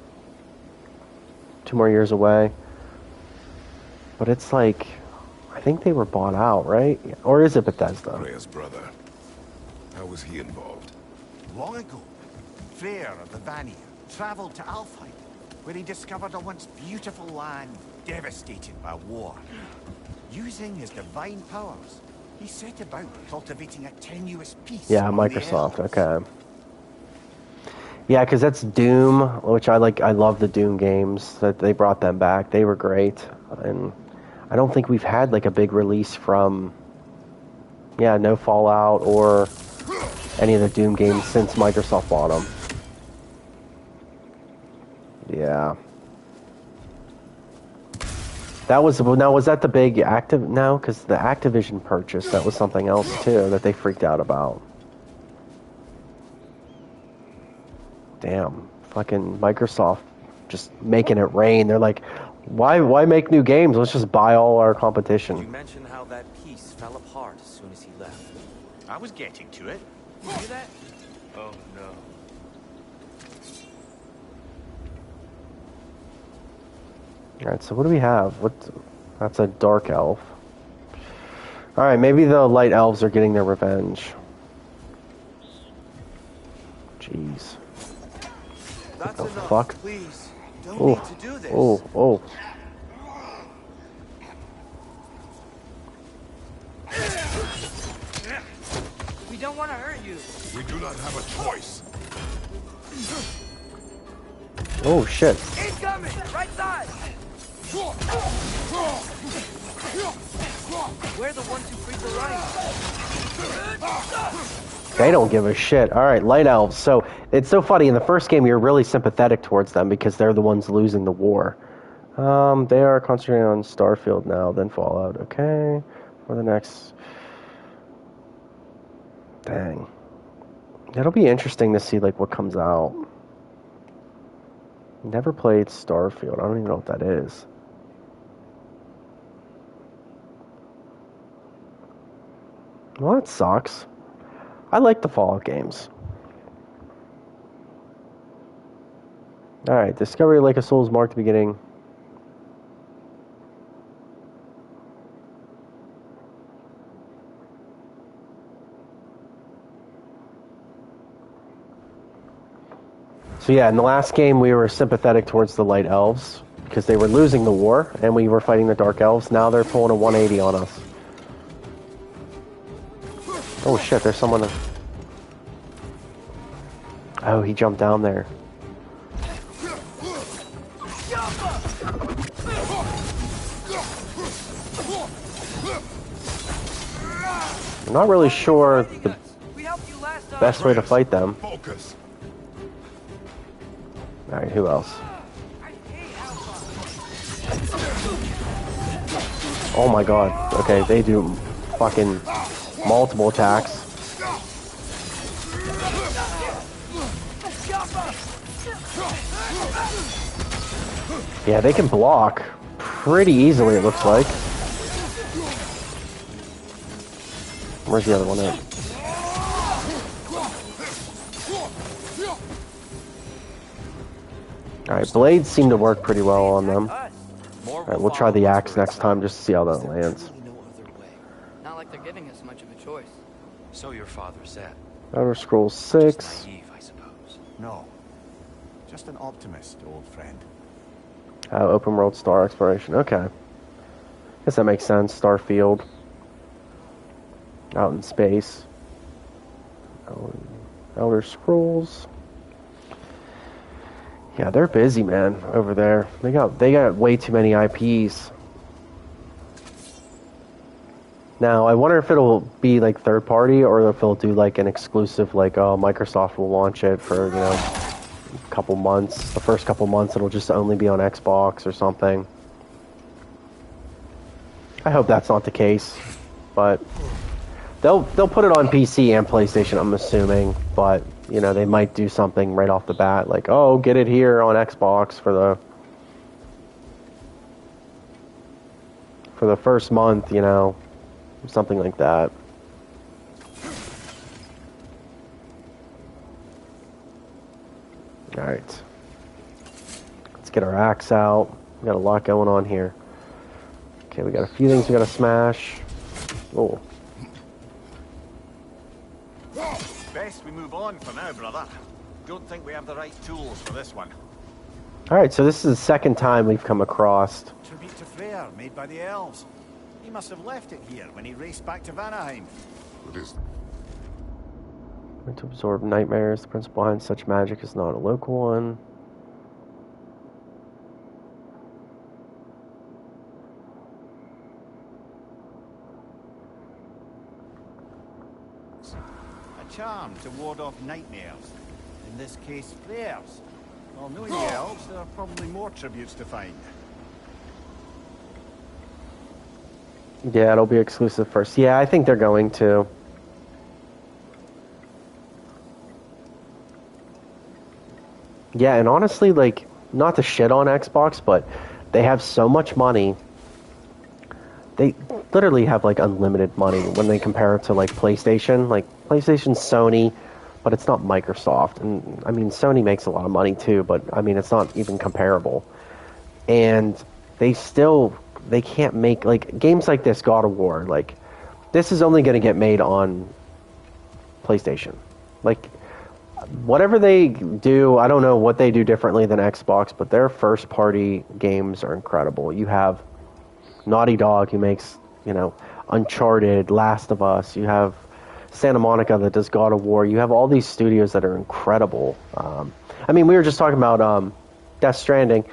Speaker 1: 2 more years away. But it's like... I think they were bought out, right? Or is it Bethesda?
Speaker 4: Freya's brother. How was he involved?
Speaker 8: Long ago, Freyr of the Vanir traveled to Alfheim, where he discovered a once beautiful land devastated by war. Using his divine powers, he set about cultivating a tenuous peace.
Speaker 1: Yeah, Microsoft, okay. Yeah, because that's Doom, which I like. I love the Doom games. That they brought them back. They were great, and I don't think we've had like a big release from, no Fallout or any of the Doom games since Microsoft bought them. Yeah. That was, now was that the big no, because the Activision purchase, that was something else too that they freaked out about. Damn, fucking Microsoft just making it rain. They're like, why make new games? Let's just buy all our competition.
Speaker 6: You mentioned how that piece fell apart as soon as he left.
Speaker 8: I was getting to it.
Speaker 6: You hear that? Oh no.
Speaker 1: Alright, so what do we have? That's a dark elf. Alright, maybe the light elves are getting their revenge. Jeez.
Speaker 6: That's
Speaker 1: What the
Speaker 6: enough.
Speaker 1: fuck?
Speaker 6: Please, don't
Speaker 1: Oh,
Speaker 6: need to do this.
Speaker 1: oh.
Speaker 3: We don't want to hurt you.
Speaker 4: We do not have a choice.
Speaker 1: Oh, shit.
Speaker 3: Incoming! Right side! We're the ones who freed the right.
Speaker 1: They don't give a shit. Alright, light elves. So, it's so funny. In the first game, you're really sympathetic towards them because they're the ones losing the war. They are concentrating on Starfield now, then Fallout. Okay. For the next... Dang. It'll be interesting to see, like, what comes out. Never played Starfield. I don't even know what that is. Well, that sucks. I like the Fallout games. Alright, Discovery Lake of Souls marked the beginning. So yeah, in the last game we were sympathetic towards the Light Elves because they were losing the war and we were fighting the Dark Elves. Now they're pulling a 180 on us. Oh shit, there's someone... Oh, he jumped down there. I'm not really sure the best way to fight them.
Speaker 4: Focus.
Speaker 1: Alright, who else? Oh my god. Okay, they do fucking multiple attacks. Yeah, they can block pretty easily, it looks like. Where's the other one at? Alright, blades seem to work pretty well on them. Alright, we'll try the axe next time just to see how that lands.
Speaker 3: Not like they're giving us much of a choice.
Speaker 5: So your father said.
Speaker 1: Elder Scrolls 6.
Speaker 5: Naive, I suppose.
Speaker 8: No. Just an optimist, old friend.
Speaker 1: Open world star exploration. Okay. Guess that makes sense. Starfield. Out in space. Elder Scrolls. Yeah, they're busy, man, over there. They got way too many IPs. Now, I wonder if it'll be like third party or if it'll do like an exclusive, like Microsoft will launch it for, you know, a couple months. The first couple months it'll just only be on Xbox or something. I hope that's not the case, but they'll put it on PC and PlayStation, I'm assuming, but you know, they might do something right off the bat, like, oh, get it here on Xbox for the first month, you know, something like that. Alright. Let's get our axe out. We got a lot going on here. Okay, we got a few things we gotta smash. Oh.
Speaker 8: Best we move on for now, brother. Don't think we have the right tools for this one.
Speaker 1: Alright, so this is the second time we've come across.
Speaker 8: Tribute to Freyr, made by the elves. He must have left it here when he raced back to Vanaheim.
Speaker 4: What is...
Speaker 1: To absorb nightmares. The principle behind such magic is not a local one.
Speaker 8: A charm to ward off nightmares. In this case, Freyr's. Well, knowing the elves, there are probably more tributes to find.
Speaker 1: Yeah, it'll be exclusive first. Yeah, I think they're going to. Yeah, and honestly, like, not to shit on Xbox, but they have so much money. They literally have, like, unlimited money when they compare it to, like, PlayStation. Like, PlayStation's Sony, but it's not Microsoft. And, I mean, Sony makes a lot of money, too, but, I mean, it's not even comparable. And they can't make, like, games like this, God of War, like, this is only going to get made on PlayStation. Like, whatever they do, I don't know what they do differently than Xbox, but their first-party games are incredible. You have Naughty Dog, who makes, Uncharted, Last of Us. You have Santa Monica that does God of War. You have all these studios that are incredible. We were just talking about Death Stranding.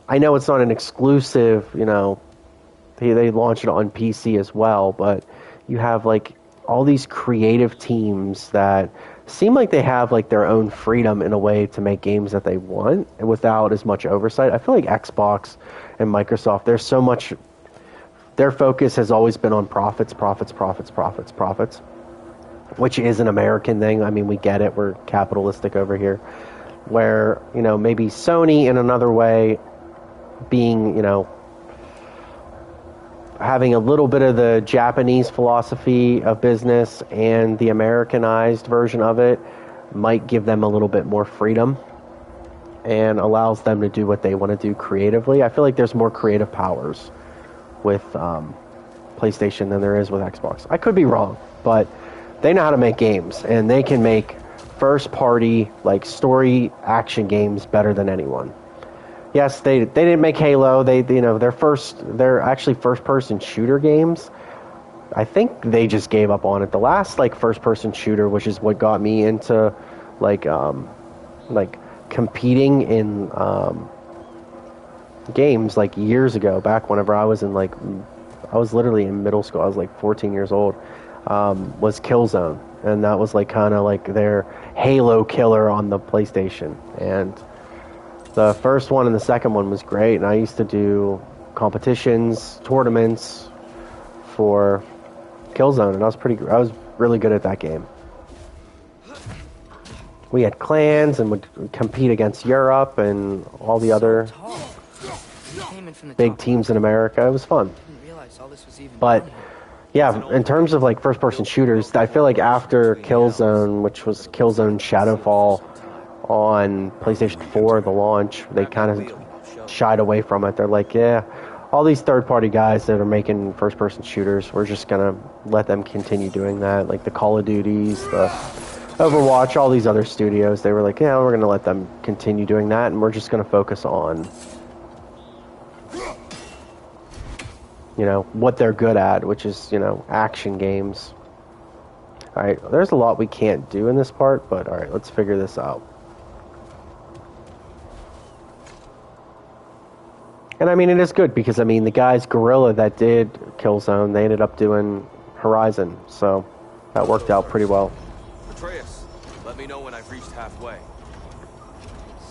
Speaker 1: I know it's not an exclusive, they launch it on PC as well, but you have, like, all these creative teams that seem like they have, like, their own freedom in a way to make games that they want without as much oversight. I feel like Xbox and Microsoft, their focus has always been on profits, which is an American thing. We get it. We're capitalistic over here. Where, maybe Sony in another way being, having a little bit of the Japanese philosophy of business and the Americanized version of it might give them a little bit more freedom and allows them to do what they want to do creatively. I feel like there's more creative powers with PlayStation than there is with Xbox. I could be wrong, but they know how to make games, and they can make first-party, like, story action games better than anyone. Yes, they didn't make Halo. They're actually first-person shooter games. I think they just gave up on it. The last, like, first-person shooter, which is what got me into, like competing in games, like, years ago, back whenever I was literally in middle school. I was like 14 years old. Was Killzone, and that was, like, kind of like their Halo killer on the PlayStation. And the first one and the second one was great, and I used to do competitions, tournaments for Killzone, and I was really good at that game. We had clans and would compete against Europe and all the other big teams in America. It was fun. But yeah, in terms of, like, first-person shooters, I feel like after Killzone, which was Killzone Shadowfall on PlayStation 4, the launch, they kind of shied away from it. They're like, yeah, all these third-party guys that are making first-person shooters, we're just going to let them continue doing that. Like the Call of Duties, the Overwatch, all these other studios, they were like, yeah, we're going to let them continue doing that, and we're just going to focus on, what they're good at, which is, action games. Alright, there's a lot we can't do in this part, but alright, let's figure this out. And it is good because, the guys, Guerrilla, that did Killzone, they ended up doing Horizon, so that worked out pretty well.
Speaker 6: Atreus, let me know when I've reached halfway.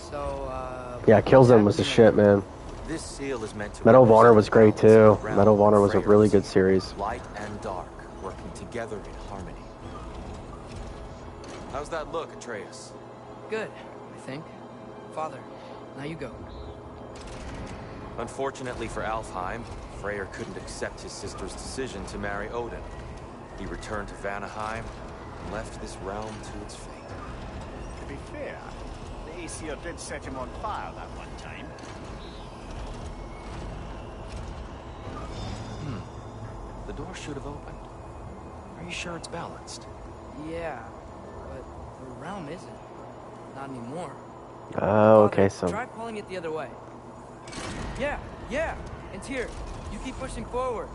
Speaker 3: So,
Speaker 1: yeah, Killzone was the shit, man.
Speaker 6: This seal is meant to
Speaker 1: Medal of Honor was great, too. Medal of Honor was a really good series.
Speaker 6: Light and dark, working together in harmony. How's that look, Atreus?
Speaker 3: Good, I think. Father, now you go.
Speaker 6: Unfortunately for Alfheim, Freyr couldn't accept his sister's decision to marry Odin. He returned to Vanaheim and left this realm to its fate.
Speaker 8: To be fair, the Aesir did set him on fire that one time.
Speaker 6: The door should have opened. Are you sure it's balanced?
Speaker 3: Yeah, but the realm isn't. Not anymore.
Speaker 1: Oh, okay, so...
Speaker 3: Try pulling it the other way. Yeah, it's here. You keep pushing forward.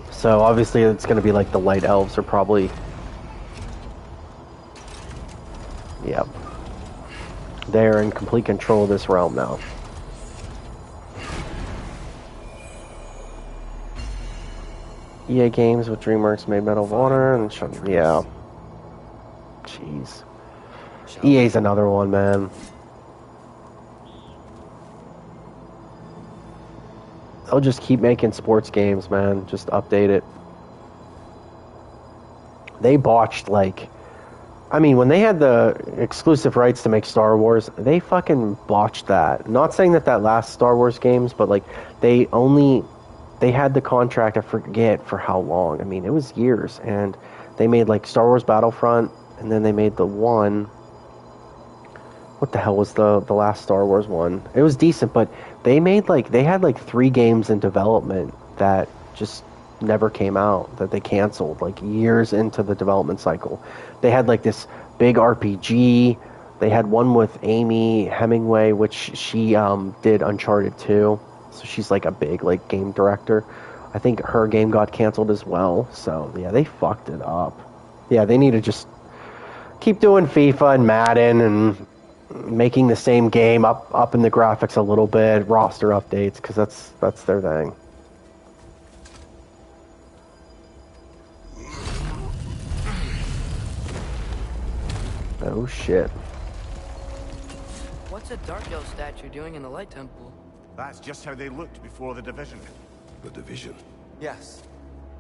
Speaker 1: So, obviously, it's going to be like the Light Elves are probably... Yep. They're in complete control of this realm now. EA Games with DreamWorks made Medal of Honor and yeah. Jeez. EA's another one, man. They'll just keep making sports games, man. Just update it. They botched, like... when they had the exclusive rights to make Star Wars, they fucking botched that. Not saying that last Star Wars games, but, like, they had the contract, I forget for how long. It was years. And they made, like, Star Wars Battlefront, and then they made the one what the hell was the last Star Wars one? It was decent, but they had like 3 games in development that just never came out, that they canceled like years into the development cycle. They had like this big RPG. They had one with Amy Hemingway, which she did Uncharted 2. So she's like a big like game director. I think her game got canceled as well. So yeah, they fucked it up. Yeah, they need to just keep doing FIFA and Madden and making the same game, up in the graphics a little bit, roster updates, because that's their thing. Oh shit.
Speaker 3: What's a Dark Elf statue doing in the Light Temple?
Speaker 8: That's just how they looked before the division.
Speaker 4: The division?
Speaker 6: Yes.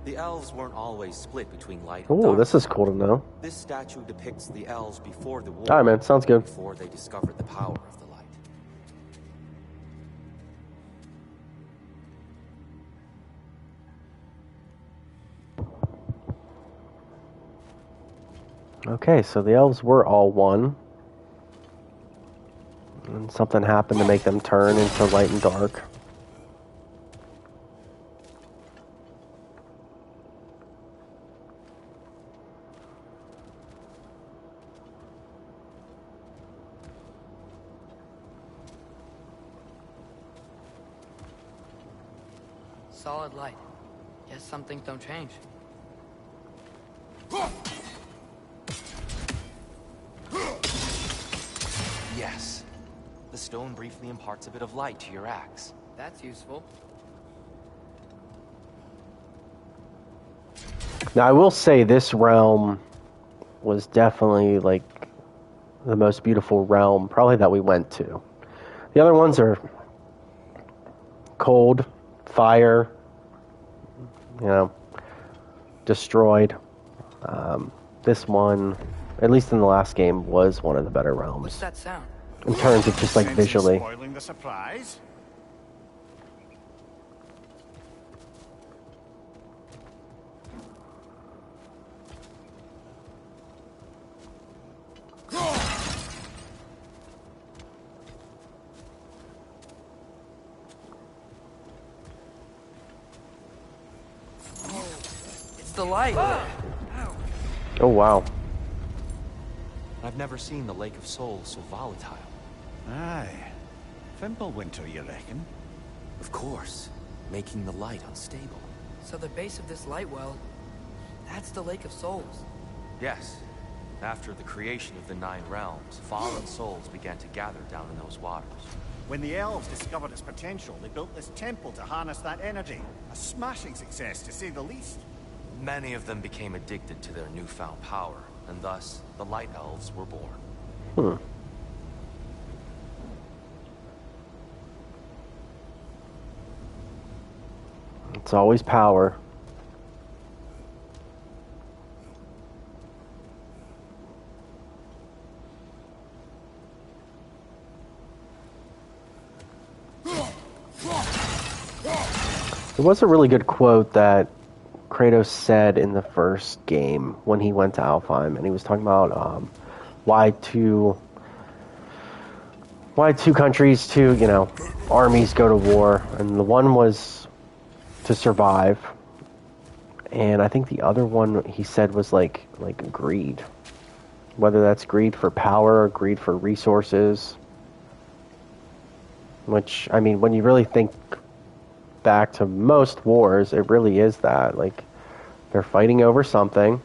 Speaker 6: The elves weren't always split between light and
Speaker 1: Oh,
Speaker 6: dark.
Speaker 1: this is cool to know.
Speaker 6: This statue depicts the elves before the war.
Speaker 1: Alright, man, sounds good.
Speaker 6: Before they discovered the power of the light.
Speaker 1: Okay, so the elves were all one. And something happened to make them turn into light and dark.
Speaker 3: Solid light. Guess some things don't change.
Speaker 6: Yes. The stone briefly imparts a bit of light to your axe.
Speaker 3: That's useful.
Speaker 1: Now, I will say this realm was definitely, like, the most beautiful realm, probably, that we went to. The other ones are cold, fire, you know, destroyed. This one, at least in the last game, was one of the better realms.
Speaker 3: What's that sound?
Speaker 1: In terms of just, like, visually.
Speaker 8: Spoiling the surprise?
Speaker 3: It's the light.
Speaker 1: Oh, wow.
Speaker 6: I've never seen the Lake of Souls so volatile.
Speaker 8: Aye. Fimbulwinter, you reckon?
Speaker 6: Of course. Making the light unstable.
Speaker 3: So the base of this light well, that's the Lake of Souls.
Speaker 6: Yes. After the creation of the 9 realms, fallen souls began to gather down in those waters.
Speaker 8: When the elves discovered its potential, they built this temple to harness that energy. A smashing success, to say the least.
Speaker 6: Many of them became addicted to their newfound power, and thus, the Light Elves were born.
Speaker 1: It's always power. There was a really good quote that Kratos said in the first game when he went to Alfheim, and he was talking about why two countries, two armies go to war, and the one was to survive, and I think the other one he said was like greed, whether that's greed for power or greed for resources. Which, I mean, when you really think back to most wars, it really is that. Like, they're fighting over something,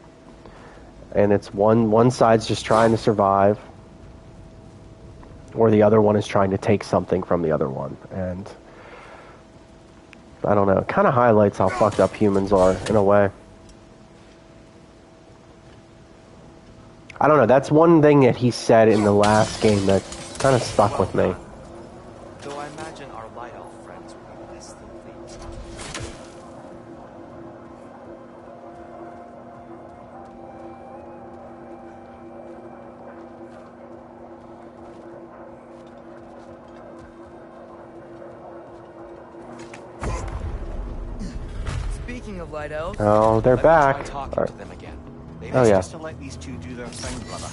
Speaker 1: and it's one side's just trying to survive, or the other one is trying to take something from the other one. And I don't know, it kind of highlights how fucked up humans are, in a way. I don't know, that's one thing that he said in the last game that kind of stuck with me.
Speaker 6: Though I imagine our Light Elf friends will be less than pleased.
Speaker 3: Speaking of Light Elves...
Speaker 1: Oh, they're back.
Speaker 6: Talking to them again.
Speaker 8: Maybe
Speaker 1: Oh,
Speaker 8: it's
Speaker 1: yeah.
Speaker 8: just to let these two do their thing, brother.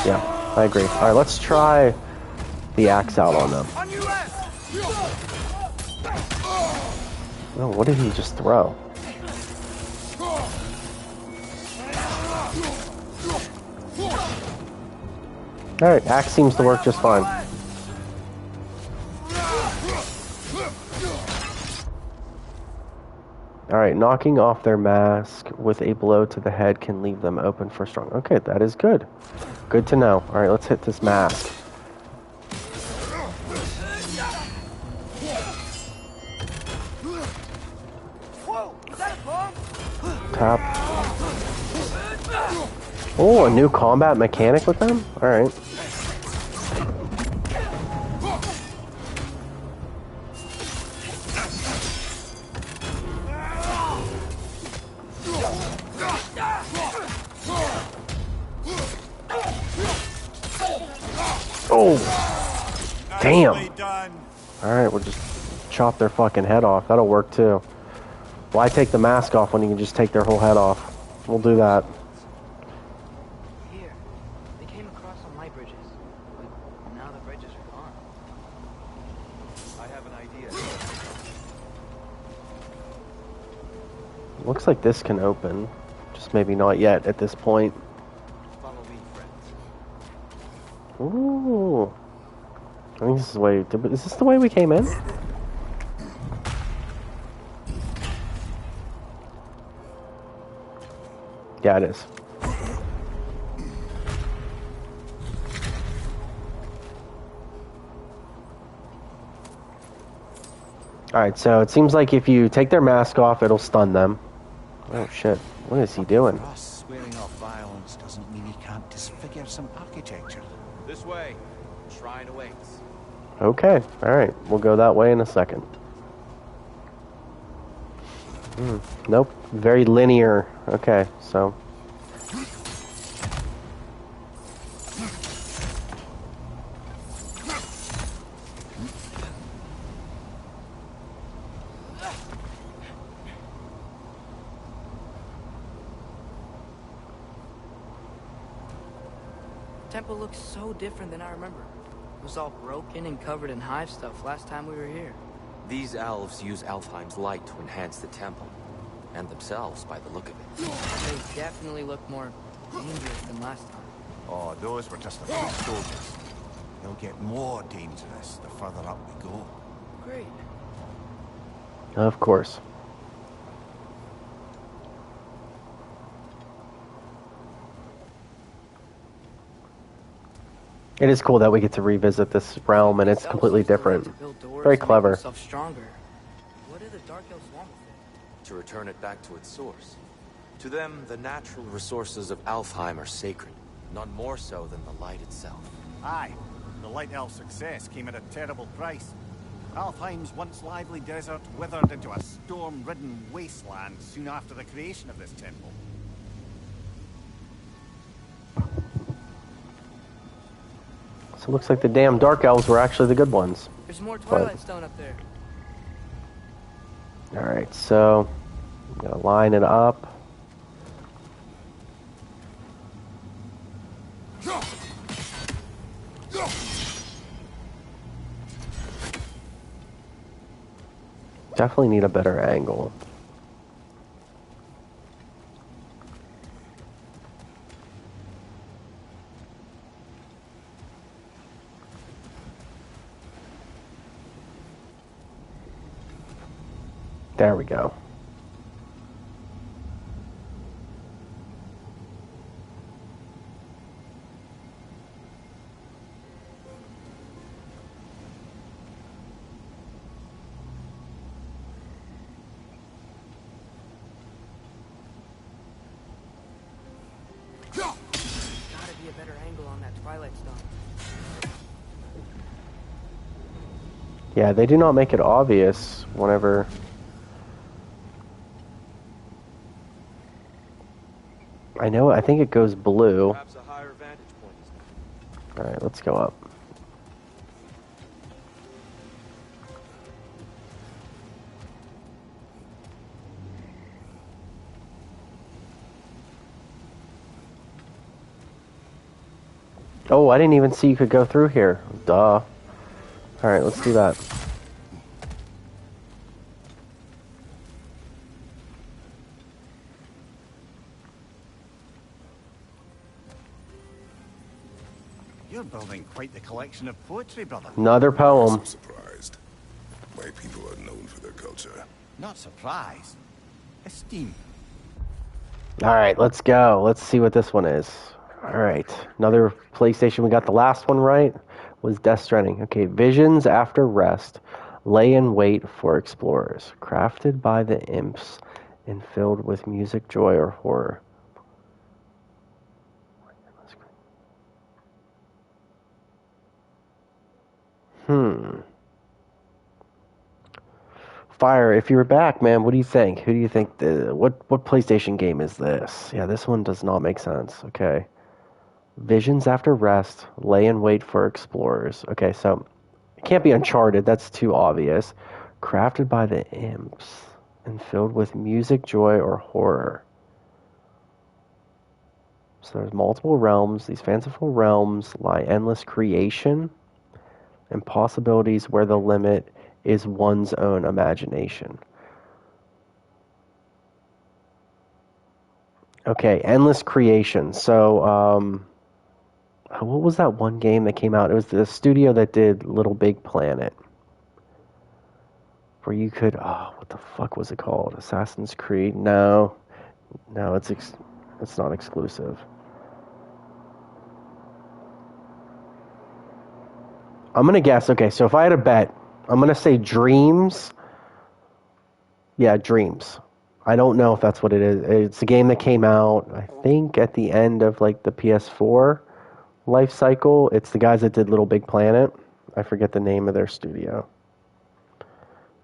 Speaker 1: Yeah, I agree. All right, let's try the axe out on them. Oh, what did he just throw? Alright, axe seems to work just fine. Alright, knocking off their mask with a blow to the head can leave them open for strong. Okay, that is good. Good to know. Alright, let's hit this mask. Tap. Oh, a new combat mechanic with them? Alright. Oh! Damn! Alright, we'll just chop their fucking head off. That'll work too. Why take the mask off when you can just take their whole head off? We'll do that.
Speaker 3: Here, they came across some light bridges, but now the bridges are gone.
Speaker 6: I have an idea.
Speaker 1: Looks like this can open. Just maybe not yet at this point.
Speaker 6: Follow me, friends.
Speaker 1: Ooh. I think this is the way... Is this the way we came in? Yeah, it is. Alright, so it seems like if you take their mask off, it'll stun them. Oh shit, what is he doing?
Speaker 8: For us, swearing off violence doesn't mean he can't disfigure some architecture.
Speaker 6: This way. Shrine awaits.
Speaker 1: Okay, alright, we'll go that way in a second. Nope, very linear. Okay, so...
Speaker 3: The temple looks so different than I remember. It was all broken and covered in hive stuff last time we were here.
Speaker 6: These elves use Alfheim's light to enhance the temple. And themselves, by the look of it.
Speaker 3: They definitely look more dangerous than last time.
Speaker 8: Oh, those were just the first soldiers. They'll get more dangerous the further up we go.
Speaker 3: Great.
Speaker 1: Of course. It is cool that we get to revisit this realm and it's completely different. Very clever.
Speaker 3: Stronger. What do the Dark Elves want with it?
Speaker 6: To return it back to its source. To them, the natural resources of Alfheim are sacred. None more so than the light itself.
Speaker 8: Aye, the Light Elf success came at a terrible price. Alfheim's once lively desert withered into a storm-ridden wasteland soon after the creation of this temple.
Speaker 1: So it looks like the damn Dark Elves were actually the good ones.
Speaker 3: There's more Twilight Stone up there.
Speaker 1: Alright, so... I'm gonna line it up. Definitely need a better angle. There we go.
Speaker 3: Gotta be a better angle on that Twilight Stone.
Speaker 1: Yeah, they do not make it obvious whenever... I know, I think it goes blue.
Speaker 6: Perhaps a higher vantage point is
Speaker 1: Alright, let's go up. Oh, I didn't even see you could go through here. Duh. Alright, let's do that.
Speaker 8: You're building quite the collection of poetry, brother.
Speaker 1: Another poem.
Speaker 4: I'm surprised. My people are known for their culture.
Speaker 8: Not surprised. Esteem.
Speaker 1: Alright, let's go. Let's see what this one is. Alright, another PlayStation. We got the last one right. Was Death Stranding. Okay, visions after rest. Lay in wait for explorers. Crafted by the imps and filled with music, joy, or horror. Fire, if you were back, man, what do you think? Who do you think what PlayStation game is this? Yeah, this one does not make sense. Okay. Visions after rest, lay in wait for explorers. Okay, so it can't be Uncharted, that's too obvious. Crafted by the imps and filled with music, joy, or horror. So there's multiple realms. These fanciful realms lie endless creation and possibilities where the limit is one's own imagination. Okay, endless creation. So, what was that one game that came out? It was the studio that did Little Big Planet. Where you could, what the fuck was it called? Assassin's Creed? No, it's not exclusive. I'm gonna guess. Okay, so if I had a bet, I'm gonna say Dreams. Yeah, Dreams. I don't know if that's what it is. It's a game that came out, I think, at the end of like the PS4 life cycle. It's the guys that did Little Big Planet. I forget the name of their studio.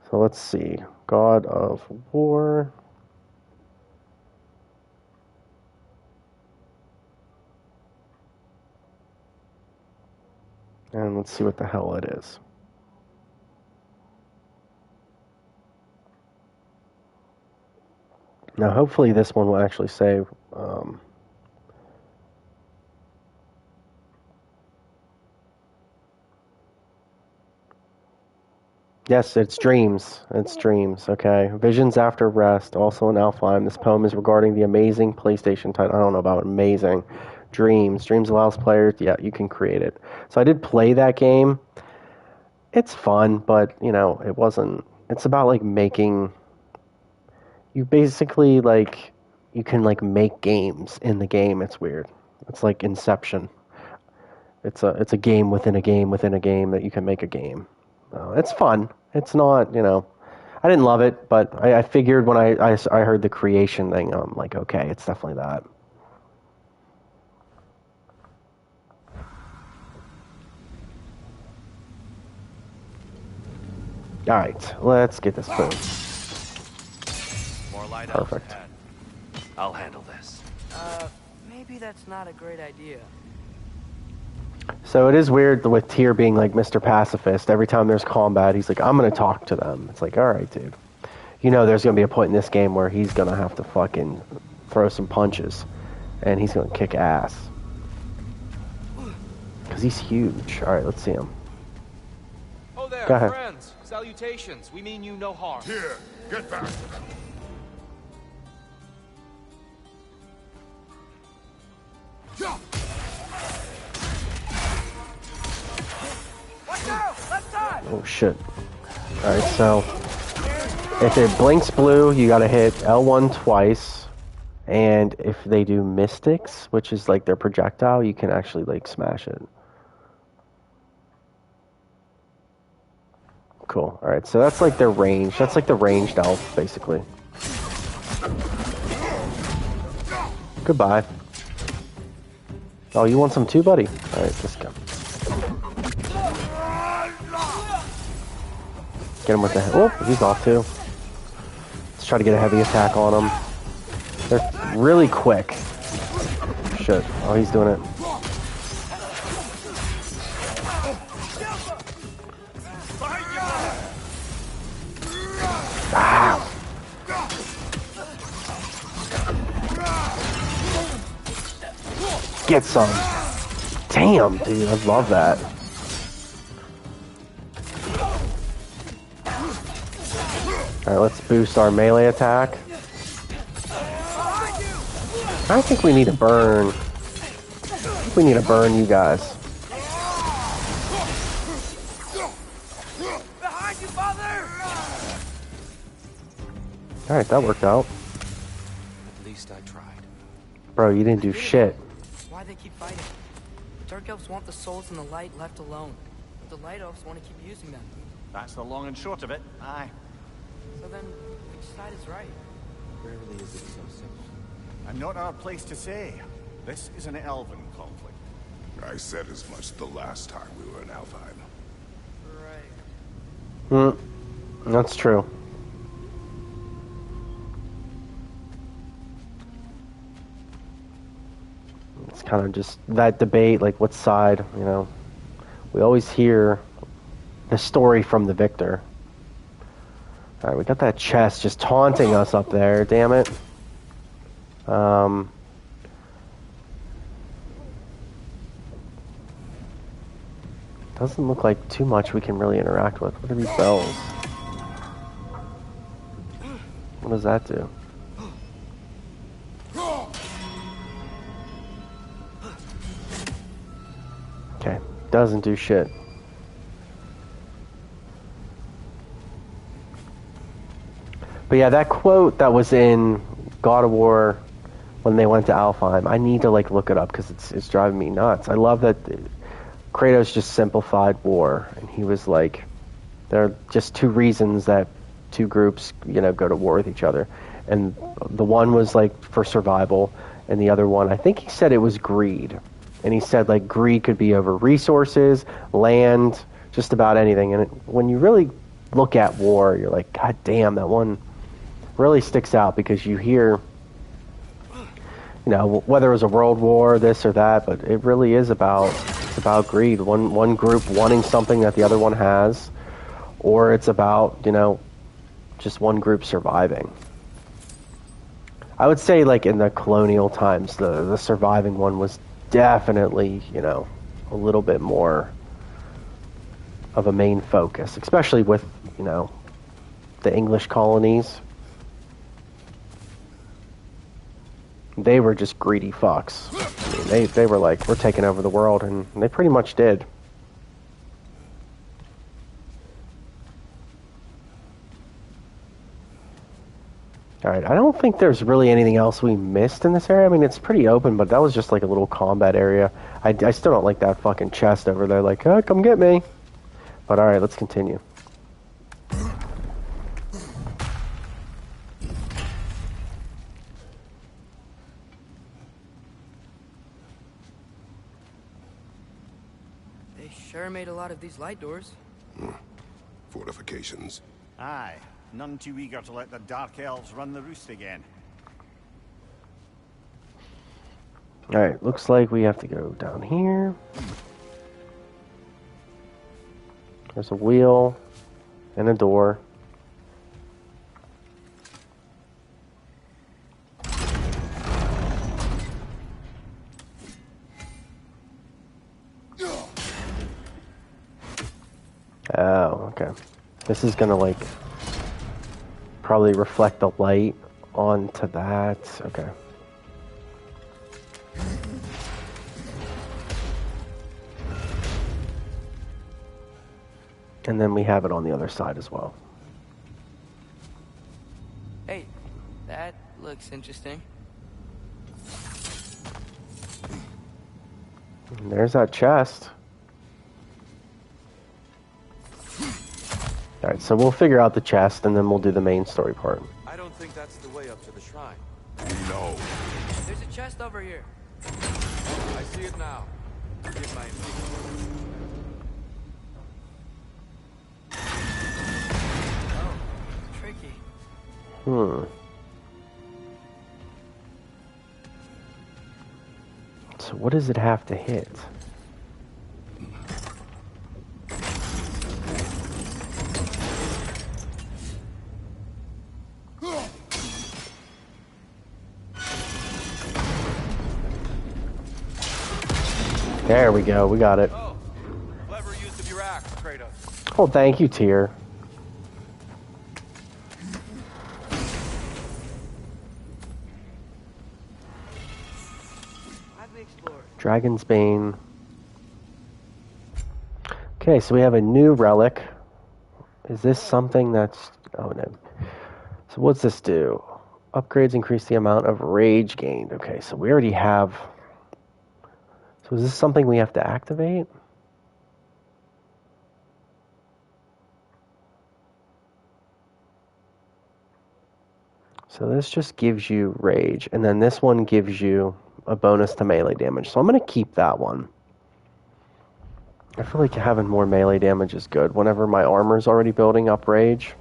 Speaker 1: So let's see. God of War. And let's see what the hell it is. Now, hopefully this one will actually say... Yes, it's Dreams. It's Dreams, okay. Visions After Rest, also in Alfheim. This poem is regarding the amazing PlayStation title. I don't know about amazing. Dreams. Dreams allows players, yeah, you can create it. So I did play that game. It's fun, but, you know, it wasn't... It's about, like, making... You basically, like... You can, like, make games in the game. It's weird. It's like Inception. It's a game within a game within a game that you can make a game. It's fun. It's not, you know... I didn't love it, but I figured when I heard the creation thing, I'm like, okay, it's definitely that. All right, let's get this through.
Speaker 6: More light
Speaker 1: Perfect.
Speaker 6: ahead. I'll handle this.
Speaker 3: Maybe that's not a great idea.
Speaker 1: So it is weird with Tyr being like Mr. Pacifist. Every time there's combat, he's like, I'm going to talk to them. It's like, all right, dude. You know there's going to be a point in this game where he's going to have to fucking throw some punches. And he's going to kick ass. Because he's huge. All right, let's see him.
Speaker 6: Oh there,
Speaker 1: Go ahead.
Speaker 6: friends. Salutations. We mean you no harm.
Speaker 4: Here, get back.
Speaker 1: Oh, shit. Alright, so... If it blinks blue, you gotta hit L1 twice. And if they do Mystics, which is like their projectile, you can actually, like, smash it. Cool. Alright, so that's like their range. That's like the ranged elf, basically. Goodbye. Oh, you want some too, buddy? Alright, let's go. Get him with the... Oh, he's off too. Let's try to get a heavy attack on him. They're really quick. Shit. Oh, he's doing it. Ah. Get some. Damn, dude, I love that. Alright, let's boost our melee attack. I think we need to burn. I think we need to burn you guys.
Speaker 3: Behind you, father!
Speaker 1: Alright, that worked out.
Speaker 5: At least I tried.
Speaker 1: Bro, you didn't do shit.
Speaker 3: Why they keep fighting? The Dark Elves want the souls in the light left alone. But the Light Elves want to keep using them.
Speaker 8: That's the long and short of it. Aye.
Speaker 3: So then, which side is right?
Speaker 5: Rarely is it so simple.
Speaker 8: And not our place to say. This is an elven conflict.
Speaker 4: I said as much the last time we were in Alfheim.
Speaker 3: Right.
Speaker 1: That's true. It's kind of just that debate, like what side, you know. We always hear the story from the victor. Alright, we got that chest just taunting us up there, damn it. Doesn't look like too much we can really interact with. What are these bells? What does that do? Okay, doesn't do shit. But yeah, that quote that was in God of War when they went to Alfheim, I need to like look it up because it's driving me nuts. I love that Kratos just simplified war, and he was like, there are just two reasons that two groups, you know, go to war with each other, and the one was like for survival, and the other one, I think he said it was greed, and he said like greed could be over resources, land, just about anything. And when you really look at war, you're like, God damn, that one really sticks out, because you hear, you know, whether it was a world war, this or that, but it really is about greed. One group wanting something that the other one has, or it's about, you know, just one group surviving. I would say, like, in the colonial times, the surviving one was definitely, you know, a little bit more of a main focus, especially with, you know, the English colonies. They were just greedy fucks. I mean, they were like, we're taking over the world, and they pretty much did. Alright, I don't think there's really anything else we missed in this area. I mean, it's pretty open, but that was just like a little combat area. I still don't like that fucking chest over there, like, oh, come get me. But alright, let's continue.
Speaker 3: They sure made a lot of these light doors.
Speaker 4: Fortifications.
Speaker 8: Aye. None too eager to let the Dark Elves run the roost again.
Speaker 1: Alright, looks like we have to go down here. There's a wheel and a door. Oh, okay. This is gonna, like, probably reflect the light onto that. Okay. And then we have it on the other side as well.
Speaker 3: Hey, that looks interesting.
Speaker 1: And there's that chest. Alright, so we'll figure out the chest, and then we'll do the main story part.
Speaker 6: I don't think that's the way up to the shrine.
Speaker 4: No.
Speaker 3: There's a chest over here.
Speaker 6: I see it now. Forgive my impatience.
Speaker 3: Oh, tricky.
Speaker 1: So what does it have to hit? There we go. We got it.
Speaker 6: Oh, clever use of your axe, Kratos.
Speaker 1: Oh, thank you, Tyr. Dragon's Bane. Okay, so we have a new relic. Is this something that's... Oh, no. So what's this do? Upgrades increase the amount of rage gained. Okay, so we already have... So is this something we have to activate? So this just gives you rage, and then this one gives you a bonus to melee damage. So I'm going to keep that one. I feel like having more melee damage is good. Whenever my armor's already building up rage.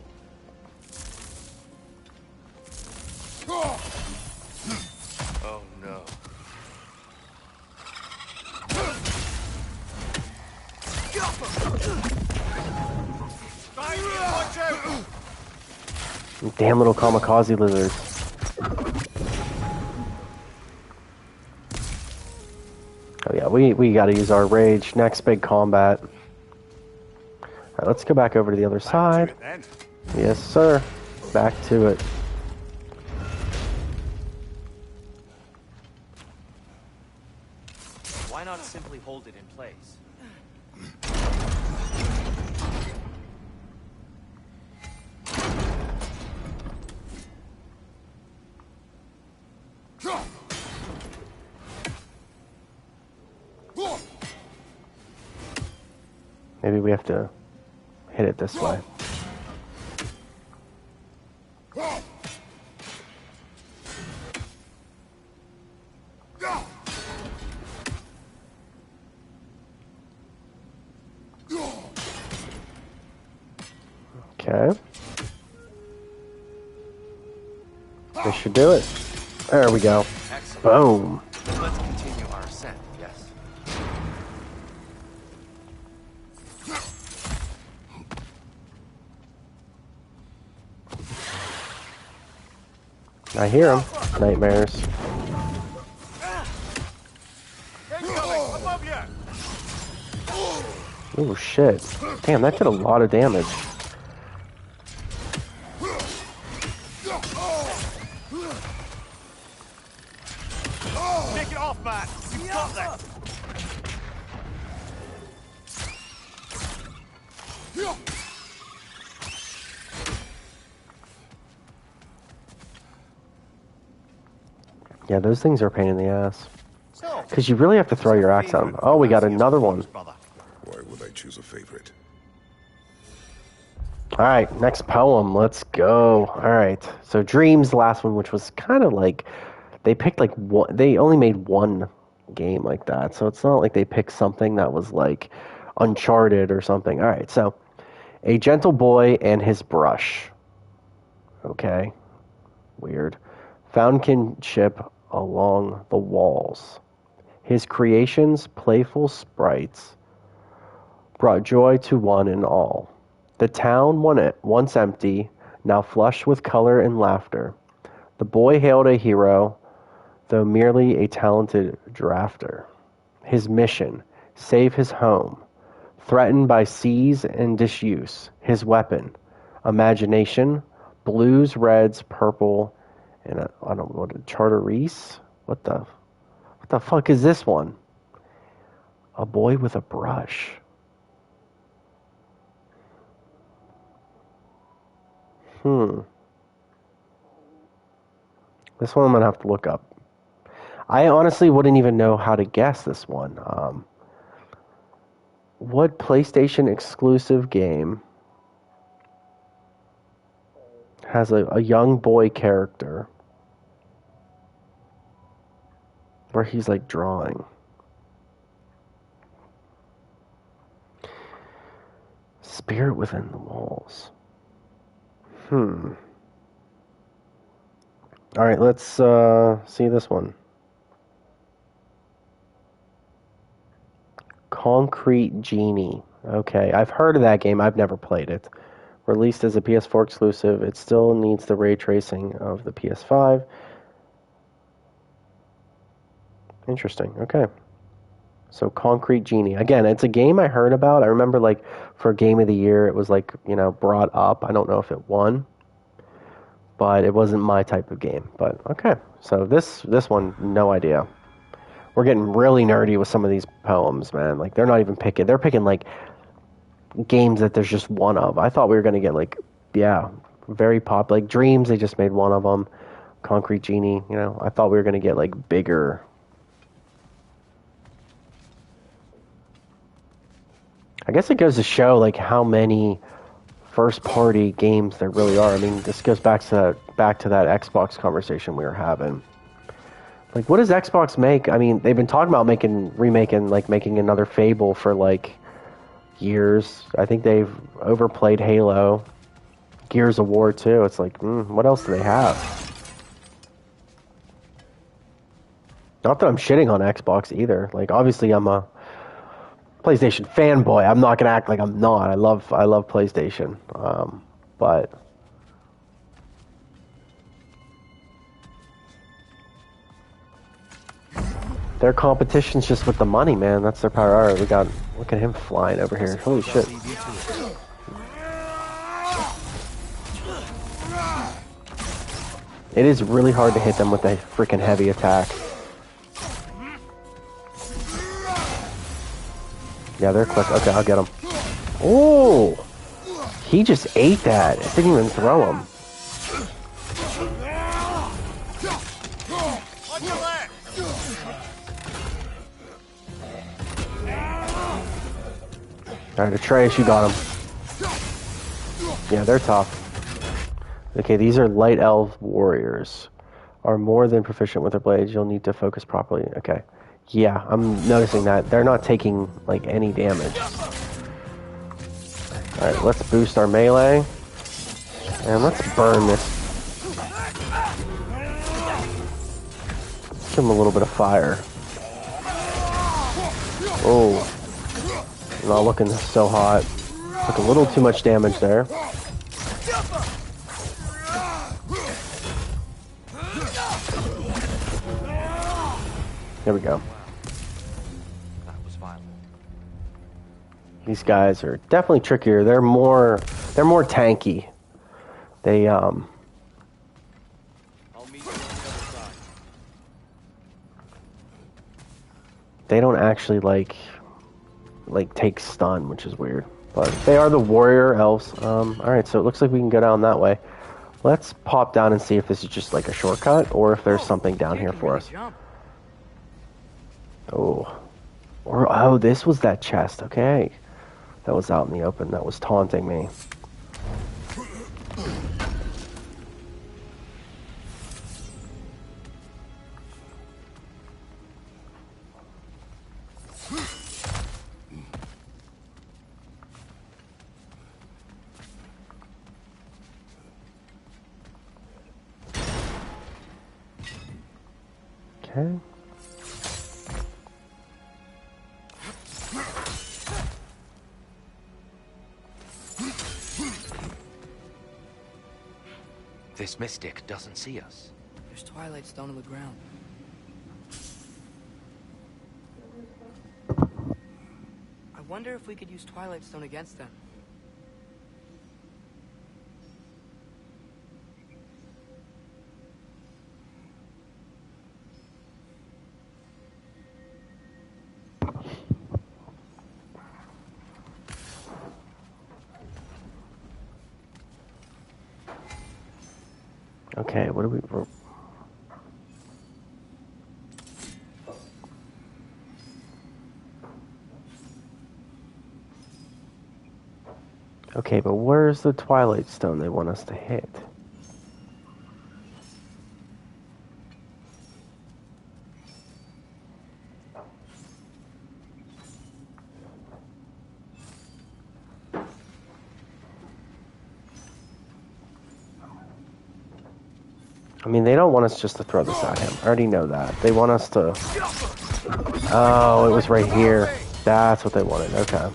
Speaker 6: Oh no.
Speaker 1: Damn little kamikaze lizards. Oh yeah, we gotta use our rage. Next big combat. Alright, let's go back over to the other side. Yes, sir. Back to it.
Speaker 5: Why not simply hold it in place?
Speaker 1: Maybe we have to hit it this way. Okay. This should do it. There we go.
Speaker 5: Excellent.
Speaker 1: Boom.
Speaker 5: Let's continue our ascent, yes?
Speaker 1: I hear him. Nightmares. Oh shit. Damn, that did a lot of damage.
Speaker 9: Take it off, man. You got that.
Speaker 1: Yeah, those things are a pain in the ass. Because you really have to throw your axe at them. Oh, we got another one.
Speaker 4: Why would I choose a favorite?
Speaker 1: Alright, next poem. Let's go. Alright. So Dreams, the last one, which was kind of like... They picked like one... They only made one game like that. So it's not like they picked something that was like Uncharted or something. Alright, so... A gentle boy and his brush. Okay. Weird. Found kinship along the walls. His creations, playful sprites, brought joy to one and all. The town, once empty, now flushed with color and laughter. The boy hailed a hero, though merely a talented drafter. His mission, save his home. Threatened by seas and disuse, his weapon, imagination, blues, reds, purple, and I don't know what a chartereuse? What the fuck is this one? A boy with a brush. This one I'm gonna have to look up. I honestly wouldn't even know how to guess this one. What PlayStation exclusive game has a young boy character where he's like drawing? Spirit within the walls. Alright, let's see this one. Concrete Genie. Okay, I've heard of that game. I've never played it. Released as a PS4 exclusive, it still needs the ray tracing of the PS5. Interesting. Okay. So Concrete Genie. Again, it's a game I heard about. I remember like for Game of the Year, it was like, you know, brought up. I don't know if it won, but it wasn't my type of game. But okay, so this one, no idea. We're getting really nerdy with some of these poems, man. Like they're not even picking. They're picking like games that there's just one of. I thought we were gonna get like, yeah, very pop. Like Dreams, they just made one of them. Concrete Genie, you know. I thought we were gonna get like bigger. I guess it goes to show like how many first-party games there really are. I mean, this goes back to that Xbox conversation we were having. Like, what does Xbox make? I mean, they've been talking about making another Fable for like years. I think they've overplayed Halo, Gears of War too. It's like, what else do they have? Not that I'm shitting on Xbox either. Like, obviously, I'm a PlayStation fanboy. I'm not gonna act like I'm not. I love PlayStation, but their competition's just with the money, man. That's their power. Alright, we got. Look at him flying over here. Holy shit! It is really hard to hit them with a freaking heavy attack. Yeah, they're quick. Okay, I'll get him. Oh! He just ate that. It didn't even throw him. Alright, Atreus, you got him. Yeah, they're tough. Okay, these are light elf warriors. Are more than proficient with their blades. You'll need to focus properly. Okay. Yeah, I'm noticing that. They're not taking, like, any damage. Alright, let's boost our melee. And let's burn this. Give him a little bit of fire. Oh. Not looking so hot. Took a little too much damage there. There we go. These guys are definitely trickier. They're more tanky. They they don't actually like take stun, which is weird. But they are the warrior elves. Alright, so it looks like we can go down that way. Let's pop down and see if this is just like a shortcut or if there's something down here for us. Oh, this was that chest. Okay. That was out in the open. That was taunting me. Okay.
Speaker 5: This mystic doesn't see us.
Speaker 3: There's Twilight Stone on the ground. I wonder if we could use Twilight Stone against them.
Speaker 1: Okay, what do we... Okay, but where's the Twilight Stone they want us to hit? I mean, they don't want us just to throw this at him. I already know that. They want us to... Oh, it was right here. That's what they wanted. Okay.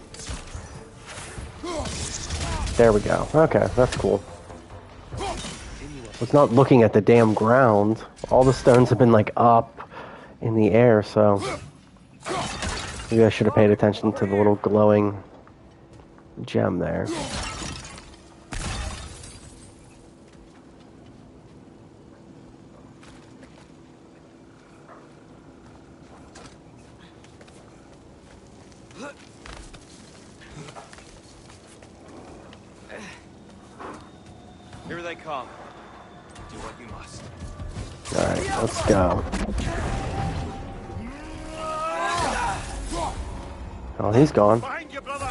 Speaker 1: There we go. Okay, that's cool. I was not looking at the damn ground. All the stones have been, like, up in the air, so... Maybe I should have paid attention to the little glowing gem there.
Speaker 6: Here they come. Do what you must.
Speaker 1: Alright, let's go. Oh, he's gone.
Speaker 7: Behind you, brother.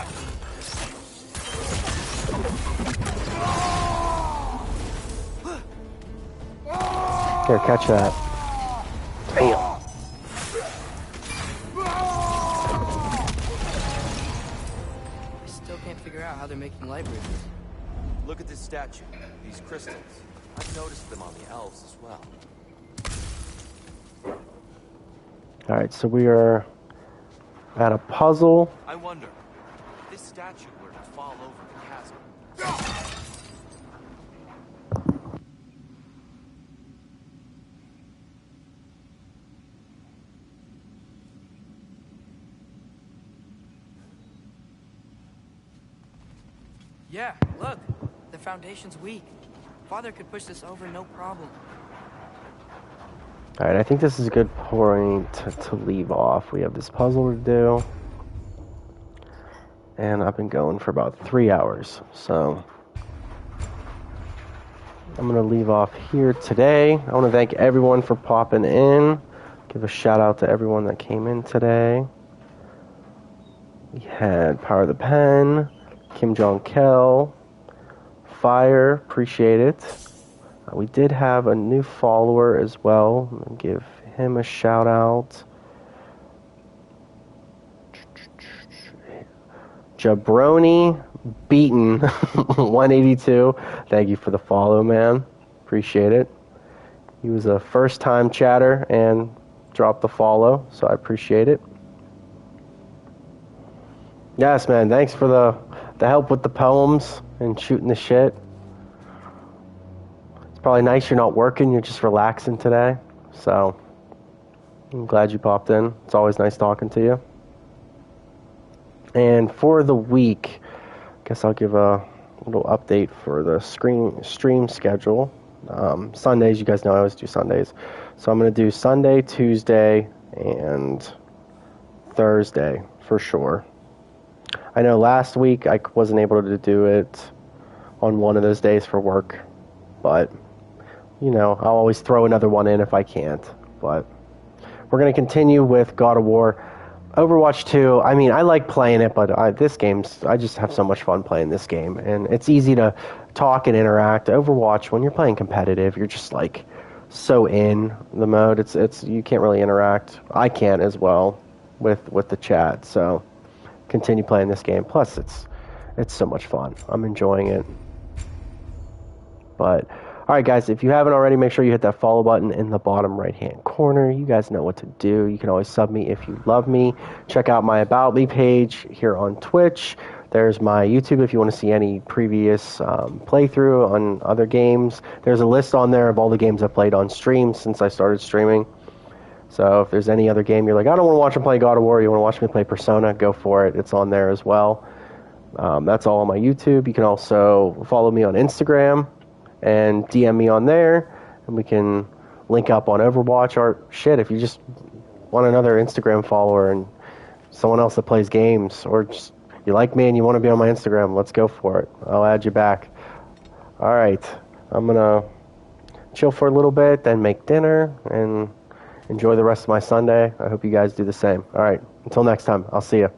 Speaker 1: Here, catch that. Damn.
Speaker 3: I still can't figure out how they're making light bridges.
Speaker 6: Look at this statue. These crystals. I've noticed them on the elves as well.
Speaker 1: Alright, so we are at a puzzle.
Speaker 6: I wonder, if this statue were to fall over the chasm.
Speaker 3: Yeah, look. The foundation's weak. Father could push this over no problem.
Speaker 1: Alright, I think this is a good point to leave off. We have this puzzle to do. And I've been going for about 3 hours. So I'm going to leave off here today. I want to thank everyone for popping in. Give a shout out to everyone that came in today. We had Power of the Pen, Kim Jong-kel, Fire, appreciate it. We did have a new follower as well. I'm going to give him a shout out. Jabroni Beaten 182. Thank you for the follow, man. Appreciate it. He was a first time chatter and dropped the follow, so I appreciate it. Yes, man, thanks for the help with the poems and shooting the shit. It's probably nice you're not working, you're just relaxing today. So I'm glad you popped in. It's always nice talking to you. And for the week, I guess I'll give a little update for the stream schedule. Sundays, you guys know I always do Sundays. So I'm going to do Sunday, Tuesday, and Thursday for sure. I know last week I wasn't able to do it on one of those days for work. But, you know, I'll always throw another one in if I can't. But we're going to continue with God of War. Overwatch 2, I mean, I like playing it, but I just have so much fun playing this game. And it's easy to talk and interact. Overwatch, when you're playing competitive, you're just like so in the mode. It's you can't really interact. I can't as well with the chat. So continue playing this game. Plus, it's so much fun. I'm enjoying it. But all right, guys, if you haven't already, make sure you hit that follow button in the bottom right-hand corner. You guys know what to do. You can always sub me if you love me. Check out my About Me page here on Twitch. There's my YouTube if you want to see any previous playthrough on other games. There's a list on there of all the games I've played on stream since I started streaming. So if there's any other game you're like, I don't want to watch him play God of War, you want to watch me play Persona, go for it. It's on there as well. That's all on my YouTube. You can also follow me on Instagram and DM me on there, and we can link up on Overwatch, or shit, if you just want another Instagram follower and someone else that plays games, or just you like me and you want to be on my Instagram, let's go for it. I'll add you back. Alright, I'm gonna chill for a little bit, then make dinner, and enjoy the rest of my Sunday. I hope you guys do the same. Alright, until next time, I'll see you.